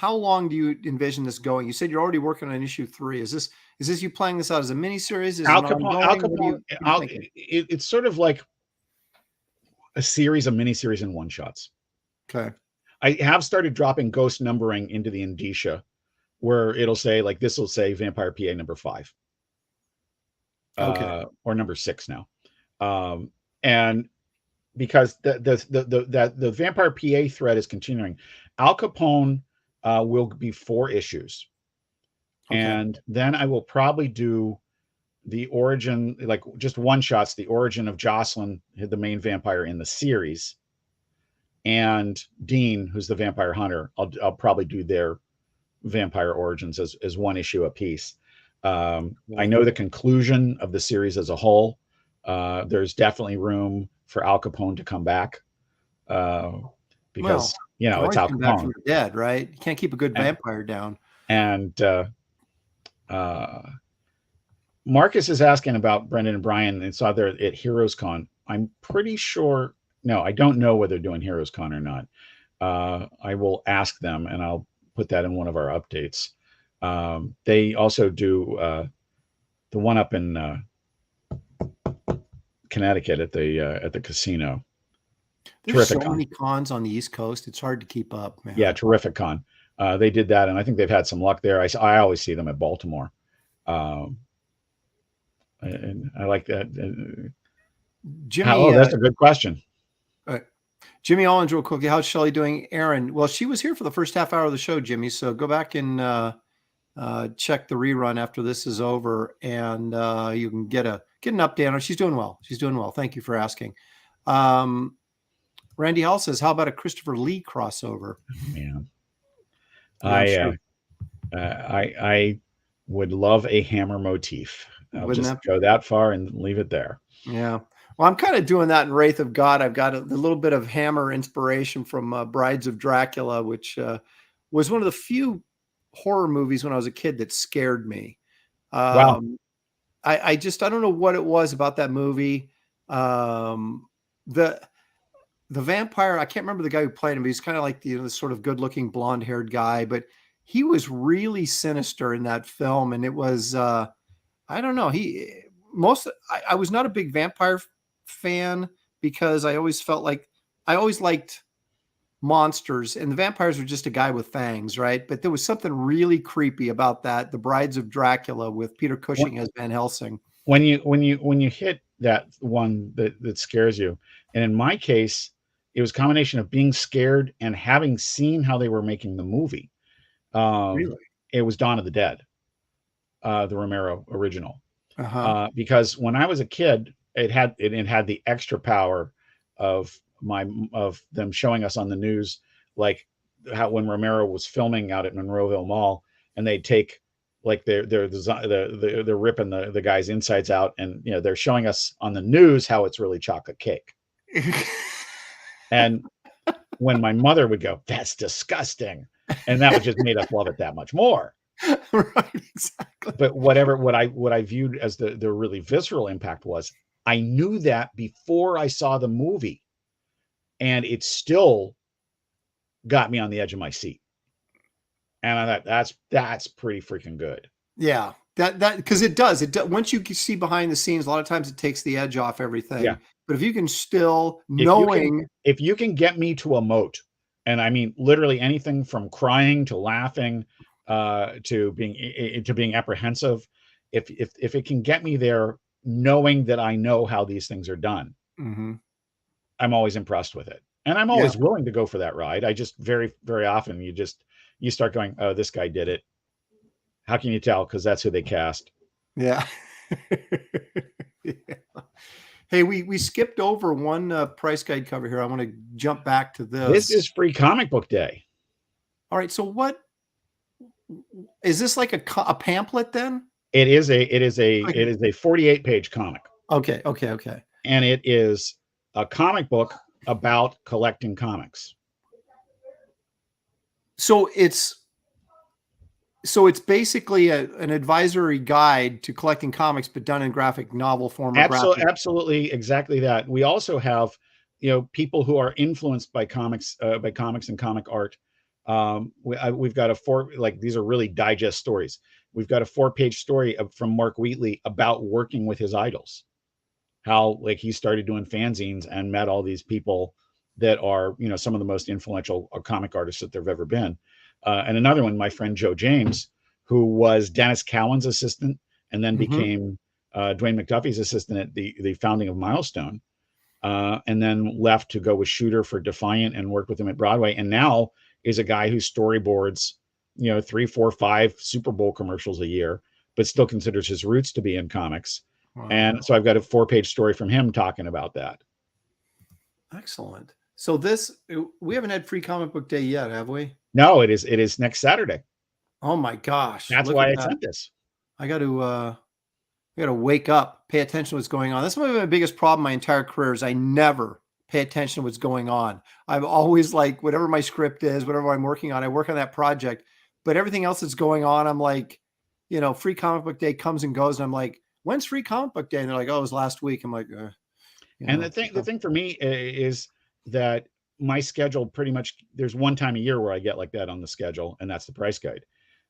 S2: long do you envision this going? You said you're already working on issue 3. Is this you playing this out as a miniseries? Is
S7: Al
S2: it
S7: Capone,
S2: ongoing?
S7: it's sort of like a series of miniseries and one shots.
S2: Okay.
S7: I have started dropping ghost numbering into the indicia, where it'll say, like, this will say Vampire PA number 5.
S2: Okay.
S7: Or number 6 now. And because the Vampire PA thread is continuing. Al Capone will be 4 issues. Okay. And then I will probably do the origin, like just one shots, the origin of Jocelyn, the main vampire in the series, and Dean, who's the vampire hunter. I'll probably do their vampire origins as one issue a piece. I know the conclusion of the series as a whole. There's definitely room for Al Capone to come back, because it's Al Capone
S2: from the dead, right? You can't keep a good vampire down.
S7: And Marcus is asking about Brendan and Brian. It's either at Heroes Con. I'm pretty sure. No, I don't know whether they're doing Heroes Con or not. I will ask them, and I'll put that in one of our updates. They also do the one up in Connecticut at the casino.
S2: There's terrific so many cons on the East Coast. It's hard to keep up, man.
S7: Yeah, terrific con. They did that, and I think they've had some luck there. I always see them at Baltimore. And I like that.
S2: Jimmy,
S7: that's a good question.
S2: Jimmy Ollens, real quickly, how's Shelley doing? Aaron, well, she was here for the first half hour of the show, Jimmy. So go back and check the rerun after this is over, and you can get an update on her. She's doing well. She's doing well. Thank you for asking. Randy Hall says, "How about a Christopher Lee crossover?"
S7: Man, I would love a Hammer motif. I'll just go that far and leave it there.
S2: Yeah. Well, I'm kind of doing that in Wraith of God. I've got a little bit of Hammer inspiration from Brides of Dracula, which was one of the few horror movies when I was a kid that scared me.
S7: Wow.
S2: I don't know what it was about that movie. The vampire, I can't remember the guy who played him, but he's kind of like the sort of good-looking blonde-haired guy, but he was really sinister in that film. And it was, I don't know. I was not a big vampire fan, because I always felt like I always liked monsters, and the vampires were just a guy with fangs, right? But there was something really creepy about that. The Brides of Dracula with Peter Cushing as Van Helsing. When
S7: you hit that one that scares you, and in my case, it was a combination of being scared and having seen how they were making the movie.
S2: Really?
S7: It was Dawn of the Dead, the Romero original. Because when I was a kid, it had the extra power of them showing us on the news, like how when Romero was filming out at Monroeville Mall, and they'd take, like, they're ripping the guy's insides out, and they're showing us on the news how it's really chocolate cake. And when my mother would go, "That's disgusting," and that would just made us love it that much more.
S2: Right, exactly.
S7: But what I viewed as the really visceral impact was, I knew that before I saw the movie, and it still got me on the edge of my seat. And I thought, that's pretty freaking good.
S2: Yeah. That because it does. Once you see behind the scenes, a lot of times it takes the edge off everything.
S7: Yeah.
S2: But if you can still knowing,
S7: if you can get me to emote, and I mean literally anything from crying to laughing, to being apprehensive, if it can get me there, knowing that I know how these things are done,
S2: mm-hmm.
S7: I'm always impressed with it, and I'm always willing to go for that ride. I just very, very often you start going, oh, this guy did it. How can you tell? Because that's who they cast.
S2: Yeah. Yeah. Hey, we skipped over one price guide cover here. I want to jump back to this.
S7: This is Free Comic Book Day.
S2: All right. So what is this, like a pamphlet then?
S7: It is a 48-page comic.
S2: Okay.
S7: And it is a comic book about collecting comics.
S2: So it's basically an advisory guide to collecting comics, but done in graphic novel form.
S7: Absolutely, exactly that. We also have, people who are influenced by comics and comic art. We've got these are really digest stories. We've got a 4-page story from Mark Wheatley about working with his idols, how he started doing fanzines and met all these people that are, some of the most influential comic artists that there've ever been. And another one, my friend Joe James, who was Dennis Cowan's assistant and then became Dwayne McDuffie's assistant at the founding of Milestone, and then left to go with Shooter for Defiant and worked with him at Broadway. And now is a guy who storyboards, 3, 4, 5 Super Bowl commercials a year, but still considers his roots to be in comics. Wow. And so I've got a 4-page story from him talking about that.
S2: Excellent. So we haven't had Free Comic Book Day yet, have we?
S7: No, it is next Saturday.
S2: Oh my gosh.
S7: That's why I sent this.
S2: I got to wake up, pay attention to what's going on. That's one of my biggest problem my entire career is I never pay attention to what's going on. I'm always like, whatever my script is, whatever I'm working on, I work on that project, but everything else that's going on, I'm like, Free Comic Book Day comes and goes. And I'm like, when's Free Comic Book Day? And they're like, oh, it was last week. I'm like,
S7: and the thing for me is that my schedule pretty much, there's one time a year where I get like that on the schedule, and that's the price guide.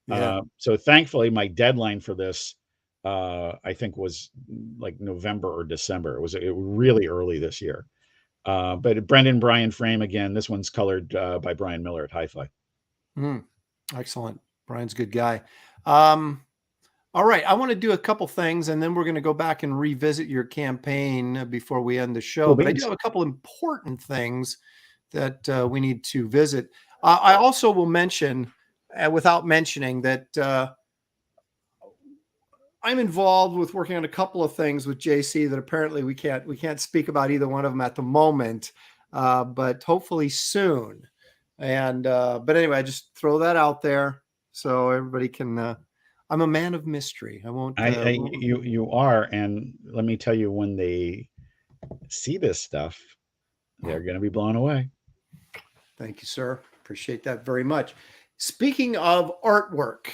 S7: Yeah. So thankfully my deadline for this, I think was like November or December. It was really early this year. But Brendan Bryan frame again, this one's colored by Brian Miller at Hi-Fi.
S2: Excellent. Brian's a good guy. All right. I want to do a couple things, and then we're going to go back and revisit your campaign before we end the show. Cool, but I do have a couple important things that we need to visit. I also will mention, without mentioning, that I'm involved with working on a couple of things with JC that apparently we can't speak about either one of them at the moment, but hopefully soon. And but anyway, I just throw that out there so everybody can. I'm a man of mystery. I won't.
S7: You are, and let me tell you, when they see this stuff, they're going to be blown away.
S2: Thank you, sir. Appreciate that very much. Speaking of artwork,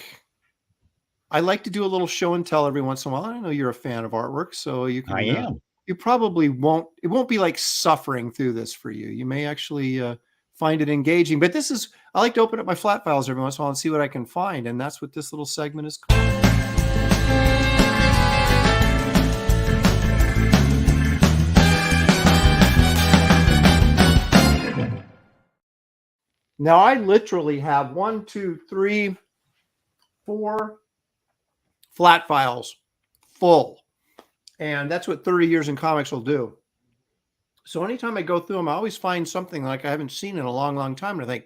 S2: I like to do a little show and tell every once in a while. I know you're a fan of artwork, so you can.
S7: I am.
S2: You probably won't. It won't be like suffering through this for you. You may actually find it engaging. But this is. I like to open up my flat files every once in a while and see what I can find, and that's what this little segment is called. Now I literally have 1, 2, 3, 4 flat files full. And that's what 30 years in comics will do. So anytime I go through them, I always find something like I haven't seen in a long, long time. And I think,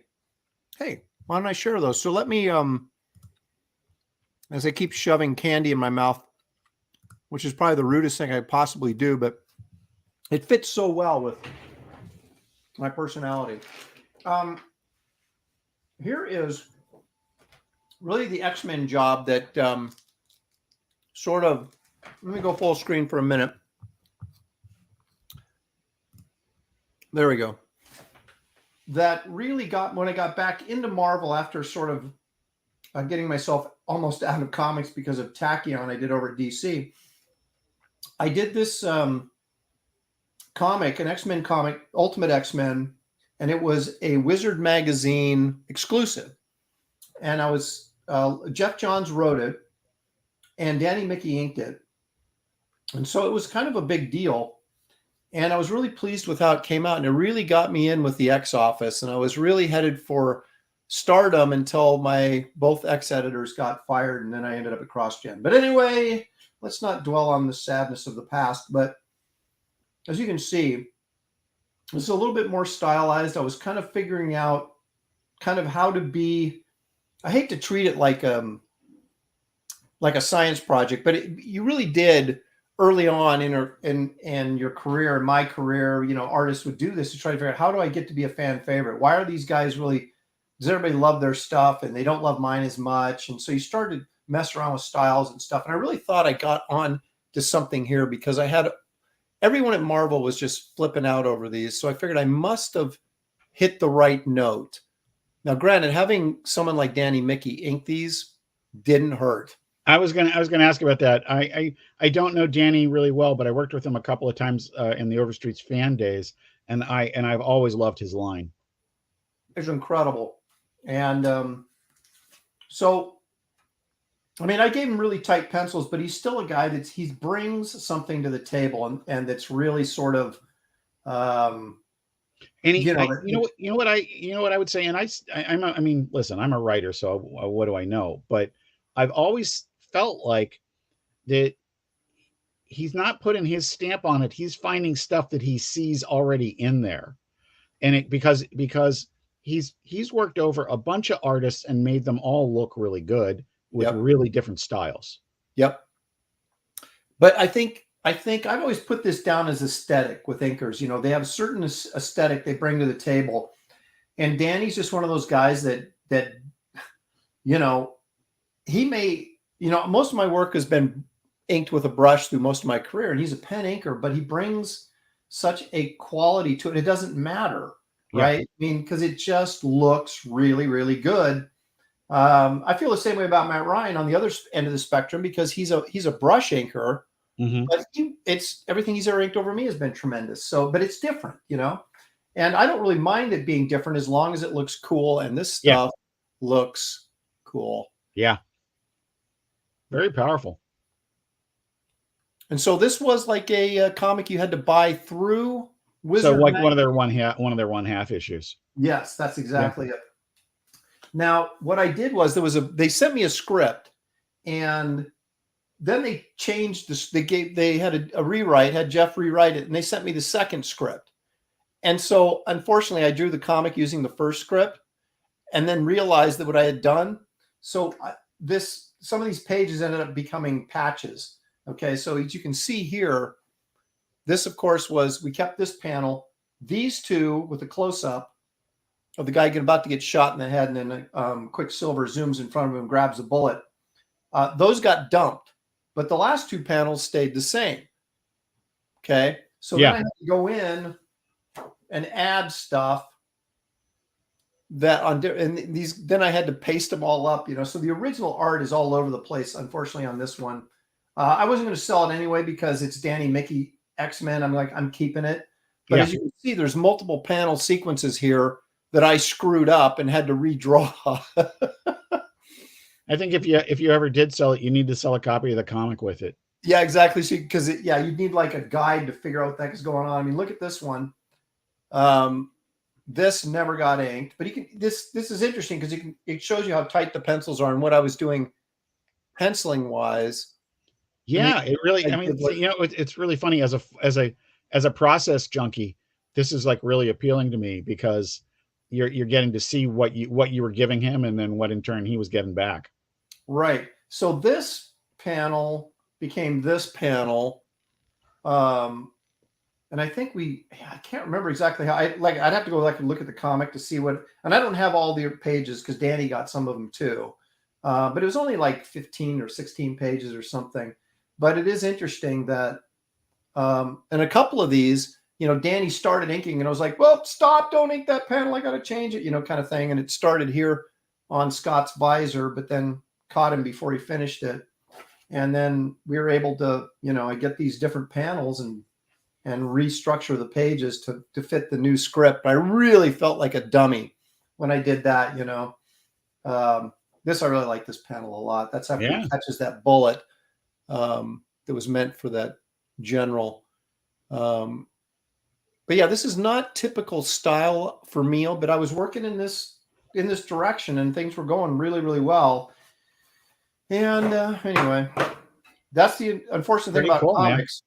S2: hey, why don't I share those? So let me, as I keep shoving candy in my mouth, which is probably the rudest thing I could possibly do, but it fits so well with my personality. Here is really the X-Men job that sort of, let me go full screen for a minute. There we go. That really got, when I got back into Marvel after sort of getting myself almost out of comics because of Tachyon I did over at DC, I did this comic, an X-Men comic, Ultimate X-Men, and it was a Wizard magazine exclusive. And I was, Jeff Johns wrote it. and Danny Mickey inked it. And so it was kind of a big deal. And I was really pleased with how it came out. And it really got me in with the X office. And I was really headed for stardom until my both X editors got fired. And then I ended up at CrossGen. But anyway, let's not dwell on the sadness of the past. But as you can see, this is a little bit more stylized. I was kind of figuring out kind of how to be, I hate to treat it like a science project, but you really did early on in your career, in my career, you know, artists would do this to try to figure out, how do I get to be a fan favorite? Why are these guys really, does everybody love their stuff and they don't love mine as much? And so you started to mess around with styles and stuff. And I really thought I got on to something here because I had, everyone at Marvel was just flipping out over these. So I figured I must have hit the right note. Now, granted, having someone like Danny Mickey ink these didn't hurt.
S7: I was gonna ask about that. I don't know Danny really well, but I worked with him a couple of times in the Overstreet's fan days, and I've always loved his line.
S2: It's incredible. And so, I mean, I gave him really tight pencils, but he's still a guy he brings something to the table, and that's really sort of,
S7: and he, you know what I would say, and I mean, listen, I'm a writer, so what do I know? But I've always felt like that he's not putting his stamp on it. He's finding stuff that he sees already in there, and because he's worked over a bunch of artists and made them all look really good with really different styles.
S2: Yep. But I think I've always put this down as aesthetic with inkers. You know, they have a certain aesthetic they bring to the table, and Danny's just one of those guys that you know, he may, you know, most of my work has been inked with a brush through most of my career, and he's a pen inker, but he brings such a quality to it. It doesn't matter, right? I mean, because it just looks really, really good. I feel the same way about Matt Ryan on the other end of the spectrum, because he's a brush inker, but it's everything he's ever inked over me has been tremendous. So, but it's different, you know, and I don't really mind it being different as long as it looks cool, and this stuff looks cool.
S7: Yeah. Very powerful.
S2: And so this was like a comic you had to buy through Wizard.
S7: So like one of their one half issues.
S2: Yes, that's exactly it. Now, what I did was they sent me a script, and then they changed this. They had a rewrite, had Jeff rewrite it, and they sent me the second script. And so unfortunately I drew the comic using the first script and then realized that what I had done. So some of these pages ended up becoming patches. Okay, so as you can see here, this, of course, we kept this panel, these two with a close-up of the guy about to get shot in the head, and then Quicksilver zooms in front of him and grabs a bullet. Those got dumped, but the last two panels stayed the same. Okay, so then I had to go in and add stuff then I had to paste them all up, you know. So the original art is all over the place, unfortunately, on this one. I wasn't going to sell it anyway because it's Danny Mickey X-Men. I'm keeping it. But as you can see, there's multiple panel sequences here that I screwed up and had to redraw.
S7: I think if you ever did sell it, you need to sell a copy of the comic with it.
S2: Yeah, exactly. So because you'd need like a guide to figure out what the heck is going on. I mean, look at this one. This never got inked, but this is interesting because it shows you how tight the pencils are and what I was doing penciling wise.
S7: Yeah, it really, I mean, you know, it's really funny as a process junkie. This is like really appealing to me because you're getting to see what you were giving him and then what in turn he was getting back.
S2: Right. So this panel became this panel. And I think I can't remember exactly how I'd have to go and look at the comic to see and I don't have all the pages because Danny got some of them too. But it was only like 15 or 16 pages or something. But it is interesting that, and a couple of these, you know, Danny started inking and I was like, well, stop, don't ink that panel. I got to change it, you know, kind of thing. And it started here on Scott's visor, but then caught him before he finished it. And then we were able to, you know, I get these different panels and restructure the pages to fit the new script. I really felt like a dummy when I did that, you know. I really like this panel a lot. That's how he catches that bullet. that was meant for that general. But yeah, this is not typical style for meal, but I was working in this direction and things were going really, really well. And anyway, that's the unfortunate thing
S7: Pretty
S2: about
S7: cool, man.
S2: comics.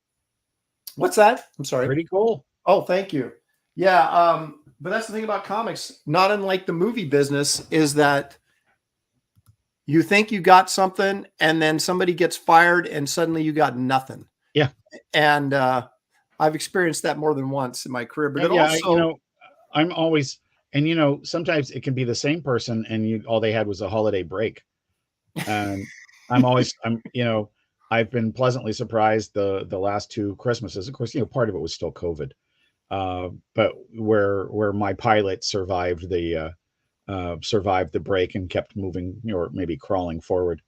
S2: What's that? I'm sorry.
S7: Pretty cool.
S2: Oh, thank you. Yeah. But that's the thing about comics, not unlike the movie business, is that you think you got something and then somebody gets fired and suddenly you got nothing.
S7: Yeah.
S2: And I've experienced that more than once in my career, but it
S7: Yeah,
S2: also,
S7: you know, I'm always, and you know, sometimes it can be the same person and all they had was a holiday break. And you know, I've been pleasantly surprised the last 2 Christmases. Of course, you know, part of it was still COVID. But where my pilot survived the break and kept moving, or maybe crawling forward.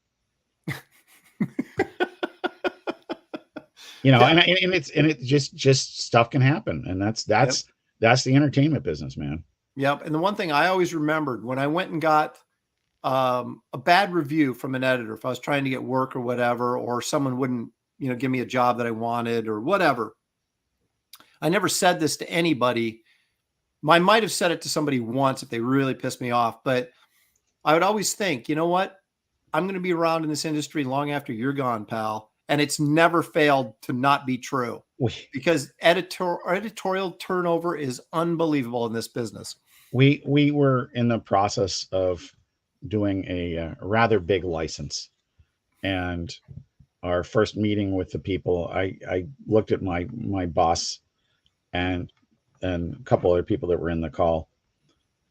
S7: You know, and it just stuff can happen, and that's the entertainment business, man.
S2: Yep. And the one thing I always remembered when I went and got a bad review from an editor, if I was trying to get work or whatever, or someone wouldn't, you know, give me a job that I wanted or whatever, I never said this to anybody. I might have said it to somebody once if they really pissed me off, but I would always think, you know what? I'm going to be around in this industry long after you're gone, pal. And it's never failed to not be true, because editorial turnover is unbelievable in this business.
S7: We were in the process of doing a rather big license, and our first meeting with the people, I looked at my boss and a couple other people that were in the call,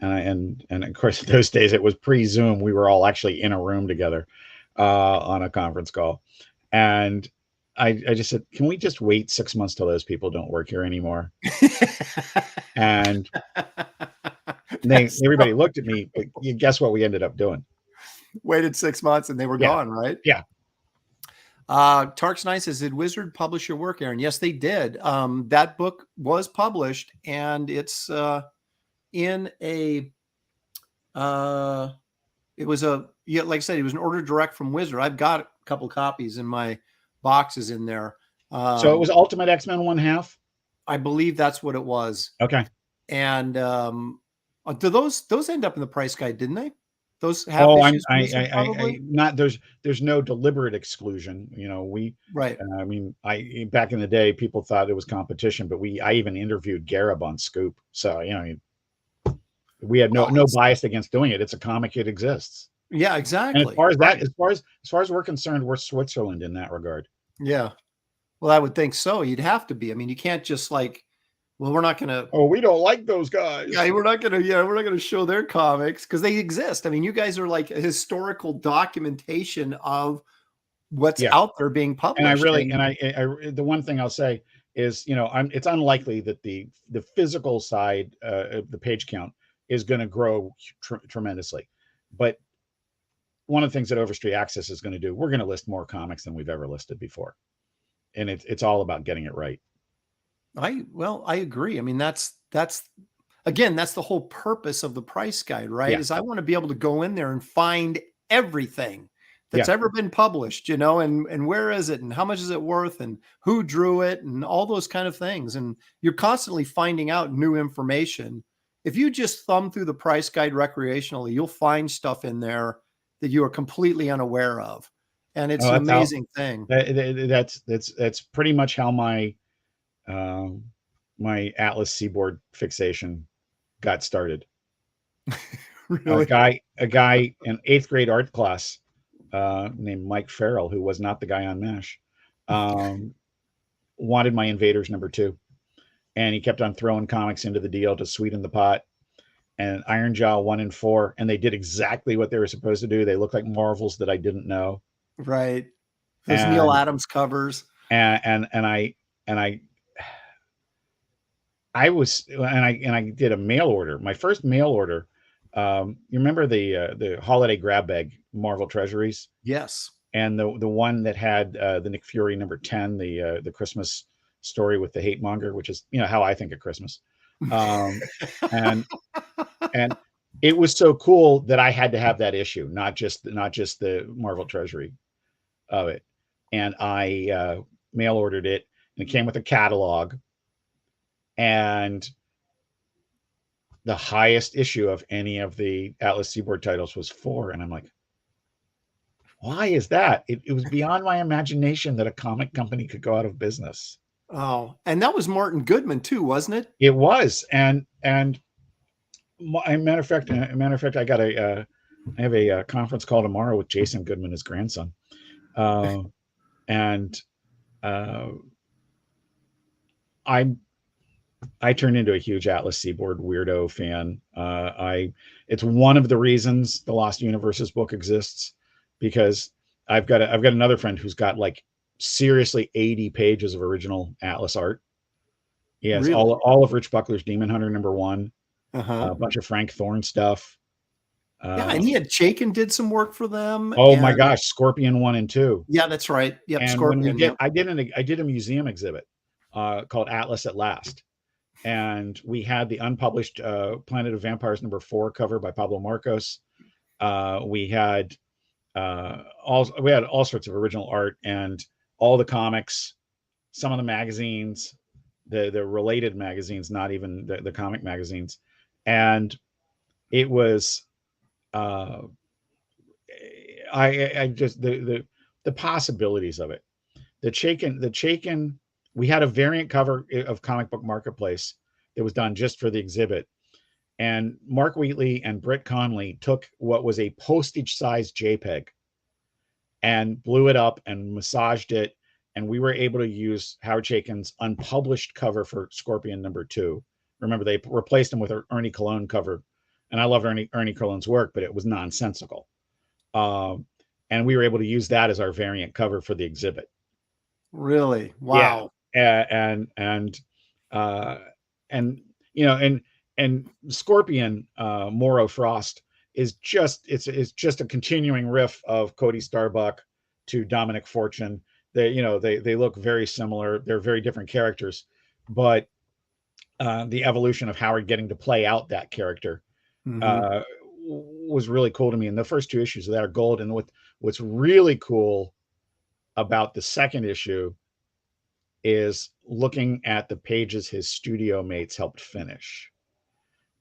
S7: and of course those days it was pre-Zoom. We were all actually in a room together on a conference call. And I just said, can we just wait 6 months till those people don't work here anymore? And everybody looked at me, but you guess what we ended up doing?
S2: Waited 6 months and they were gone, right?
S7: Yeah.
S2: Tarks Nice says, did Wizard publish your work, Aaron? Yes, they did. That book was published, and it's in a it was like I said, it was an order direct from Wizard. I've got a couple copies in my boxes in there.
S7: So it was Ultimate X-Men 1/2?
S2: I believe that's what it was.
S7: Okay.
S2: And do those end up in the price guide, didn't they? Those half issues?
S7: There's no deliberate exclusion. You know,
S2: right.
S7: I mean, back in the day, people thought it was competition, but I even interviewed Garib on Scoop. So, you know, we had no bias against doing it. It's a comic. It exists.
S2: Yeah, exactly.
S7: And as far as that, as far as we're concerned, we're Switzerland in that regard.
S2: Yeah. Well, I would think so. You'd have to be. I mean, you can't just like, well, we're not going to.
S7: Oh, we don't like those guys.
S2: Yeah, we're not going to show their comics because they exist. I mean, you guys are like a historical documentation of what's out there being published.
S7: And the one thing I'll say is, you know, it's unlikely that the physical side of the page count is going to grow tremendously, but one of the things that Overstreet Access is going to do, we're going to list more comics than we've ever listed before, and it's all about getting it right.
S2: I agree. I mean, that's the whole purpose of the price guide, right?
S7: Yeah.
S2: Is I want to be able to go in there and find everything that's ever been published, you know, and where is it and how much is it worth and who drew it and all those kind of things. And you're constantly finding out new information. If you just thumb through the price guide recreationally, you'll find stuff in there that you are completely unaware of. And it's an amazing thing.
S7: That's pretty much how my Atlas Seaboard fixation got started.
S2: Really?
S7: A guy in 8th grade art class named Mike Farrell, who was not the guy on MASH, wanted my Invaders #2. And he kept on throwing comics into the deal to sweeten the pot. And Iron Jaw 1 and 4, and they did exactly what they were supposed to do. They looked like Marvels that I didn't know.
S2: Right. Those Neil Adams covers.
S7: And I did a mail order. My first mail order. You remember the holiday grab bag Marvel Treasuries?
S2: Yes.
S7: And the one that had the Nick Fury #10, the Christmas story with the hate monger, which is, you know, how I think of Christmas. And it was so cool that I had to have that issue, not just the Marvel Treasury of it. and I mail ordered it, and it came with a catalog, and the highest issue of any of the Atlas Seaboard titles was 4, and I'm like, why is that? It was beyond my imagination that a comic company could go out of business.
S2: Oh, and that was Martin Goodman too, wasn't it?
S7: It was, and matter of fact, I have a conference call tomorrow with Jason Goodman, his grandson, and I turned into a huge Atlas Seaboard weirdo fan. It's one of the reasons the Lost Universes book exists, because I've got another friend who's got like seriously 80 pages of original Atlas art. He has
S2: Really?
S7: all of Rich Buckler's Demon Hunter #1,
S2: Uh-huh.
S7: a bunch of Frank Thorne stuff.
S2: Yeah, and he had Chaykin did some work for them.
S7: Oh my gosh, Scorpion 1 and 2.
S2: Yeah, that's right. Yep,
S7: And
S2: Scorpion.
S7: when we did, I did a museum exhibit called Atlas at Last, and we had the unpublished Planet of Vampires #4 cover by Pablo Marcos. We had all sorts of original art and all the comics, some of the magazines, the related magazines, not even the comic magazines, and it was I just the possibilities of it. The Chaykin, we had a variant cover of Comic Book Marketplace that was done just for the exhibit, and Mark Wheatley and Britt Conley took what was a postage-sized JPEG and blew it up and massaged it, and we were able to use Howard Chaykin's unpublished cover for Scorpion #2. Remember, they replaced him with an Ernie Colon cover, and I loved Ernie Colon's work, but it was nonsensical. And we were able to use that as our variant cover for the exhibit.
S2: Really? Wow.
S7: Yeah. And you know, and Scorpion, Morrow Frost is just just a continuing riff of Cody Starbuck to Dominic Fortune. They look very similar. They're very different characters, but the evolution of Howard getting to play out that character was really cool to me. And the first 2 issues of that are gold. And what's really cool about the second issue is looking at the pages his studio mates helped finish,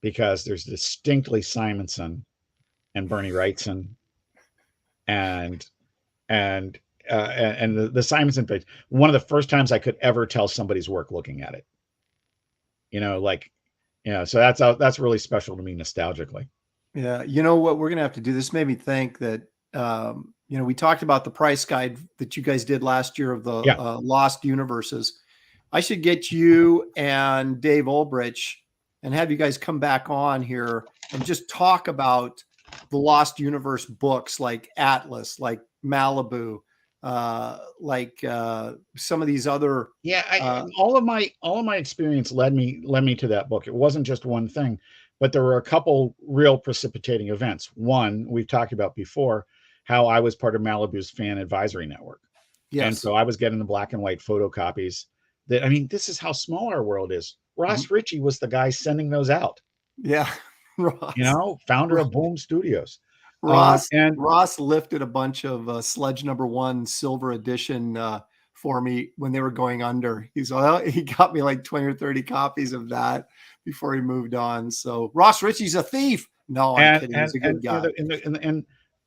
S7: because there's distinctly Simonson and Bernie Wrightson, and the Simonson page, one of the first times I could ever tell somebody's work looking at it. So that's really special to me nostalgically.
S2: Yeah, you know what we're gonna have to do? This made me think that we talked about the price guide that you guys did last year of the Lost Universes. I should get you and Dave Ulbrich and have you guys come back on here and just talk about the Lost Universe books, like Atlas, like Malibu, like some of these other.
S7: Yeah, all of my experience led me to that book. It wasn't just one thing, but there were a couple real precipitating events. One, we've talked about before, how I was part of Malibu's fan advisory network. Yes. And so I was getting the black and white photocopies this is how small our world is. Ross Ritchie was the guy sending those out.
S2: Yeah. Ross.
S7: Founder of Boom Studios.
S2: Ross lifted a bunch of Sledge #1 silver edition for me when they were going under. He got me like 20 or 30 copies of that before he moved on. So Ross Ritchie's a thief. No, I'm kidding. He's a good guy.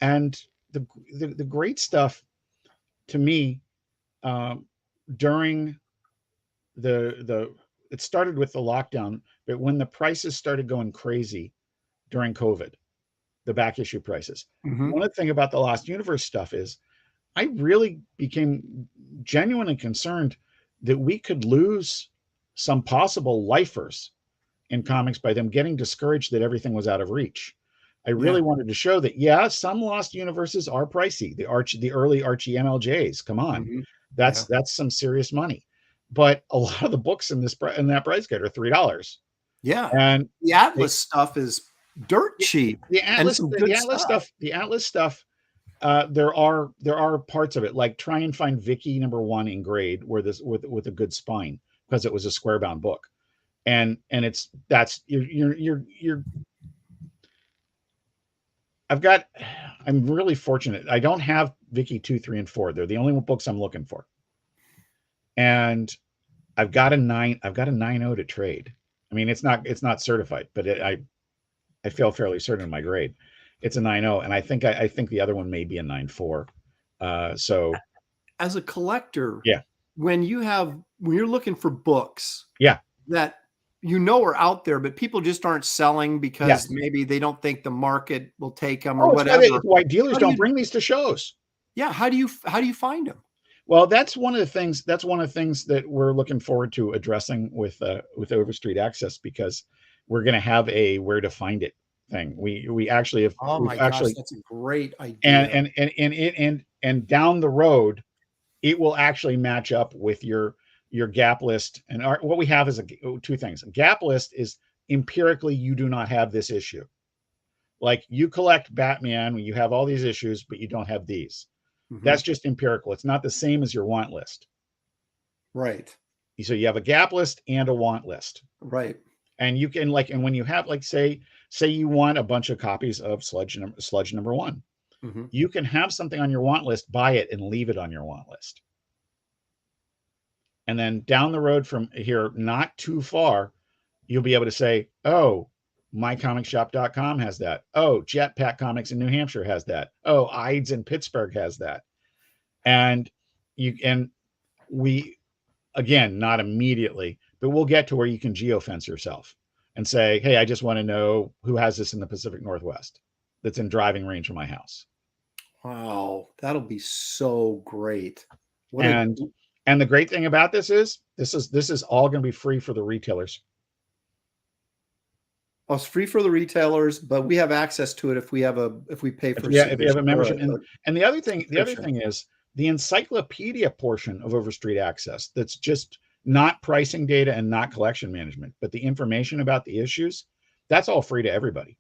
S7: And the great stuff to me during it started with the lockdown, but when the prices started going crazy during COVID, the back issue prices. One of the things about the Lost Universe stuff is I really became genuinely concerned that we could lose some possible lifers in comics by them getting discouraged that everything was out of reach. I really wanted to show that, some Lost Universes are pricey. The early Archie MLJs, come on. That's some serious money. But a lot of the books in that price guide are $3. Yeah. And
S2: the Atlas stuff is dirt cheap.
S7: The Atlas stuff, there are parts of it, like try and find Vicky #1 in grade where this with a good spine, because it was a square bound book. And I'm really fortunate. I don't have Vicky 2, 3, and 4. They're the only books I'm looking for. And I've got a 9.0 to trade. I mean, it's not certified, but I feel fairly certain of my grade. It's a 9.0, and I think the other one may be a 9.4. So
S2: as a collector,
S7: yeah,
S2: when you're looking for books,
S7: yeah,
S2: that are out there, but people just aren't selling because maybe they don't think the market will take them or whatever.
S7: It's why dealers don't bring these to shows.
S2: Yeah, how do you find them?
S7: Well, that's one of the things that we're looking forward to addressing with Overstreet Access, because we're going to have a where to find it thing. We actually have.
S2: Oh my gosh, that's a great idea.
S7: And down the road, it will actually match up with your gap list. And what we have is two things. A gap list is empirically you do not have this issue. Like you collect Batman, you have all these issues, but you don't have these. Mm-hmm. That's just empirical. It's not the same as your want list.
S2: Right.
S7: So you have a gap list and a want list.
S2: Right.
S7: And you can and when you have say you want a bunch of copies of Sludge number 1, mm-hmm. you can have something on your want list, buy it, and leave it on your want list. And then down the road from here, not too far, you'll be able to say, oh, mycomicshop.com has that. Oh, Jetpack Comics in New Hampshire has that. Oh, Ides in Pittsburgh has that. And we, again, not immediately, but we'll get to where you can geofence yourself and say, hey, I just want to know who has this in the Pacific Northwest that's in driving range of my house.
S2: Wow, that'll be so great.
S7: And the great thing about this is all going to be free for the retailers.
S2: Oh, it's free for the retailers, but we have access to it if we pay for
S7: if you have a membership. And the other thing is the encyclopedia portion of Overstreet Access. That's just not pricing data and not collection management, but the information about the issues. That's all free to everybody.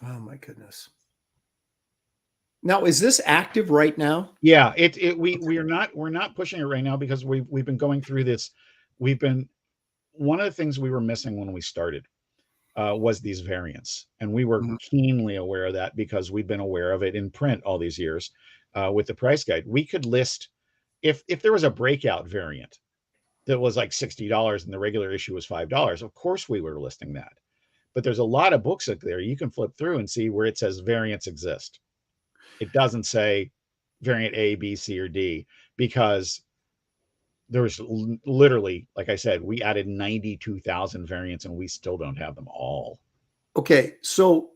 S2: Oh my goodness! Now, is this active right now?
S7: Yeah, we're not pushing it right now because we've been going through this. One of the things we were missing when we started was these variants, and we were keenly aware of that because we've been aware of it in print all these years with the price guide. We could list if there was a breakout variant that was like $60 and the regular issue was $5. Of course, we were listing that, but there's a lot of books out there you can flip through and see where it says variants exist. It doesn't say variant A, B, C, or D because there's literally, like I said, we added 92,000 variants and we still don't have them all.
S2: Okay. So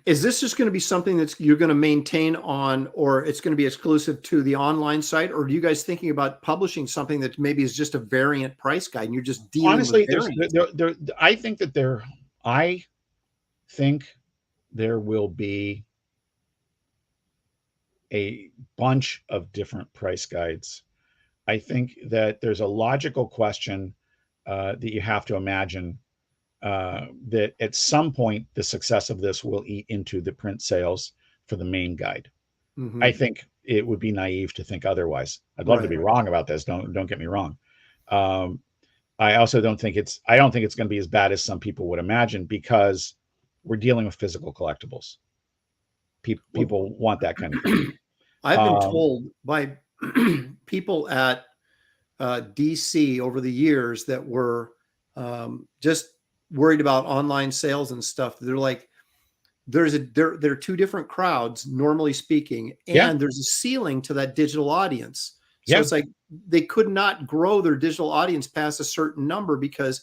S2: is this just going to be something that you're going to maintain on, or it's going to be exclusive to the online site? Or are you guys thinking about publishing something that maybe is just a variant price guide and you're just dealing
S7: honestly,
S2: with variants?
S7: I think there will be a bunch of different price guides. I think that there's a logical question that you have to imagine that at some point the success of this will eat into the print sales for the main guide. Mm-hmm. I think it would be naive to think otherwise. I'd love to be wrong about this. Don't get me wrong. I also don't think it's going to be as bad as some people would imagine because we're dealing with physical collectibles. People want that kind of thing.
S2: I've been told by people at DC over the years that were just worried about online sales and stuff. They're like, there are two different crowds, normally speaking, and there's a ceiling to that digital audience. So it's like they could not grow their digital audience past a certain number because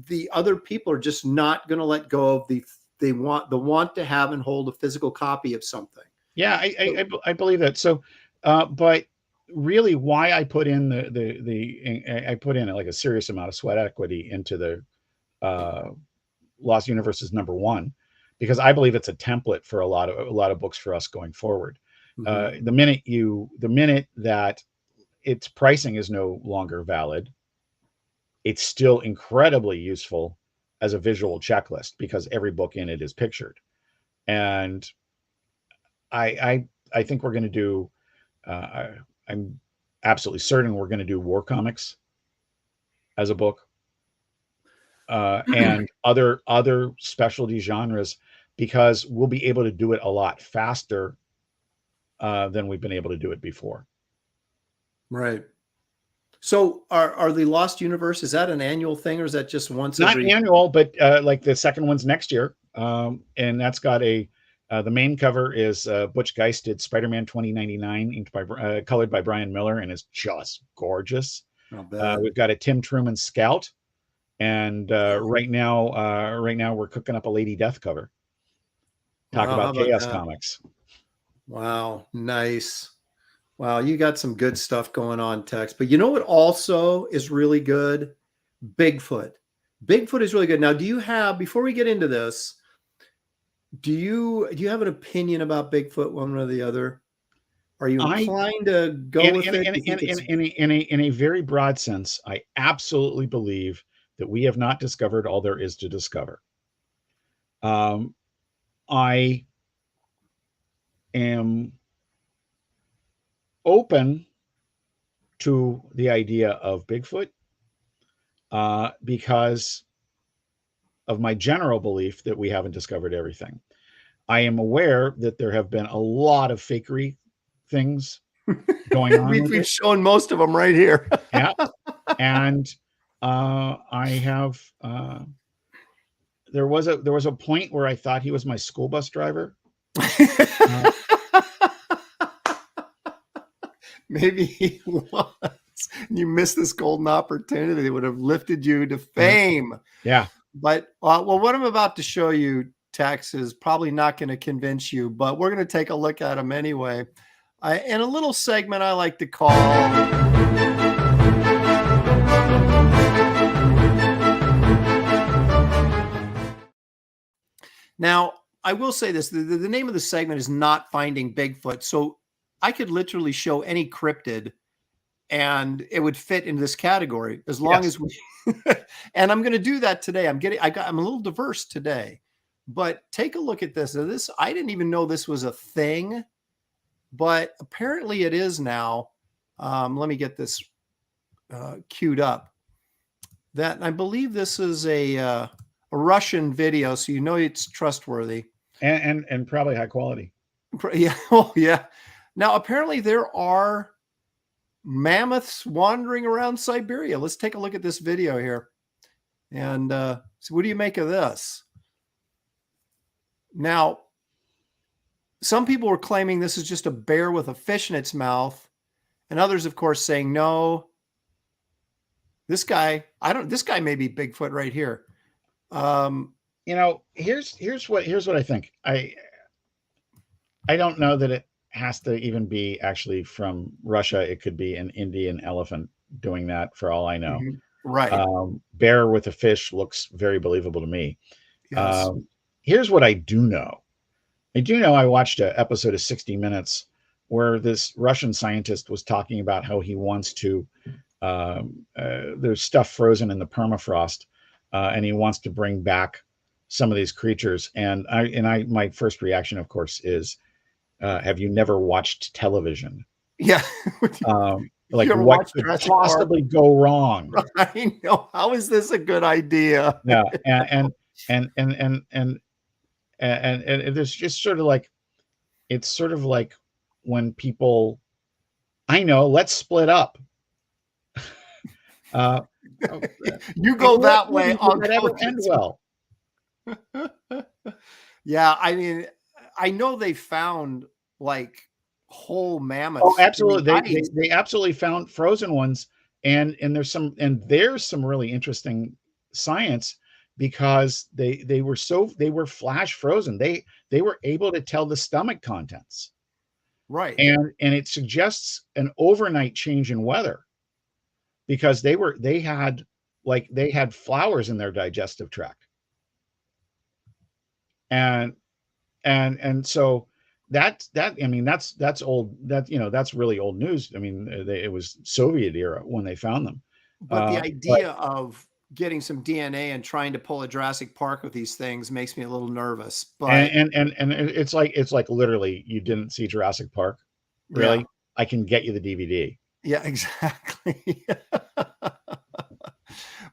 S2: the other people are just not going to let go of they want to have and hold a physical copy of something. Yeah,
S7: I believe that. So, but really, why I put in I put in like a serious amount of sweat equity into the Lost Universes #1, because I believe it's a template for a lot of books for us going forward. Mm-hmm. The minute that its pricing is no longer valid, it's still incredibly useful as a visual checklist because every book in it is pictured. And I think we're going to do, I'm absolutely certain we're going to do war comics as a book and other specialty genres, because we'll be able to do it a lot faster than we've been able to do it before.
S2: Right. So are the Lost Universe, is that an annual thing or is that just once
S7: Not
S2: every?
S7: annual, but like the second one's next year. And that's got the main cover is Butch Geist did Spider-Man 2099, inked by colored by Brian Miller, and it's just gorgeous.
S2: Not bad.
S7: We've got a Tim Truman Scout, and right now we're cooking up a Lady Death cover. Talk
S2: Wow, how
S7: about
S2: about
S7: Chaos
S2: that?
S7: Comics.
S2: Wow, nice. Wow, you got some good stuff going on, Tex. But you know what also is really good? Bigfoot. Bigfoot is really good. Now, do you have, before we get into this, do you have an opinion about Bigfoot one way or the other? Are you inclined to go with it?
S7: In a very broad sense, I absolutely believe that we have not discovered all there is to discover. I am open to the idea of Bigfoot because of my general belief that we haven't discovered everything. I am aware that there have been a lot of fakery things going on.
S2: We've shown most of them right here.
S7: Yeah. And I have there was a point where I thought he was my school bus driver.
S2: Maybe he was. You missed this golden opportunity that would have lifted you to fame.
S7: Yeah.
S2: But well, what I'm about to show you, Tex, is probably not going to convince you, but we're going to take a look at them anyway. In a little segment I like to call Now, I will say this, the name of the segment is not Finding Bigfoot. So I could literally show any cryptid and it would fit into this category as long as we, and I'm going to do that today. I'm a little diverse today, but take a look at this. Now, I didn't even know this was a thing, but apparently it is now. Let me get this queued up. That I believe this is a Russian video, so you know it's trustworthy
S7: and probably high quality.
S2: Yeah, well, yeah. Now apparently there are mammoths wandering around Siberia. Let's take a look at this video here, and so what do you make of this? Now, some people were claiming this is just a bear with a fish in its mouth, and others, of course, saying no. This guy may be Bigfoot right here.
S7: Here's what I think. I don't know that it has to even be actually from Russia. It could be an Indian elephant doing that for all I know.
S2: Mm-hmm. Right.
S7: Bear with a fish looks very believable to me.
S2: Yes.
S7: Here's what I do know. I watched an episode of 60 Minutes where this Russian scientist was talking about how he wants to, there's stuff frozen in the permafrost, and he wants to bring back some of these creatures. And my first reaction, of course, is, have you never watched television?
S2: Yeah.
S7: Like what could possibly go wrong?
S2: I know. How is this a good idea?
S7: Yeah. And there's just sort of like, it's sort of like when people, I know, let's split up.
S2: You go that way. I'll
S7: never end well.
S2: Yeah, I mean, I know they found like whole mammoths.
S7: Oh, absolutely. They absolutely found frozen ones, and there's some really interesting science because they were flash frozen. They were able to tell the stomach contents.
S2: Right.
S7: And it suggests an overnight change in weather because they had flowers in their digestive tract. And so that's old, that's really old news. I mean, it was Soviet era when they found them.
S2: But the idea of getting some DNA and trying to pull a Jurassic Park with these things makes me a little nervous. But
S7: and it's like literally, you didn't see Jurassic Park, really? Yeah. I can get you the DVD.
S2: Yeah, exactly.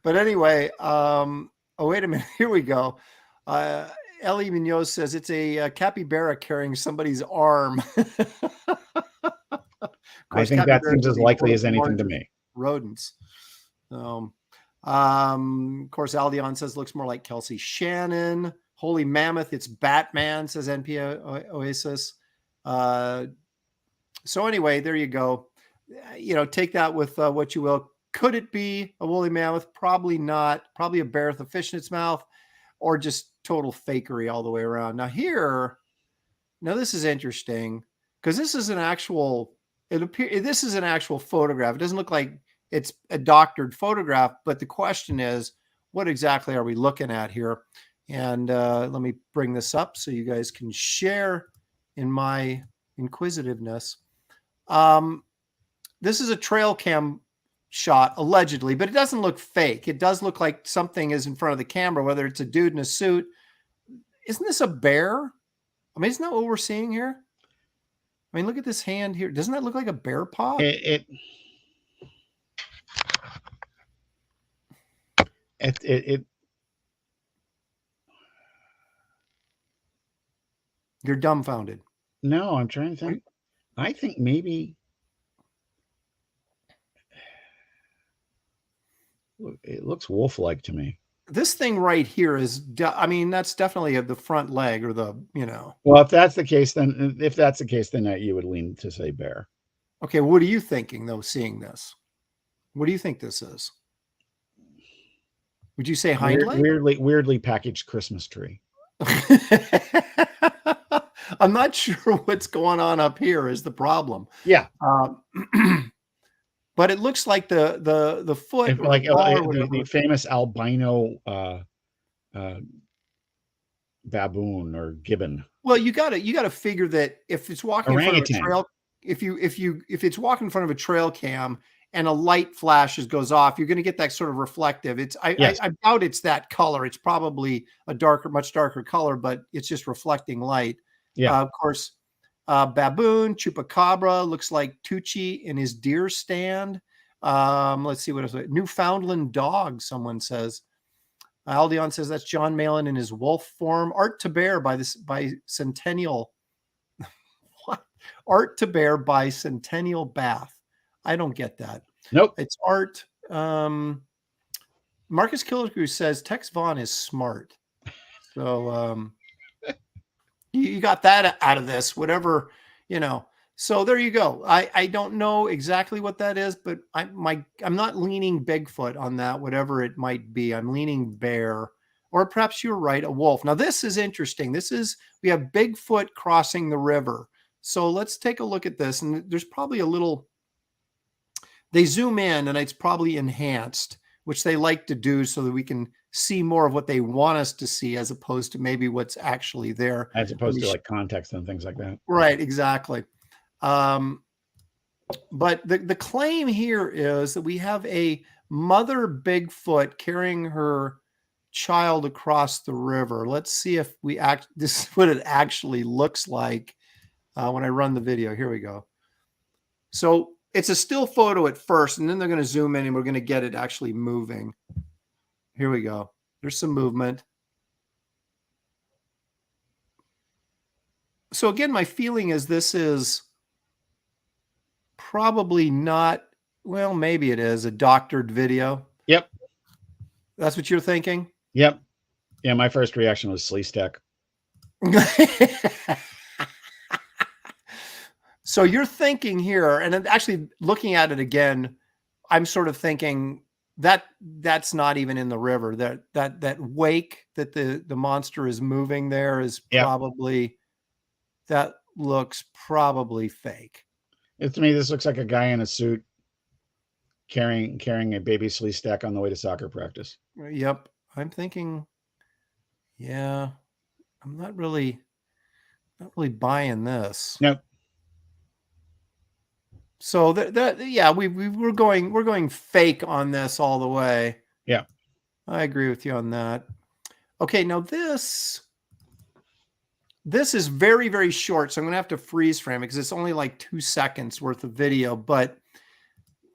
S2: But anyway, oh wait a minute, here we go. Ellie Munoz says it's a capybara carrying somebody's arm.
S7: I think that seems as likely as anything to me.
S2: Rodents. Of course, Aldion says looks more like Kelsey Shannon. Holy Mammoth, it's Batman, says NP Oasis. So anyway, there you go. Take that with what you will. Could it be a woolly mammoth? Probably not. Probably a bear with a fish in its mouth, or just total fakery all the way around. Now this is interesting because this is an actual. This is an actual photograph. It doesn't look like it's a doctored photograph, but the question is, what exactly are we looking at here? And let me bring this up so you guys can share in my inquisitiveness. This is a trail cam shot, allegedly, but it doesn't look fake. It does look like something is in front of the camera, whether it's a dude in a suit. Isn't this a bear? I mean, isn't that what we're seeing here? I mean, look at this hand here. Doesn't that look like a bear paw?
S7: It
S2: You're dumbfounded.
S7: No, I'm trying to think. I think maybe it looks wolf-like to me.
S2: This thing right here is, that's definitely the front leg or the,
S7: Well, if that's the case, then you would lean to say bear.
S2: Okay. What are you thinking though, seeing this? What do you think this is? Would you say hind leg?
S7: Weirdly packaged Christmas tree.
S2: I'm not sure what's going on up here is the problem.
S7: Yeah.
S2: But it looks like the foot,
S7: like the famous albino baboon or gibbon.
S2: Well, you got to figure that if it's walking in front of a trail, if it's walking in front of a trail cam and a light flashes goes off, you're going to get that sort of reflective. I doubt it's that color. It's probably a much darker color, but it's just reflecting light.
S7: Yeah.
S2: Of course, baboon, chupacabra, looks like Tucci in his deer stand. Let's see what else. Newfoundland dog, someone says. Aldion says that's John Malin in his wolf form. Art to Bear by Centennial. What? Art to Bear by Centennial Bath. I don't get that.
S7: Nope.
S2: It's art. Marcus Killigrew says Tex Vaughn is smart. So you got that out of this, whatever, So there you go. I don't know exactly what that is, but I'm not leaning Bigfoot on that, whatever it might be. I'm leaning bear, or perhaps you're right, a wolf. Now this is interesting. We have Bigfoot crossing the river. So let's take a look at this. And there's probably they zoom in and it's probably enhanced, which they like to do so that we can see more of what they want us to see as opposed to maybe what's actually there.
S7: As opposed to like context and things like that.
S2: Right, exactly. But the claim here is that we have a mother Bigfoot carrying her child across the river. Let's see if this is what it actually looks like when I run the video. Here we go. So it's a still photo at first, and then they're going to zoom in and we're going to get it actually moving. Here we go. There's some movement. So again, my feeling is this is probably not, well, maybe it is a doctored video.
S7: Yep.
S2: That's what you're thinking?
S7: Yep. Yeah, my first reaction was Sleestack.
S2: So you're thinking here, and actually looking at it again, I'm sort of thinking that's not even in the river. That wake that the monster is moving there is probably, that looks probably fake.
S7: To me, this looks like a guy in a suit carrying a baby Sleestack on the way to soccer practice.
S2: Yep. I'm thinking, yeah, I'm not really buying this.
S7: Nope.
S2: So we're going fake on this all the way.
S7: Yeah.
S2: I agree with you on that. Okay, now this is very, very short, so I'm going to have to freeze frame it because it's only like 2 seconds worth of video. But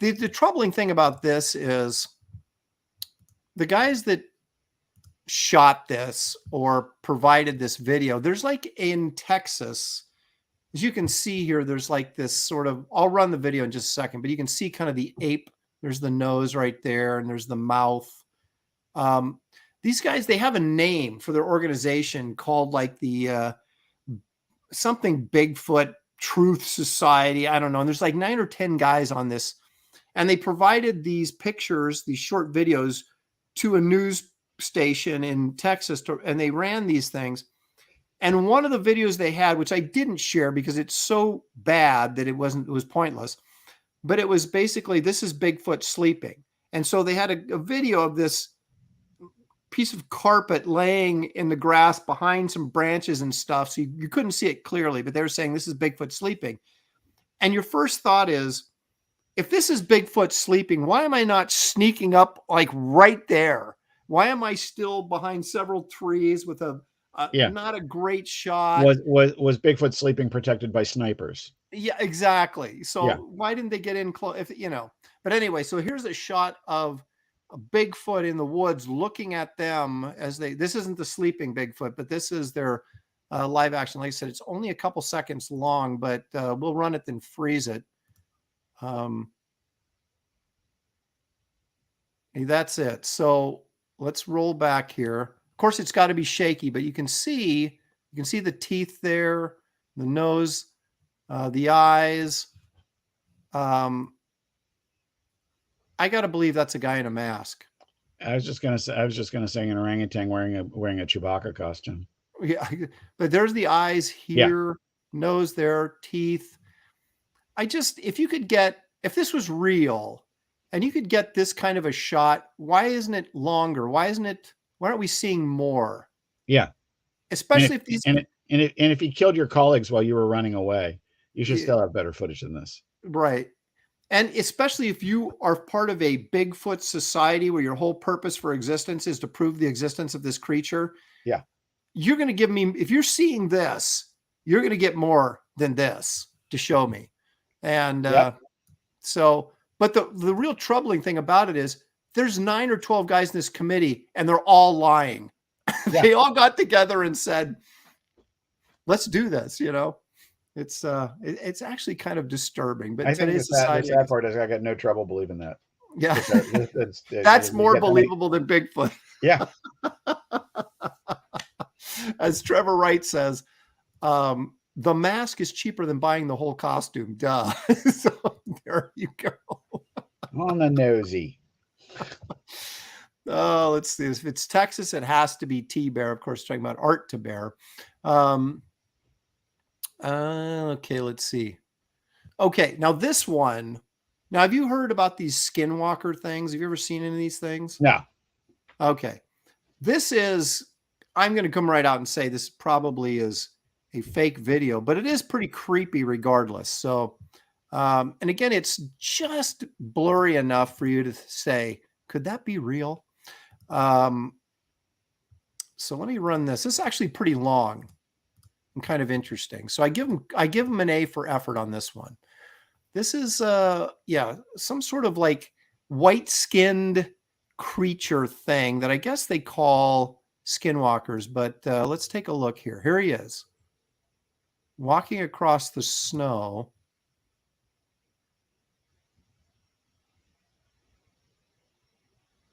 S2: the troubling thing about this is the guys that shot this or provided this video. There's like in Texas, as you can see here, there's like this sort of, I'll run the video in just a second, but you can see kind of the ape. There's the nose right there, and there's the mouth. These guys, they have a name for their organization called like the something Bigfoot Truth Society. I don't know. And there's like 9 or 10 guys on this. And they provided these pictures, these short videos, to a news station in Texas, and they ran these things. And one of the videos they had, which I didn't share because it's so bad that it was pointless, but it was basically, this is Bigfoot sleeping. And so they had a video of this piece of carpet laying in the grass behind some branches and stuff. So you couldn't see it clearly, but they were saying this is Bigfoot sleeping. And your first thought is, if this is Bigfoot sleeping, why am I not sneaking up like right there? Why am I still behind several trees with not a great shot?
S7: Was Bigfoot sleeping protected by snipers?
S2: Yeah, exactly. So why didn't they get in close? But anyway, so here's a shot of a Bigfoot in the woods looking at them as this isn't the sleeping Bigfoot, but this is their live action. Like I said, it's only a couple seconds long, but we'll run it then freeze it. That's it. So let's roll back here. Of course, it's got to be shaky, but you can see the teeth there, the nose, the eyes. I got to believe that's a guy in a mask.
S7: I was just gonna say an orangutan wearing a Chewbacca costume.
S2: Yeah, but there's the eyes here, nose there, teeth. If this was real and you could get this kind of a shot, why isn't it longer? Why aren't we seeing more?
S7: Yeah.
S2: Especially
S7: if he killed your colleagues while you were running away, you should still have better footage than this.
S2: Right. And especially if you are part of a Bigfoot society where your whole purpose for existence is to prove the existence of this creature.
S7: Yeah.
S2: You're going to give me, if you're seeing this, you're going to get more than this to show me. And but the real troubling thing about it is there's 9 or 12 guys in this committee and they're all lying.
S7: Yeah.
S2: They all got together and said, let's do this, It's actually kind of disturbing, but
S7: I think
S2: today's
S7: the
S2: society,
S7: sad part is I got no trouble believing that.
S2: Yeah, that's more believable than Bigfoot.
S7: Yeah.
S2: As Trevor Wright says, the mask is cheaper than buying the whole costume. Duh. So there you go.
S7: On the nosy.
S2: Oh, let's see. If it's Texas, it has to be T-Bear. Of course, talking about Art to Bear. Okay, let's see. Okay, now this one. Now, have you heard about these skinwalker things? Have you ever seen any of these things?
S7: No.
S2: Okay. I'm going to come right out and say this probably is a fake video, but it is pretty creepy regardless. So, and again, it's just blurry enough for you to say, could that be real? So let me run this. This is actually pretty long and kind of interesting. So I give them an A for effort on this one. This is some sort of like white-skinned creature thing that I guess they call skinwalkers, but let's take a look here. Here he is, walking across the snow.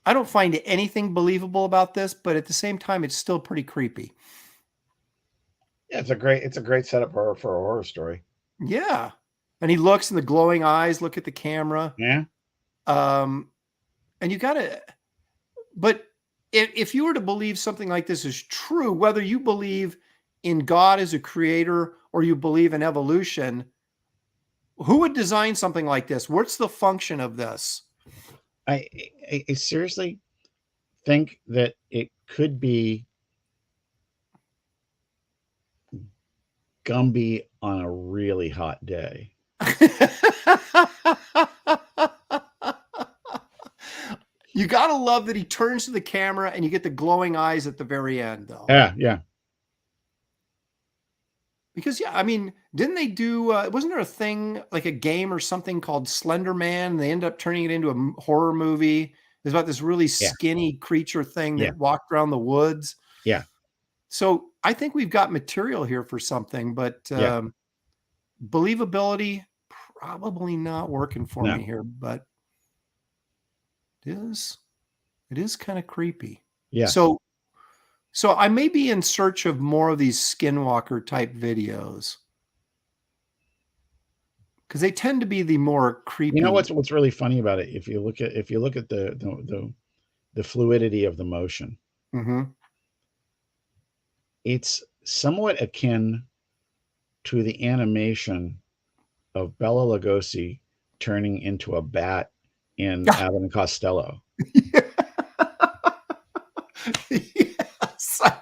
S2: I don't find anything believable about this, but at the same time, it's still pretty creepy.
S7: Yeah, it's a great setup for a horror story.
S2: Yeah. And he looks in the glowing eyes, look at the camera.
S7: Yeah.
S2: And you but if you were to believe something like this is true, whether you believe in God as a creator or you believe in evolution, who would design something like this? What's the function of this?
S7: I seriously think that it could be Gumby on a really hot day.
S2: You got to love that he turns to the camera and you get the glowing eyes at the very end, though.
S7: Yeah.
S2: Because, I mean, didn't they do, wasn't there a thing, like a game or something called Slender Man? And they ended up turning it into a horror movie. It's about this really
S7: Yeah.
S2: skinny creature thing that
S7: Yeah.
S2: walked around the woods.
S7: Yeah.
S2: So I think we've got material here for something, but
S7: Yeah.
S2: believability probably not working for
S7: No.
S2: me here, but it is kind of creepy.
S7: Yeah.
S2: So I may be in search of more of these skinwalker type videos, because they tend to be the more creepy.
S7: You know what's really funny about it? If you look at the fluidity of the motion,
S2: Mhm.
S7: it's somewhat akin to the animation of Bela Lugosi turning into a bat in Abbott and Costello.
S2: Yes, I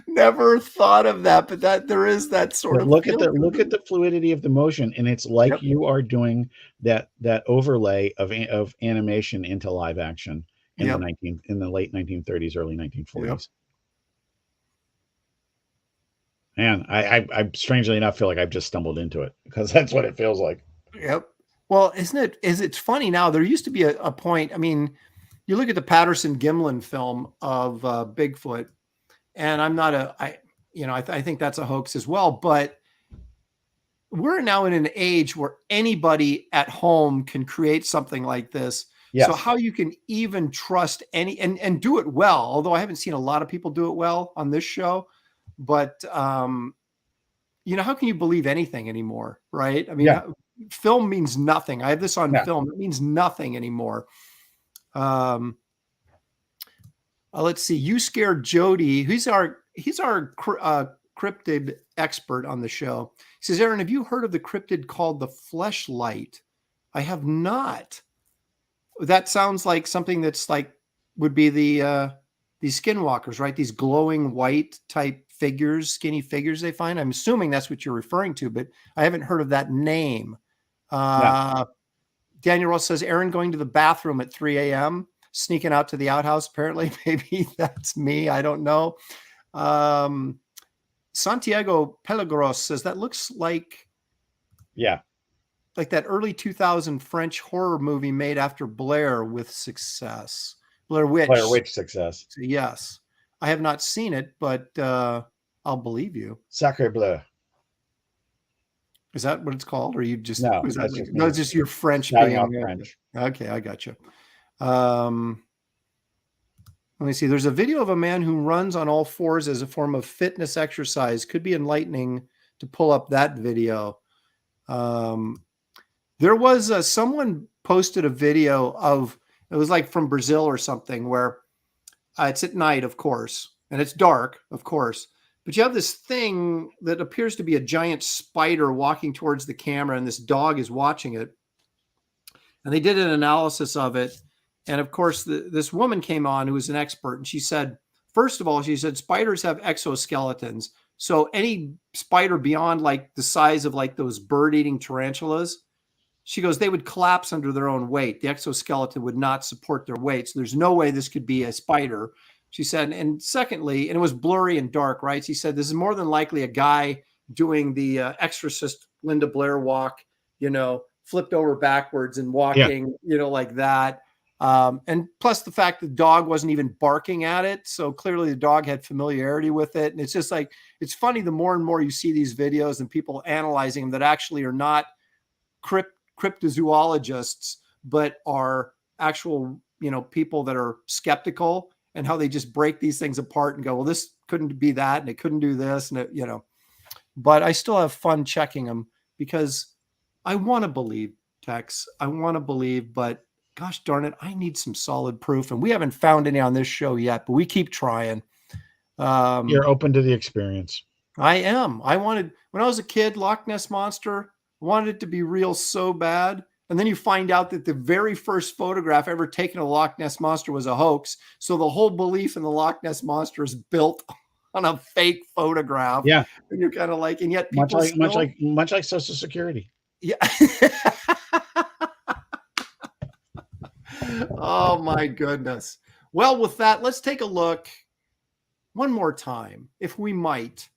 S2: never thought of that, but that there is that sort
S7: But
S2: of
S7: look
S2: feel
S7: at
S2: to it.
S7: the fluidity of the motion, and it's like
S2: Yep.
S7: you are doing that overlay of animation into live action in
S2: Yep.
S7: the late 1930s, early 1940s.
S2: Yep.
S7: Man, I strangely enough feel like I've just stumbled into it, because that's what it feels like.
S2: Yep. Well, it's funny now. There used to be a point. I mean, you look at the Patterson Gimlin film of Bigfoot, and I think that's a hoax as well. But we're now in an age where anybody at home can create something like this.
S7: Yes.
S2: So how you can even trust any and do it well, although I haven't seen a lot of people do it well on this show, but how can you believe anything anymore? Right. I mean,
S7: Yeah.
S2: film means nothing. I have this on
S7: Yeah.
S2: film. It means nothing anymore. Let's see. You Scared Jody. He's our cryptid expert on the show. He says, Aaron, have you heard of the cryptid called the Fleshlight? I have not. That sounds like something that's like would be the these skinwalkers, right? These glowing white type figures, skinny figures they find. I'm assuming that's what you're referring to, but I haven't heard of that name. Daniel Ross says, Aaron going to the bathroom at 3 a.m., sneaking out to the outhouse. Apparently, maybe that's me. I don't know. Santiago Pelagros says that looks like that early 2000 French horror movie made after Blair with success. Blair Witch
S7: success.
S2: So yes. I have not seen it, but I'll believe you.
S7: Sacre bleu.
S2: Is that what it's called? Or you just
S7: No,
S2: is that
S7: that's
S2: like,
S7: just
S2: no,
S7: me.
S2: it's just your French
S7: Shouting
S2: being
S7: out French.
S2: Okay, I got you. Let me see. There's a video of a man who runs on all fours as a form of fitness exercise. Could be enlightening to pull up that video. There was someone posted a video of, it was like from Brazil or something, where it's at night, of course, and it's dark, of course, but you have this thing that appears to be a giant spider walking towards the camera, and this dog is watching it. And they did an analysis of it. And of course, this woman came on who was an expert, and she said, first of all, she said, spiders have exoskeletons. So any spider beyond like the size of like those bird-eating tarantulas, she goes, they would collapse under their own weight. The exoskeleton would not support their weight. So there's no way this could be a spider. She said, and secondly, and it was blurry and dark, right? She said, this is more than likely a guy doing the Exorcist Linda Blair walk, flipped over backwards and walking, like that. And plus the fact the dog wasn't even barking at it. So clearly the dog had familiarity with it. And it's just like, it's funny, the more and more you see these videos and people analyzing them that actually are not cryptozoologists, but are actual, people that are skeptical, and how they just break these things apart and go, well, this couldn't be that, and it couldn't do this. And it, but I still have fun checking them, because I want to believe, Tex. I want to believe, but gosh darn it, I need some solid proof. And we haven't found any on this show yet, but we keep trying.
S7: You're open to the experience.
S2: I am. When I was a kid, Loch Ness Monster, wanted it to be real so bad. And then you find out that the very first photograph ever taken of Loch Ness Monster was a hoax. So the whole belief in the Loch Ness Monster is built on a fake photograph.
S7: Yeah.
S2: And you're kind of like, and yet people
S7: much like Social Security.
S2: Yeah. Oh my goodness. Well, with that, let's take a look one more time, if we might,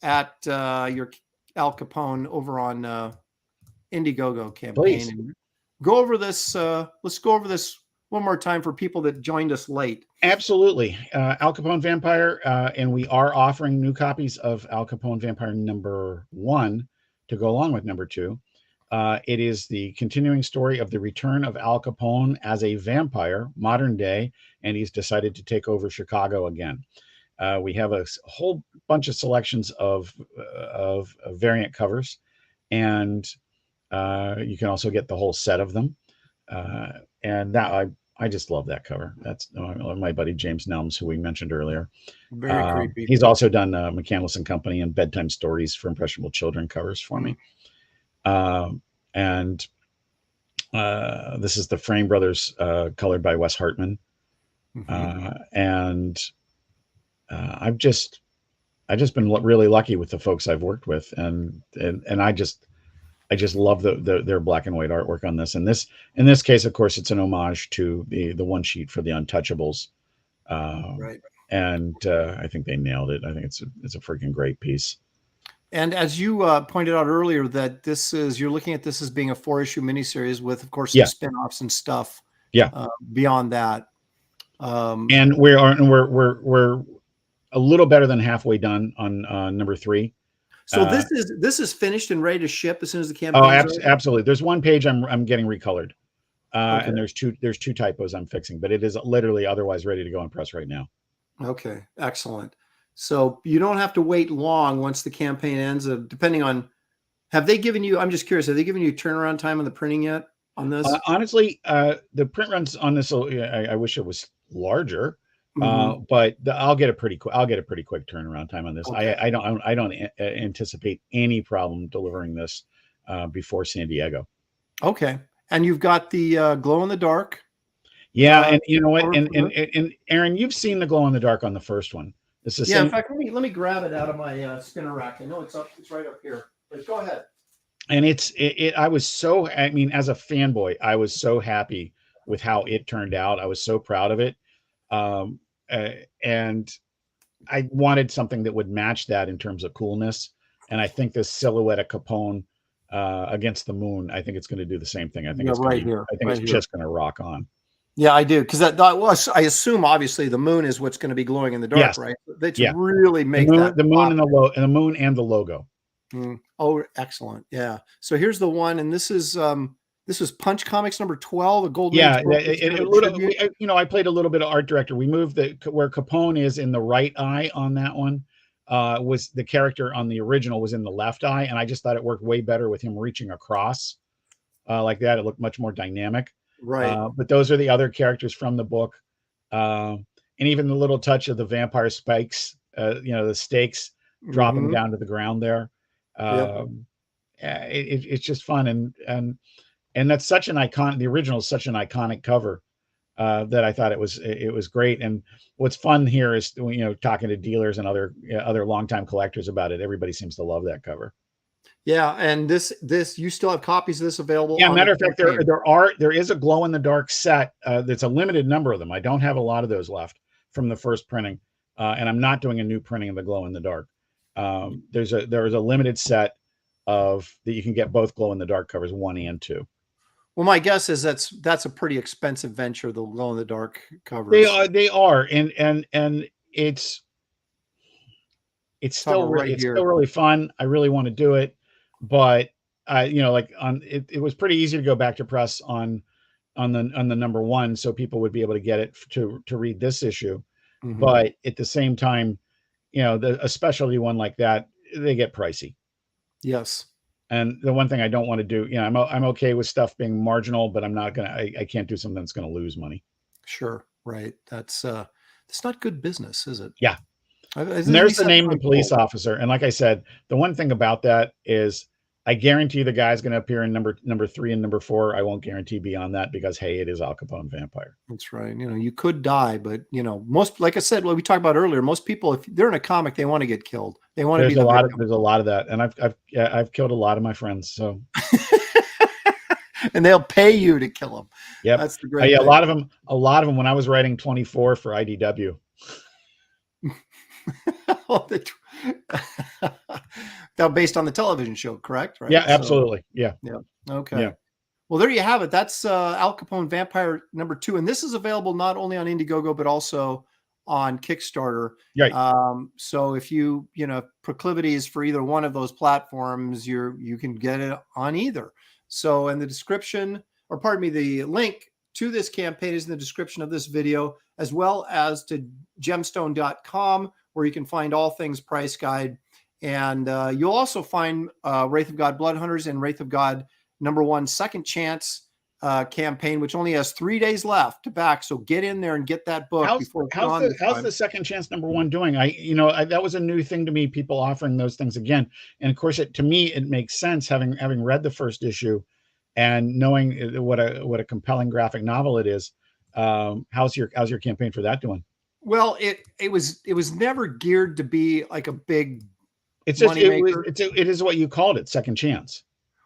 S2: at your Al Capone over on Indiegogo campaign.
S7: Please.
S2: And go over this. Let's go over this one more time for people that joined us late.
S7: Absolutely. Al Capone Vampire, and we are offering new copies of Al Capone Vampire #1 to go along with #2. It is the continuing story of the return of Al Capone as a vampire, modern day, and he's decided to take over Chicago again. We have a whole bunch of selections of variant covers, and you can also get the whole set of them. And that I just love that cover. That's my buddy James Nelms, who we mentioned earlier.
S2: Very creepy.
S7: He's also done McCandless and Company and Bedtime Stories for Impressionable Children covers for me. And this is the Frame Brothers, colored by Wes Hartman. And I've just been really lucky with the folks I've worked with, and I just love their black and white artwork on this. And in this case, of course, it's an homage to the one sheet for the Untouchables.
S2: Right.
S7: And I think they nailed it. I think it's a freaking great piece.
S2: And as you pointed out earlier, that you're looking at this as being a 4-issue miniseries with, of course, some spin-offs and stuff.
S7: Yeah.
S2: Beyond that.
S7: And we're a little better than halfway done on #3.
S2: So this is finished and ready to ship as soon as the campaign.
S7: Oh, absolutely. There's one page I'm getting recolored,
S2: okay.
S7: and there's two typos I'm fixing, but it is literally otherwise ready to go in press right now.
S2: Okay, excellent. So you don't have to wait long once the campaign ends. Depending on, have they given you? I'm just curious. Have they given you turnaround time on the printing yet on this?
S7: Honestly, the print runs on this. I wish it was larger. But I'll get a pretty quick turnaround time on this. Okay. I don't anticipate any problem delivering this before San Diego.
S2: Okay. And you've got the glow in the dark.
S7: Yeah, and you know what? And Aaron, you've seen the glow in the dark on the first one. This is
S2: in fact, let me grab it out of my spinner rack. I know it's right up here. But go ahead.
S7: And I was so, I mean, as a fanboy, I was so happy with how it turned out. I was so proud of it. And I wanted something that would match that in terms of coolness. And I think this silhouette of Capone against the moon, I think it's going to do the same thing. I think it's right here. I think it's just going to rock on.
S2: Yeah, I do. Because I assume obviously the moon is what's going to be glowing in the dark, right? That's really make
S7: the moon and the moon and the logo.
S2: Oh, excellent. Yeah. So here's the one, and this is Punch Comics #12, a golden.
S7: Yeah, I played a little bit of art director. We moved where Capone is in the right eye on that one. Was the character on the original was in the left eye, and I just thought it worked way better with him reaching across like that. It looked much more dynamic.
S2: Right.
S7: But those are the other characters from the book, and even the little touch of the vampire spikes, the stakes dropping down to the ground there. It's just fun, and that's such an icon. The original is such an iconic cover that I thought it was great. And what's fun here is talking to dealers and other longtime collectors about it. Everybody seems to love that cover.
S2: Yeah, and this you still have copies of this available.
S7: Yeah, matter of fact, there is a glow in the dark set. That's a limited number of them. I don't have a lot of those left from the first printing, and I'm not doing a new printing of the glow in the dark. There is a limited set that you can get both glow in the dark covers 1 and 2.
S2: Well, my guess is that's a pretty expensive venture, the glow in the dark covers.
S7: They are, and it's still really fun. I really want to do it, but it was pretty easy to go back to press on the #1, so people would be able to get it to read this issue. But at the same time, a specialty one like that, they get pricey.
S2: Yes. And
S7: the one thing I don't want to do, I'm okay with stuff being marginal, but I can't do something that's going to lose money.
S2: Sure. Right. That's not good business, is it?
S7: Yeah. And there's the name of the police officer. And like I said, the one thing about that is I guarantee the guy's going to appear in number 3 and number 4. I won't guarantee beyond that because, hey, it is Al Capone Vampire.
S2: That's right. You could die, but most, like I said, what we talked about earlier, most people, if they're in a comic, they want to get killed. They want to be
S7: there's a lot of that, and I've killed a lot of my friends. So,
S2: and they'll pay you to kill them.
S7: Yeah,
S2: that's the great.
S7: A lot of them. When I was writing 24 for IDW.
S2: Now, based on the television show, correct? Right?
S7: Yeah, absolutely. Yeah.
S2: Okay. Yeah. Well, there you have it. That's Al Capone Vampire #2. And this is available not only on Indiegogo, but also on Kickstarter.
S7: Right.
S2: So if you proclivities for either one of those platforms, you can get it on either. So in the description, or pardon me, the link to this campaign is in the description of this video, as well as to gemstone.com, where you can find all things price guide. And you'll also find Wraith of God Blood Hunters and Wraith of God #1 Second Chance campaign, which only has 3 days left to back. So get in there and get that book before it's gone.
S7: How's the Second Chance #1 doing? That was a new thing to me, people offering those things again. And of course, to me, it makes sense having read the first issue and knowing what a compelling graphic novel it is. How's your campaign for that doing?
S2: Well, it was never geared to be like a big
S7: It's just
S2: moneymaker.
S7: It is what you called it, Second Chance.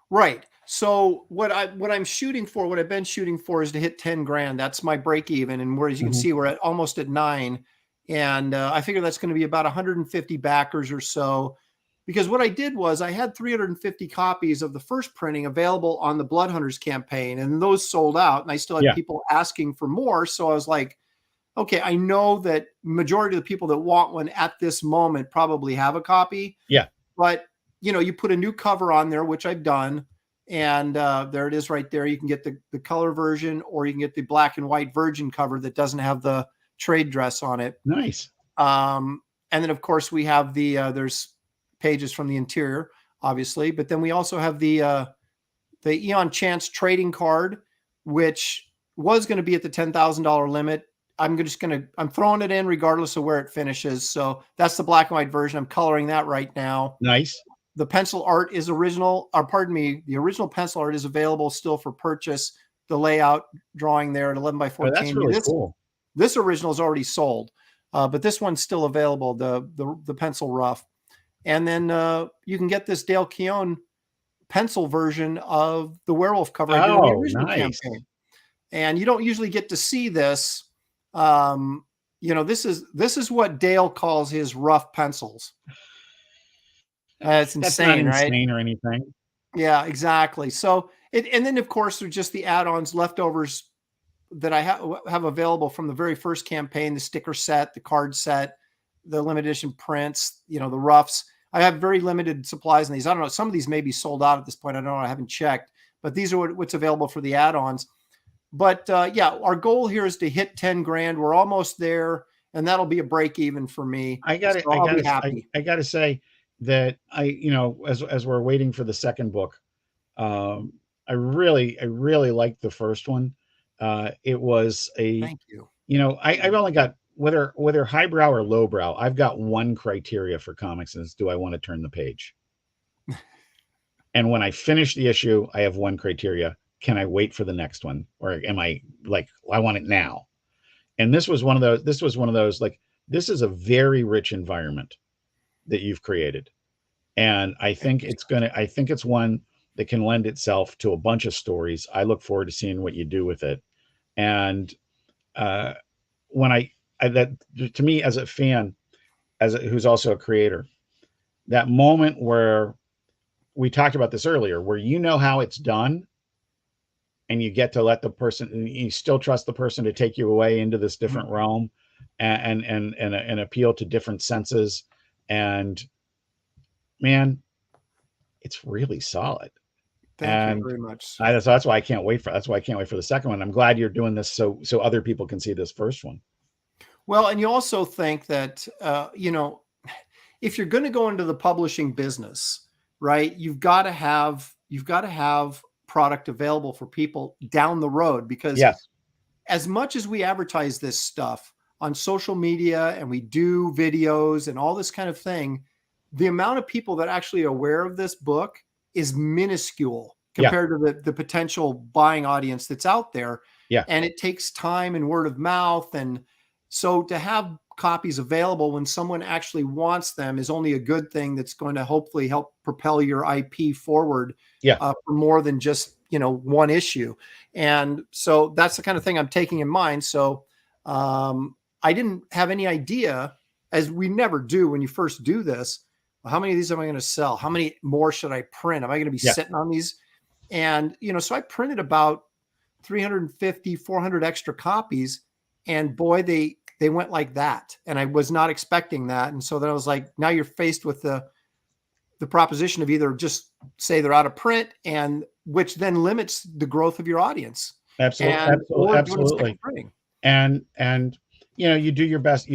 S2: Right. So what I'm shooting for, what I've been shooting for, is to hit 10 grand. That's my break even. And as you can see, we're almost at 9. And I figure that's going to be about 150 backers or so. Because what I did was I had 350 copies of the first printing available on the Blood Hunters campaign, and those sold out. And I still had people asking for more. So I was like, okay, I know that majority of the people that want one at this moment probably have a copy.
S7: Yeah.
S2: But you put a new cover on there, which I've done. And there it is right there. You can get the color version, or you can get the black and white virgin cover that doesn't have the trade dress on it.
S7: Nice.
S2: And then, of course, we have there's pages from the interior, obviously. But then we also have the Eon Chance trading card, which was going to be at the $10,000 limit. I'm throwing it in regardless of where it finishes. So that's the black and white version. I'm coloring that right now.
S7: Nice.
S2: The pencil art is original, or pardon me, the original pencil art is available still for purchase. The layout drawing there at 11 by 14.
S7: Oh, that's really cool.
S2: This original is already sold, but this one's still available, the pencil rough. And then you can get this Dale Keown pencil version of the werewolf cover I did in the original campaign. And you don't usually get to see this. This is what Dale calls his rough pencils. It's insane,
S7: That's not
S2: right?
S7: Insane or anything.
S2: Yeah, exactly. So and then of course there's just the add-ons, leftovers that I have available from the very first campaign: the sticker set, the card set, the limited edition prints, the roughs. I have very limited supplies in these. I don't know. Some of these may be sold out at this point. I don't know. I haven't checked, but these are what's available for the add-ons. But our goal here is to hit 10 grand. We're almost there, and that'll be a break even for me.
S7: I got to say that as we're waiting for the second book, I really liked the first one. It was thank you. I've only got, whether highbrow or lowbrow, I've got one criteria for comics, and it's, do I want to turn the page? And when I finish the issue, I have one criteria: can I wait for the next one, or am I like, I want it now? And this was one of those, like, this is a very rich environment that you've created. And I think it's one that can lend itself to a bunch of stories. I look forward to seeing what you do with it. And that to me, as a fan, who's also a creator, that moment where we talked about this earlier, where how it's done, and you get to let the person, you still trust the person to take you away into this different realm and appeal to different senses. And man, it's really solid.
S2: Thank you very much.
S7: That's why I can't wait for the second one. I'm glad you're doing this so other people can see this first one.
S2: Well, and you also think that if you're going to go into the publishing business, right, you've got to have product available for people down the road, because as much as we advertise this stuff on social media and we do videos and all this kind of thing, the amount of people that actually are aware of this book is minuscule compared to the potential buying audience that's out there. Yeah. And it takes time and word of mouth. And so to have copies available when someone actually wants them is only a good thing. That's going to hopefully help propel your IP forward for more than just, one issue. And so that's the kind of thing I'm taking in mind. So I didn't have any idea, as we never do when you first do this, how many of these am I going to sell? How many more should I print? Am I going to be sitting on these? And, so I printed about 350, 400 extra copies, and boy, they went like that. And I was not expecting that. And so then I was like, now you're faced with the proposition of either just say they're out of print, and which then limits the growth of your audience.
S7: Absolutely. And you do your best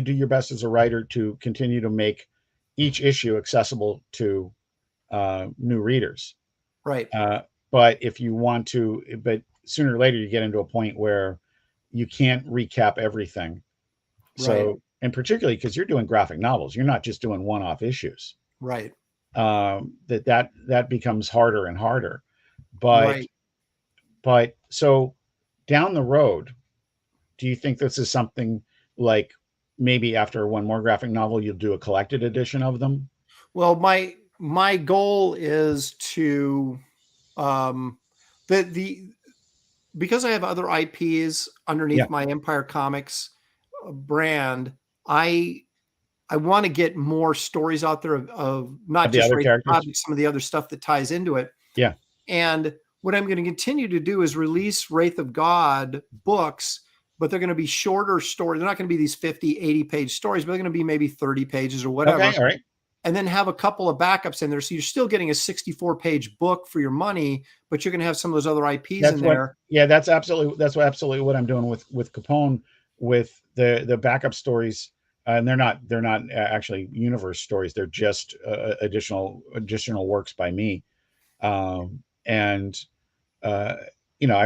S7: as a writer to continue to make each issue accessible to new readers.
S2: Right.
S7: But if you want to, but sooner or later you get into a point where you can't recap everything. So,
S2: right.
S7: And particularly because you're doing graphic novels, you're not just doing one-off issues.
S2: Right.
S7: That becomes harder and harder. But so down the road, do you think this is something like maybe after one more graphic novel, you'll do a collected edition of them?
S2: Well, my goal is to, because I have other IPs underneath my Empire Comics brand, I want to get more stories out there of not just Wraith of God, but some of the other stuff that ties into it.
S7: Yeah.
S2: And what I'm going to continue to do is release Wraith of God books, but they're going to be shorter stories. They're not going to be these 50, 80 page stories, but they're going to be maybe 30 pages or whatever.
S7: Okay, all right.
S2: And then have a couple of backups in there. So you're still getting a 64-page book for your money, but you're going to have some of those other IPs in there.
S7: Yeah, that's absolutely what I'm doing with Capone, with the backup stories. And they're not actually universe stories. They're just additional works by me. I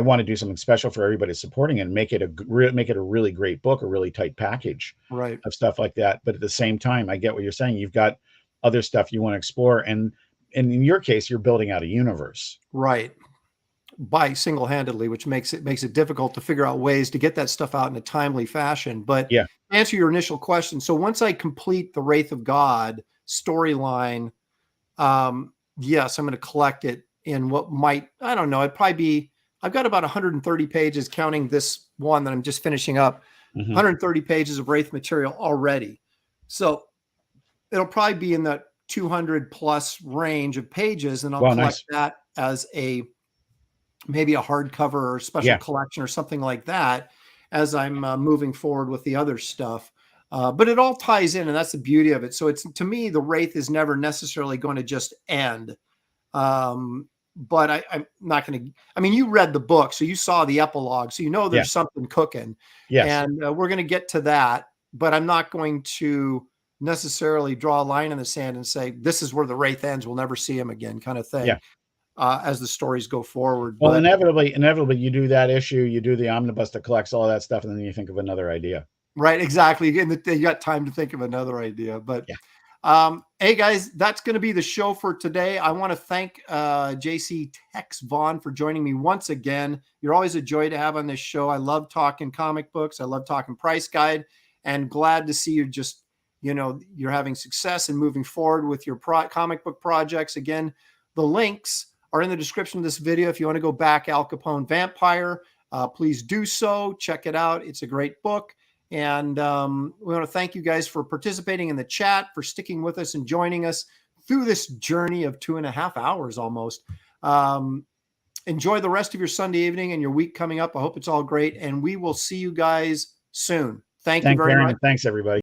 S7: want to do something special for everybody supporting it and make it a really great book, a really tight package of stuff like that. But at the same time, I get what you're saying. You've got other stuff you want to explore. And in your case, you're building out a universe.
S2: Right. By single-handedly, which makes it difficult to figure out ways to get that stuff out in a timely fashion. But to answer your initial question, so once I complete the Wraith of God storyline, yes, I'm going to collect it in what might, I don't know, it'd probably be, I've got about 130 pages counting this one that I'm just finishing up, 130 pages of Wraith material already. So it'll probably be in that 200 plus range of pages, and I'll collect that as maybe a hardcover or special collection or something like that as I'm moving forward with the other stuff. But it all ties in, and that's the beauty of it. So it's, to me, the Wraith is never necessarily going to just end. But I'm not going to, I mean, you read the book, so you saw the epilogue, so there's something cooking.
S7: Yes.
S2: And we're going to get to that, but I'm not going to necessarily draw a line in the sand and say, this is where the Wraith ends, we'll never see him again, kind of thing. As the stories go forward.
S7: Well, inevitably you do that issue, you do the omnibus that collects all of that stuff, and then you think of another idea.
S2: Right, exactly. You got time to think of another idea. But hey guys, that's going to be the show for today. I want to thank JC Vaughn for joining me once again. You're always a joy to have on this show. I love talking comic books. I love talking Price Guide, and glad to see you just, you're having success and moving forward with your comic book projects. Again, the links are in the description of this video. If you want to go back, Al Capone Vampire, please do so. Check it out. It's a great book. And we want to thank you guys for participating in the chat, for sticking with us and joining us through this journey of 2.5 hours almost. Enjoy the rest of your Sunday evening and your week coming up. I hope it's all great. And we will see you guys soon. Thank you very much.
S7: Thanks, everybody.